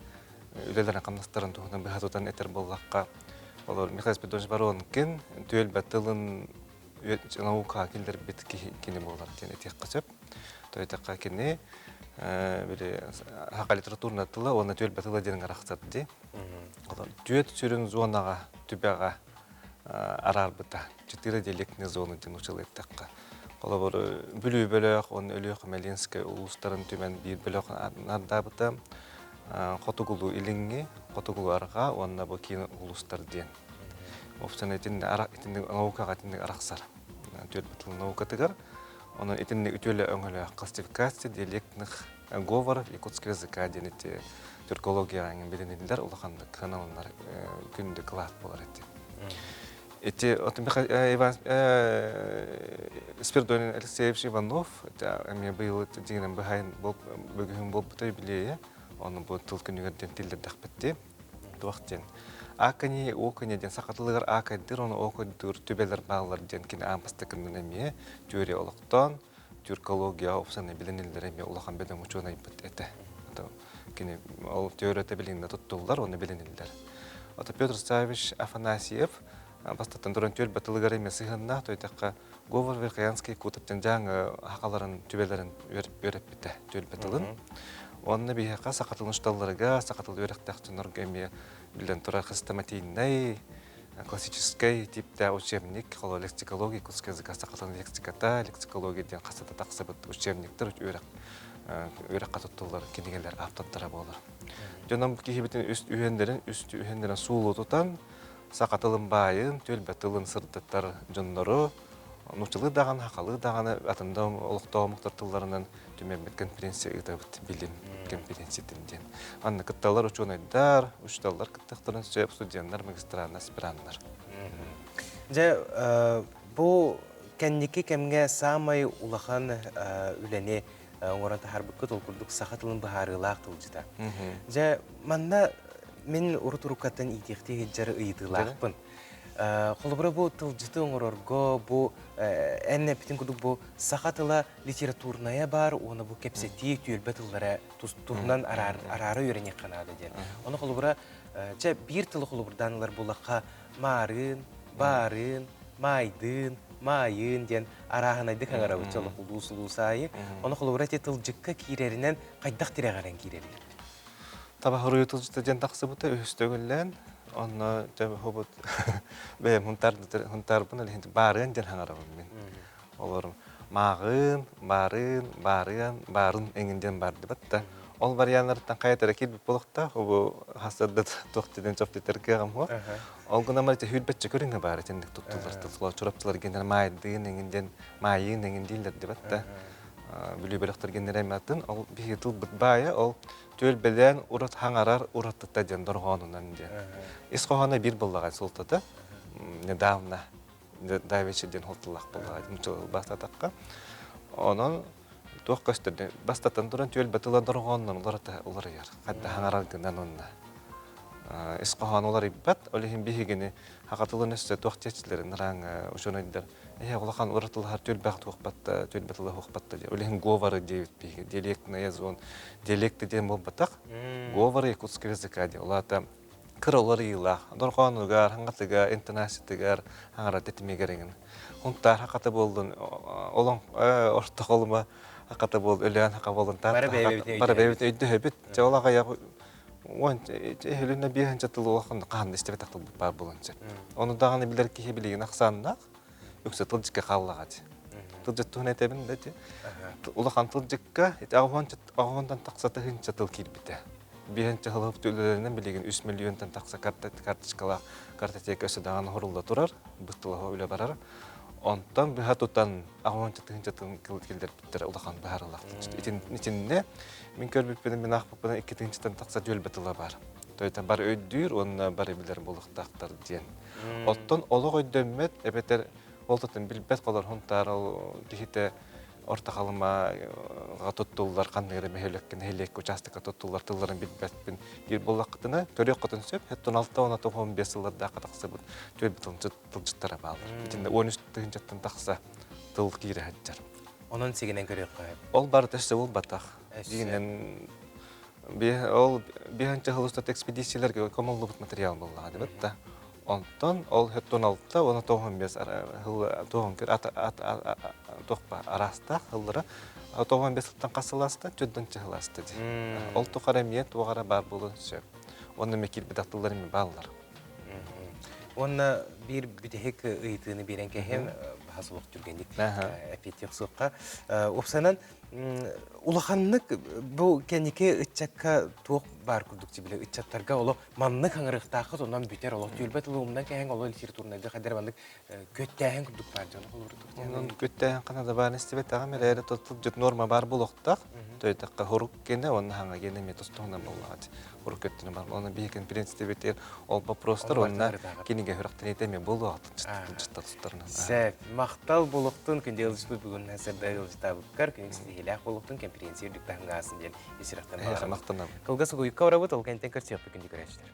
үлелерін қамнақтарын тұғынан бұғатудан әтер болаққа. Михаил Спиридонович Воронкин түйел бәттілін науқа келдер біт кені болар кені тек қасып. Тойдаққа кені хақа литературны аттылы, оны түйел бәттілі денің арақсатты. Түйет сүрін зонаға, түбәға арар бұта. 4 диалектіне зоны ден ұчылы еттіққа. Қолы бүлі бөліқ, оны өліқ Мәленскай ұлыстарын төмен бір бөліқ нардабыта. Қотығылу иліңге, қотығылу арға, онына бұл кейін ұлыстар ден. Офсан етіндік наукаға етіндік арақсар. Түйет бұтылы наукатығар. Оның етіндік үтелі өңілі классификация, диалектных говор, якутский языка денеті түркология аңын беленелер, ұлықанды каналынар күнді клад болар еті. Спиридон Алексеевич Иванов, әме бұйылы дегенен бүгін болып бұтай білейі, оны бұл тұл күнігерден тілдердіқ бітті, дуақтен. Ақыне, оқынеден сақатылығыр ақайдыр, оны оқыдыр төбелер бағылар ден кені ампасты күндің әме, түйері олықтан, түркология опсаны біленелер әме олақан бәдің ұчуына епіт әті. кини ол теорията билинде туттулар, оны билинилдер. Ото Петр Савич Афанасьев бастаттан туран төл батылыгар эмес ыгынна тойтакка Говор Верхоянский кутаптан жаңы хакаларын түбелерин өрөп бите төл батылын. Онны бияка сакатылышталларга, сакатыл өрөктактынырга эме билен тура хрестоматийный классический типта учебник, лексикология, курский языка, сакатын лексиката, лексикология ден касата таксыбыт учебниктер өрөк катыттылар, кенегелер аптаттара болар. Жонам кихибитин үст үйендерин суулу тутан, сакатылын байын, төл батылын сырдаттар жоннору, нучылы даган, хакалы даганы атында олуктоо муктартыларынан түмөнбет конференция ыдабыт билим конференциятинден. Анны кытталар ученыйдар, учталар кыттактарын сөп студенттар, магистрандар, аспиранттар. Бу кенники кемге самай улахан үлене оңоран тахарбыкка толкурдук сахатылын бахарылаак тылжыта. Манна мен урутуруккаттан итихти жары ыйытылаакпын. Холбура бу тылжыты оңорорго бу энне питин кудук бу сахатыла литературная бар, оны бу кепсети түйөлбетыллара турунан арары үйрене канады ден. Оны холбура бир тылы холбурданылар булакка марын, барын, майдын, майын ден араханайды каңарабычылы улусайы. Оны холбура те тылжыкка киреринен кайдак тирегарен киререр. Таба хорую тылжыты ден таксыбыты өстөгүллен. Онна жабы хобот бе хунтарбын эле барын ден хаңарабын мен. Олорум мағын, барын эңинден барды батта. Ол варианттардан кайтара килип болукта, обу хасадда токтеден чоптетерге гамго. Ол гына марча хүлбетче көрүнгө бары тендик туттулар, туттулар чурапчылар генден майдын эңинден майын эңиндилдер деп батта. Бүлүбөлөктөр генден эматын, ол бихитил бытбая, ол төл белен урат хаңарар ураттыта ден доргонунан де. Исхохана бир боллаган султата недавно давечерден холтулак боллаган мучул бастатакка. Онон тох көстөрдө бастатан туран төл батылар доргонунан улар яр. Кадда хаңарар гынан онна. Исхоханалар ибат, олехин бихигени хакатылын өстө тохтечилерин раң ошонойдер. Улахан уратылар төл бак тухпатта, төл батылар хукпатта. Олехин говоры девит биги, диалектная зон. Диалекты ден болбатак. Говоры якутский языка де. Олата кыролар ыйлах, доргонугар, хаңатыгар, интонациятыгар хаңара тетимегереңин. Хунтар хакаты болдун, олон орто колума хакаты болду, өлөн хака болдун. Бара бебет өйдө хөбүт. Жолага я он элүнө биринчи тыл улакын кандай иштеп атактыл бар болончу. Ону даганы билер ки билигин аксанна өксө тылжыкка каллагат. Тылжыттын этебин дети. Улахан тылжыкка агондан таксаты хинча тыл кирбите. Биринчи хылып төлөлөрүнөн билигин 3 миллиондон такса карточкалар, картотекасы даганы хорулда турар, быттылага үлө барар. Онтан бихатутан агонча хинча тыл килдер биттер улахан баарылак. Итинде мен көрбүппүн мен акпыппын 2-тен такса жөлбетыла бар. Тойта бар өйдүр, онна бар билер болуктактар ден. Оттон олог өйдөммет эбетер олтотун билбет колор хунтар ол дихите орта калыма туттулар кандайры мехелеккен хелек участокка туттулар тылларын билбетпин бир боллактына төрөк котун сөп 16-15 жылдарда катаксыбыт төлбүтүн тылжыттара баалар. Ичинде 13-тен такса тыл кире хаджар. Онун сегенен көрөк кайып. Ол бар тесте бол батак. Дигенен ол биринчи хылыстат экспедицияларга комолдубут материал болла деп атта. Онтон ол 16-та, оны 95 хыл тоғын тоқпа араста хылдыра 95 жылдан қасыласта, 4-ші хыласта де. Ол тоқара мен тоғара бар болын сөп. Оны мекел бедақтылар мен балылар. Оны bir bütehek ıydığını bilen kehen hazırlık жүргендик әпетек соққа. Опсанан улаханлык bu кенеке ытчакка тоқ бар күрдікчі біле ытчаттарға олы манны қаңырықтақы онан бүтер олы түйілбет ұлымдан кәйін олы литературнайды қадар банлык көттәйін күрдік бар жоны қолырдық. Онан көттәйін қанада бар нестебет ағам әрі тұтыл жүт норма бар болуқтақ. Тойдаққа хорук кенде, оны хаңа кенде метостуғынан болуғады. Хорук көттіні бар. Оны бейкен принципетер ол вопростар, онына кенеге хүрақтын етеме болуғатын жытта тұстарынан. Сәп, мақтал болуқтың күнде ұлыспыз бүгін әсірді ұлыстабыққар, күнексізді еләқ болуқтың конференция үрдіктағын ғасын ден есірақтан бағарым. Мақтанам. Қылғасы қойыққа орабыт, ол кәнттен көрсек бүгінде көрәшілер.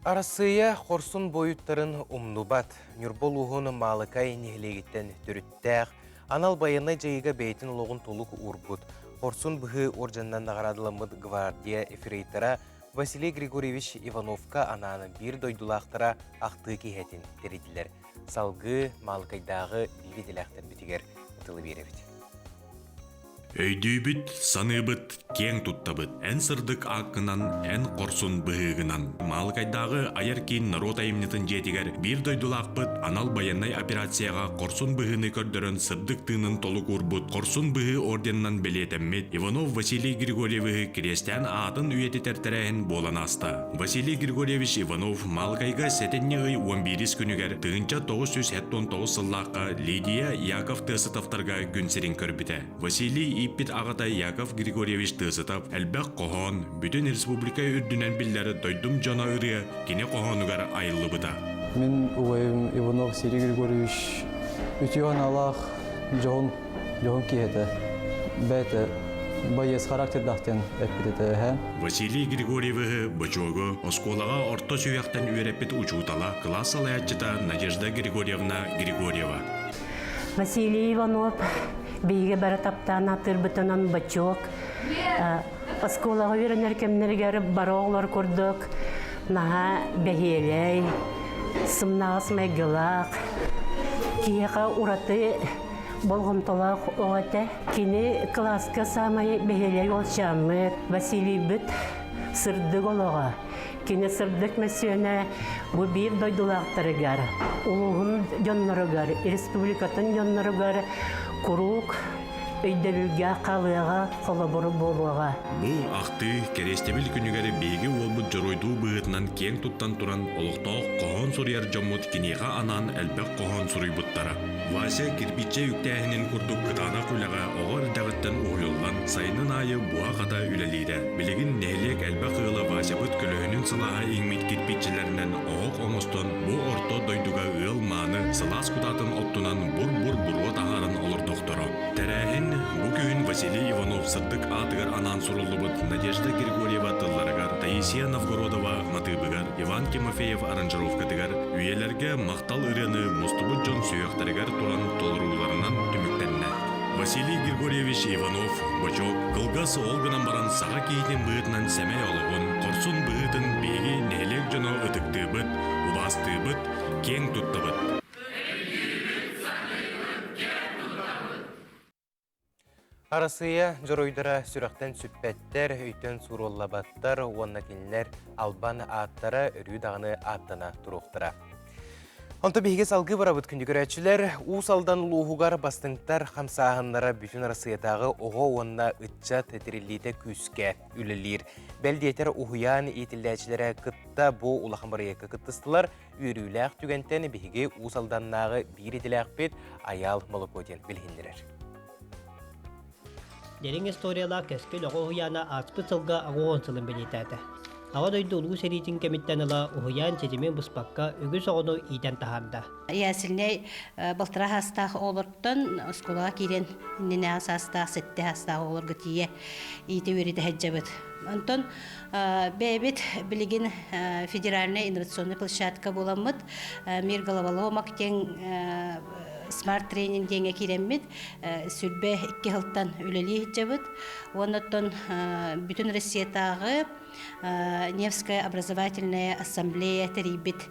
Арасыя хорсун бойуттарын умнубат, Нюрбол уғын малықай нехлегеттен түріттәқ, Анал байынай жайыга бейтін олығын толық урбут. Хорсун бұхы оржаннан нағарадыламыд гвардия эфирейтара Василий Григорьевич Ивановка ананы бір дойдулақтара ақты кейхетін териділер. Салғы малқайдағы бейбі дилақтар бітігер ұтылы беребіт. Өйдүйбіт, саныбыт, кең туттабыт. Ән сырдык ақынан, ән қорсын бұғығынан. Малқайдағы айыр кейін народ айымнетін жетігер бір дойдулақпыт, анал баянай операцияға қорсын бұғыны көрдірін сырдык тыынын толық урбут. Қорсын бұғы орденнан белетеммет. Иванов Василий Григорьевич крестьян атын үйеті тәртірәйін болан аста. Василий Григорьевич Иванов малқайға сәтеннеғый 11 күнігер тыынча 979 сыллаққа Лидия Яков Тысытовтарға күнсерін көрбіті. Василий Иппит ағата Яков Григорьевич Тысытов әлбәқ қоғын бүтін республика үрдінен білдері дойдым жана үрі кене қоғынығар айылы бұда. Мен ұғайым Иванов Василий Григорьевич үтіған алақ жоғын кейеті. Бәті байыз характердақтен әппететі. Василий Григорьевич бачогы осколаға орта сүйяқтан үйереппет учутала класс алаятчыта Надежда Григорьевна Григорьева. Василий Иванов бейге бәрі таптан атыр бұтынан бачок. Осколаға веренер кемнергер бароғлар көрдік. Наға бәхелей, сымнағыз мәгілақ. Киеға ураты болғымтолақ оғаты. Кені класска самай бәхелей олшамыд. Василий бүт сырдық олыға. Кені сырдық мәсүйені бұ бір дойдулақтарығар. Улығын жонларығар, республикатын жонларығар, құруқ, өйдәлілге қалыға, қолабыры болуға. Бұл ақты керестебіл күнігері бейгі олбыт жоройду бұғытынан кең тұттан тұран олықтау қоғын сұрияр жоммут кенеға анан әлбәк қоғын сұрый бұттара. Вася кирпиче үктәхінен күрдік қытана құлаға оғыр дағыттан ұғылған сайынын айы буа қата үлелейді. Білігін нәлек әлбәк ұғылы Вася бұт күлігінің сылаға еңмет кирпичелерінен оғық оңыстон бұ орто дойдуға ұғыл маны сылас құтатын оттунан бұр-бұр-бұруа тағарын олыр доқтыры. Тәрәхін бұ күйін Василий Иванов сырдық атығар анан сұрылы бұт Надежда Григорьева тылларығар, Таисия Новгородова матыбығар, Иван Тимофеев аранжировкадығар, үйелерге мақтал үрені мұстыбыт жон сүйіқтарығар туран толыруларынан түміктенне. Василий Григорьевич Иванов, бачок, кылгасы олғынан баран саға кейтен бұғытынан сәмей олығын, қорсын бұғытын бейге нәлек жоно ұтықты бұт, ұбасты бұт, кең тұтты бұт. Арасыя жоройдара сүрақтен сүппәттер, өйтен суроллабаттар, онна келінер албан аттара, үрі дағыны аттана тұруқтыра. Онта бейге салғы барабыт күндігірәтшілер, ұсалдан луғығар бастыңтар қамсағынлара бүтін арасыятағы оғы онна үтча тәтірілейді күске үлілер. Бәлдетер ұғыян етілдәтшілері қытта бұ ұлақын барайықы қыттыстылар, үйіріләқ түгентен бейге ұсалданнағы бір етіләқ бет аял молокоден білгендерер. Дерин историялар кескел оғуяна аспы сылға ағуғын сылын білетәді. Ава дойды ұлғы серитін кеметтен ыла ұғуян чедемен бұспаққа үгіз оғыну иден тахарда. Ясілней бұлтыра хастағы олырттан ұсколаға керен иннене асастағы сетті хастағы олырғы тие иті өреті хәджабыд. Антон бәйбет білеген федеральная инновационный площадка боламыд. Мир головалау мақтен смарт тренинг деңе кереммет, сүрбе 2 жылттан үлелі жабыд. Оннаттан бүтін Россиятағы Невская образовательная ассамблея терибет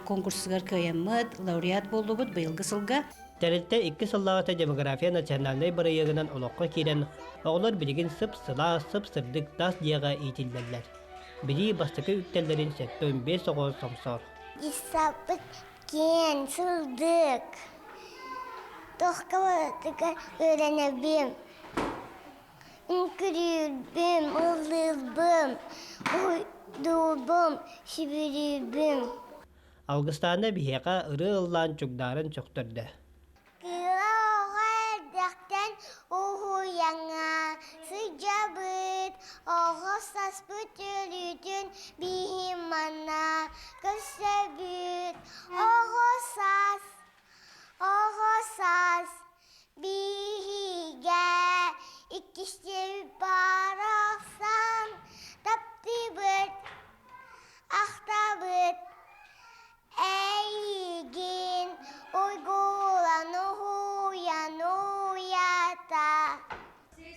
конкурсығар көйеммет, лауреат болу бұд бұйылғы сылға. Тәрілтті 2 сыллағыта демография национальный барайығынан олыққа керен оғылар білген сып-сыла, сып-сырдық тас дияға етілдерлер. Білі бастықы үктелерін сәтті 15 оғыз сомсор. Исапыт кен сылдық. Тоққаватыға öğrenebim. Ünkürübüm, ılılbım, uydubum, şibiribim. Ağustanda biheka ırı ıllan çukdarın çokturdu. Kıla oğa erdekten uhu yana, sıcabıt, oğa saspıt ölüdün bihimana, kösebüt, oğa sas, bihiga, ikişte baraksan, tapti bıt, ahta bıt, eygin, uygulanı huyanu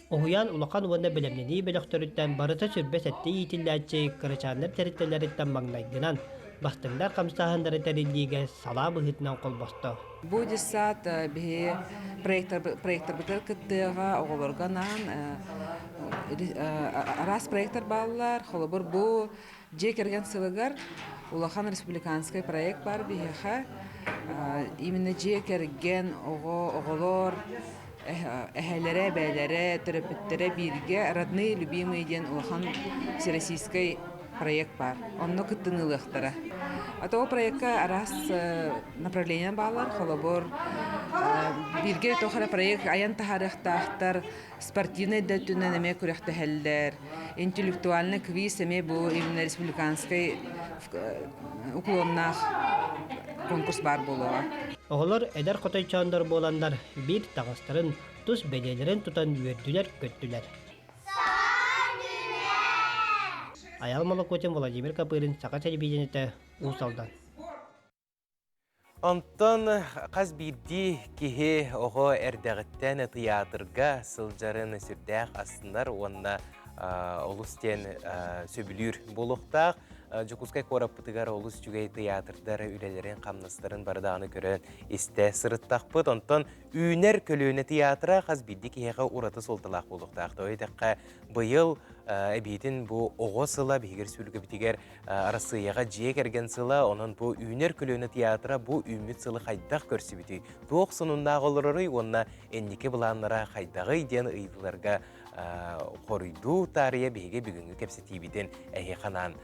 Оğuyan ulaqan uanna bilemneni belöktörütten barıta sürbes etti yitilläçe kırıçanlar territoryalitten magnaydınan bastınlar kamsahanları terilliğe sala bıhıtnan kolbostu. Bu dissat bir proyektör bitir kıttığa oğulurganan aras proyektör bağlılar, холобur bu cekergen sılıgar Улахан республиканский проект бар биһиха именно cekergen оголор эһэлере бәйләре терапевтлere бирге родные любимые ден Улахан всероссийский проект бар. Онно кыттынылыктара. Ато проектка арас направление балар, холобор бирге тохара проект аян тахарыхтахтар спортивный дөтүнөн эме күрөхтөһөллөр, интеллектуальный квиз эме бу именно республиканский уклоннах конкурс бар болуа. Oğullar eder qotoy çanдар bolanlar bir tağıstırın tuz bedelerin tutan üyerdüler köttüler. Ayal Malakotin Vladimir Kapırın Saka Televizyonete Usal'dan. Ondan qaz birdi kihi oğo erdağıttan tiyatrga sıljarın sürdəq asınlar onna olustен söbülür boluqtaq. Жукускай кораппытыгар олус жүгей театрдар үлелерин камнастарын бардағаны көрін исте сырыттақпыт. Онтон үйнер көлөне театра қаз бидді кейеға ураты солтылақ болуқтақты. Ойдаққа бұйыл әбейтін бұл оғы сыла бейгер сүлгі бітігер арасыяға жиек әрген сыла. Онын бұл үйнер көлөне театра бұл үміт сылы қайдақ көрсі біті. Тоқ сұнындағы олырыры, онына әннеке бұланлара қайдағы иден ұйдыларға қорыйду тария бейге бүгінгі кепсі тейбіден әйе қанан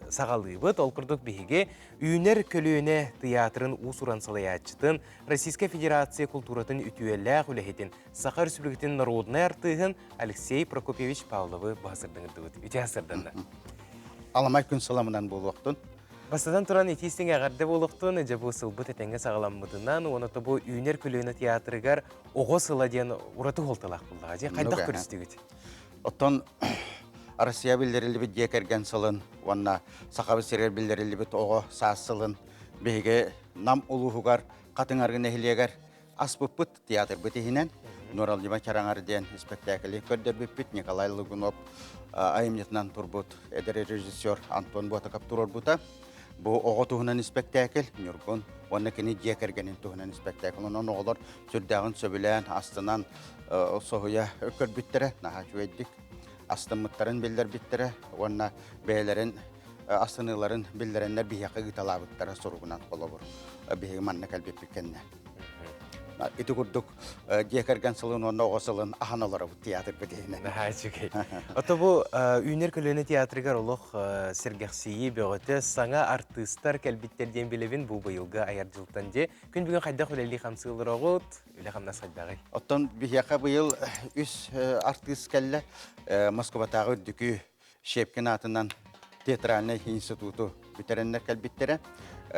сағалыбыт олқырдық бейге үйнер көлөне театрын усуран салаячытын Российская Федерация культуратын үтуелләқ үләхетін Саха Республикатын народный артығын Алексей Прокопьевич Павловы бағасырдың үтігіт. Үте асырдында. Аламай күн саламынан болуқтын. Бастадан тұран етестің әғарды болуқтын, әжі бұл сылбыт әтенге сағаламмыдынан, оныты бұл үйнер көлөне театрығар оғы сыла ден ұраты қолтылақ бұлдаға. Же қайдақ көрістігіт? Оттан Россия билдерили бит жекерген сылын, онна Сақабы серер билдерили бит оғы саас сылын, бейге нам улуғығар, қатыңарғын әхілегер аспыппыт театр бітігінен, Нуралдима Чараңар ден спектаклі көрдер біппіт, Николай Лугунов айымнетінен тұрбыт, әдері режиссер Антон Ботакап тұрыр бұта. Бұл оғы тұғынан спектакль, Нюргун, онна кені жекергенін тұғынан спектакль. Оның оғылар сүрдәғын сөбілән, астынан соғыя өкір біттірі, наға жуэддік. Астымыттарын білдер біттірі, онна бәйлерін, астыныларын білдерінлер бейеқі ғыталабыттары сұрғынан қолы бұр. Бейеғі манны кәлбеп бікенне. Ити күрдік жекерген сылын, онна оғысылын ағаналары бұл театр бідейінен. Ото бұл үйнер көлөне театрығар олық сергексейі бөғіті саңа артыстар кәлбеттерден білебін бұл бұйылға аяр жылттан де. Күн бүгін қайдақ өлелі қамсығылыр оғыт, өлі қамнас қайдағай. Оттан бейеқі бұйыл үс артыст кәлі Москватағы үддікі Шепкин атынан театральный институту бітеренлер кәлбеттері.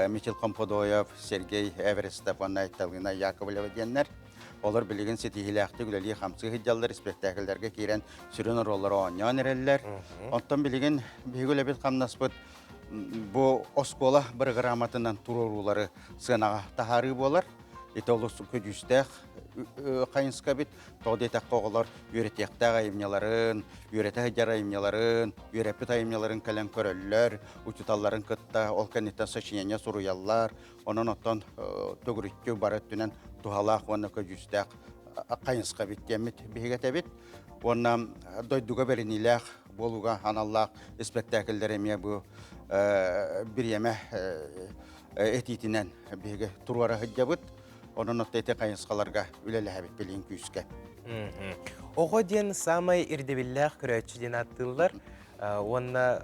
Мичел Комподоев, Сергей Эверестов, Талгина Яковлева деннер. Олар білеген сетихиләқті үлелі қамсы хиджалдар спектакльдерге кейрен сүрін роллары оңян әрелер. Онтан білеген бейгілі бет қамнаспыт бұл оскола бір грамотынан тұрурулары сынаға тахары болар. Ете олы көдюстәқ қайынсқа бет тоғдетақ қоғылар үйретектәқ айымняларын, үйретәқ жар айымняларын, үйрепет айымняларын кәлен көрілер, ұтыталарын күтті, ол кәнеттен сочинение сұруялар, оның оттан төгірікке бары түнен тұғалақ оны көдюстәқ қайынсқа бет демет бейгет әбет. Оны дойдуға берініләқ болуға аналлақ спектакльдер еме бұл бір еме әтейтінен бейге тұруара хыджабыт. Onun ötete kayınsqalarga üleli habit bilin küske. Oğo den samay irdebillah köröçüden attılar. Onna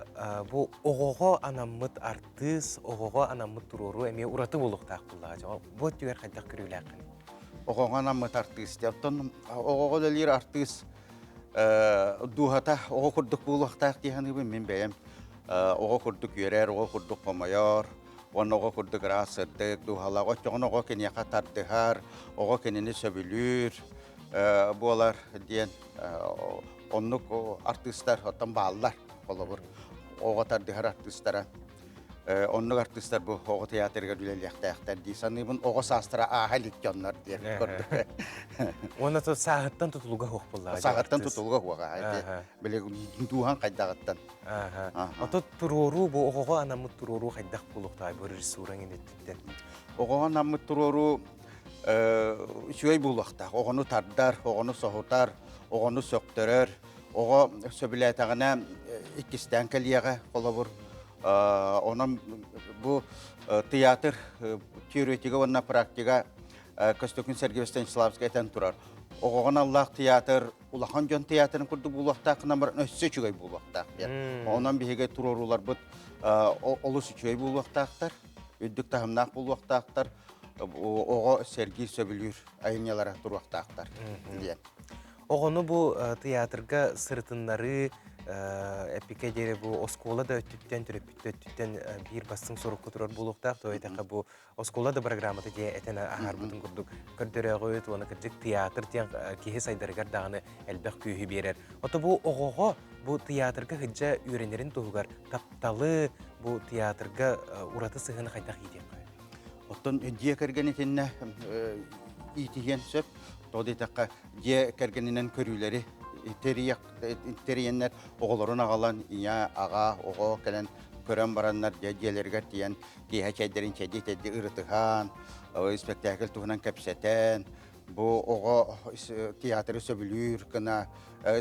bu oğoğo anamıt artız, oğoğo anamıt tururu eme uratı buluqtaq bullağa. Bu tüger qaydaq körülaqın. Oğoğo anamıt artız. Yaptan oğoğo delir artız. Duhata oğo kurduk buluqtaq diyen gibi min beyem. Oğo kurduk yörer, oğo kurduk komayor. Oğo kurduk rasırdık, duhala, oğo keniye qatardıhar, oğo kenini söbülür. Bular diyen onluk artistler, otan bağlılar olabur. Oğo qatardıhar artistlara. Оннук артисттар бу ого театрга дүлелияқтаяқтар дейсаны бун ого састыра ахалик жоннор дер көрдүк. Оны то сағыттан тұтылуға хоқ болла. Сағыттан тұтылуға хоға. Біле духан қайдағыттан. Ото турору бу оғоға анамыт турору қайдақ болуқтай бұл ресуран енеттен. Оғоға анамыт турору сүйей болуқта. Оғону тардар, оғону соғытар, оғону сөктөрөр, оға сөбілетағына иккістен кәлияға қолабыр. Онан bu театр теоретика онна практика Костюкин Сергей Станиславский этен турар. Оған Аллах театр, улахан жон театрын курду булуақта қынамыр өссө чүгей булуақта. Онан бихеге турорулар бұд олыс чүгей булуақтақтар, үддік тағымнақ булуақтақтар, оға Сергей Сөбілюр айынялара туруақтақтар. Оғыны бұл театрға сыртынлары эпике дере бу оскола да өттүттен өттүттен бир бастың сорукку турар булуктак тойтака бу оскола да программата де этен ахар бутун курдук көрдөрөгө өт оны кырдык театр тен кихе сайдаргар даганы элбек күйү берер. Ото бу огого бу театрга хыджа үйренерин тугар тапталы бу театрга ураты сыгыны кайдак идек. Оттон дие кергени тенне итиген сөп тодитакка дие кергенинен көрүлери териеннер оғылырын ағалан, ия, аға, оғы, кәлін көрен бараннар, дәдиелергер тиен, кейхә чәйдерін чәдет әді ұрытыған, спектакль туғынан кәпсәтен, бұл оғы театры сөбілір, кіна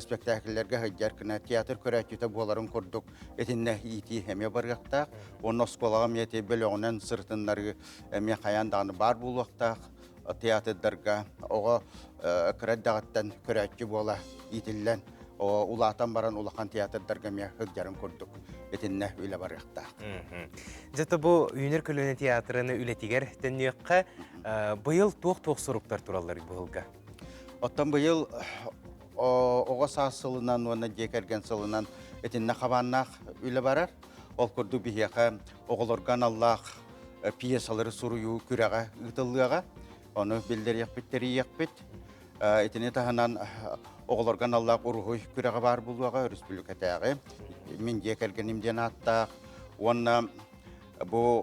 спектакльлерге ғыджар, кіна театр көрәтіті боларын көрдік, етінне ити әме барғақтақ, оны осколаға меті бөліғынан сыртынлары әме қаяндағыны бар болуақтақ, театрдарға оға кірәддағыттан көрәтші бола итіллән, улатан баран улақан театрдарға мен ғыджарын көрдік. Етінне үйлі барықтақ. Жаты бұл үйінер көліне театрыны үлетігер тәннеққа бұйыл тоқ сұруқтар туралар бұғылға? Оттан бұйыл оға сасылынан, оны декерген сылынан етінне қабаннақ үйлі барар. Ол көрді бігеға оғылырған Аллах пьесалары сұруы күрәға ұтылыға. Оны білдер яқпеттері яқпет. Етіне тағынан оғылырған Аллах ұрғой күрәға бар бұлуға республикатағы. Мен декергенімден аттақ. Оны бұл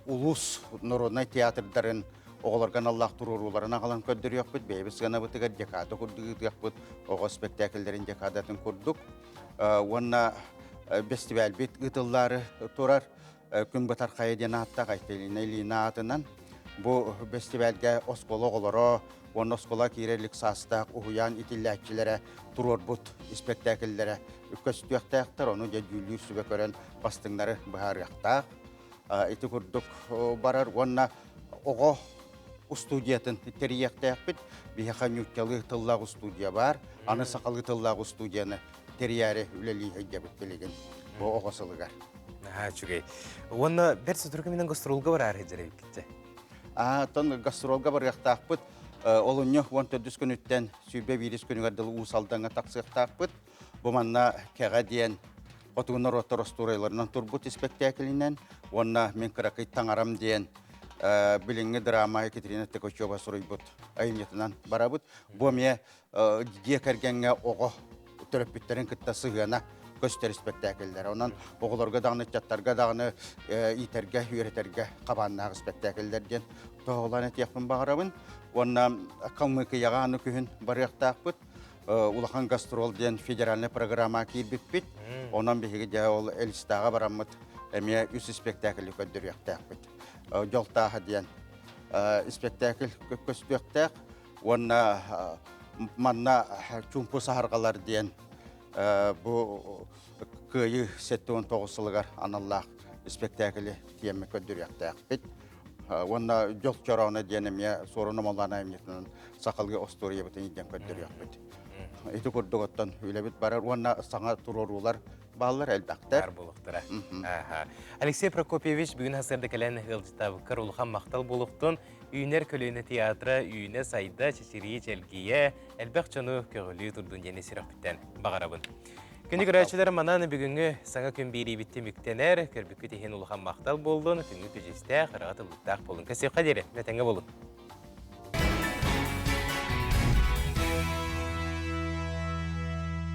ұлыс нұрынай театрдарын оғылырған Аллах тұруруларын ағалан көддір яқпет. Бәйбіс ғана бұтығар декады күрдігі яқпет. Оға спектакльдерін декадатын күрдік. Оны фестиваль бет ұтыллары тұрар. Күн бұтар қайден аттақ айтеліне лина атынан. Бұл фестивальге оскола оғылыры, оны оскола кейрерлік састақ, ұғыян итілләтчілері, тұрор бұт спектакльлері көстіяқтақтар, оны жәдүлі сүбе көрен бастыңлары бұхарықтақ. Еті күрдік барар, оны оғы студиятын терияқтақ бет, бейхақа нүктелі тыллағы студия бар, аны сақалы тыллағы студияны терияре үлелі өйдебіт білеген бұл оғысылығар. Чүгей. Оны бір сүтіргі менен гастролға бар әрі жере бекітті? Тон гастролга барғақтақпыт, олынны 14 күніттен сүйбе вирус күнігардылы ұсалдаңа тақсықтақпыт. Бұманна кәға дейін отығынар отыр остурайларынан тұрбыт спектаклінен, онна мен қырақый таңарам дейін біліңі драма Екатерина Текочева сұрайбыт айынетінен барабыт. Бұме декергенге оғы түріппіттерін күтті сығына көстер спектакльдер. Онан оғыларға дағыны, чаттарға дағыны, итерге, үйретерге қабаннағы спектакльдерден тоғылан әтияқпын бағарабын. Онан қалмықы яғаны күйін барықтақпыт. Улахан гастрол ден федеральный программа кейбікпіт. Онан бейгі де ол Элистаға барамыд. Әме үс спектаклі көддір яқтақпыт. Жолтағы ден спектакль көспектақ. Онан манна чүмпы сағарғалар ден бұл көйі 7-19 сылығар аналлақ спектаклі тиемі көддір яқтақ бет. Онна жол чорауына денеме сорыны моллана емнетінің сақалғы остурия бітін еден көддір яқ бет. Еті көрдік оттан үйлі бет барар. Онна саңа тұрорулар балылар әлбәқтер. Бар болуқтыра. Алексей Прокопьевич бүгін хасырды кәләні ғылжытабы кір ұлған мақтал болуқтын. Үйінер көліні театра, үйіне сайда, чешірие, чәлгие, әлбәқ чону көгілі тұрдың жені сирақ біттен бағарабын. Күнді көрәтшілер мананы бүгінгі саңа күн бейрей бітті мүктенер, көрбіккі теген ұлған мақтал болдың, күнгі төжесті қырағаты ұлттақ болын. Кәсек қадері, мәтәңгі болын.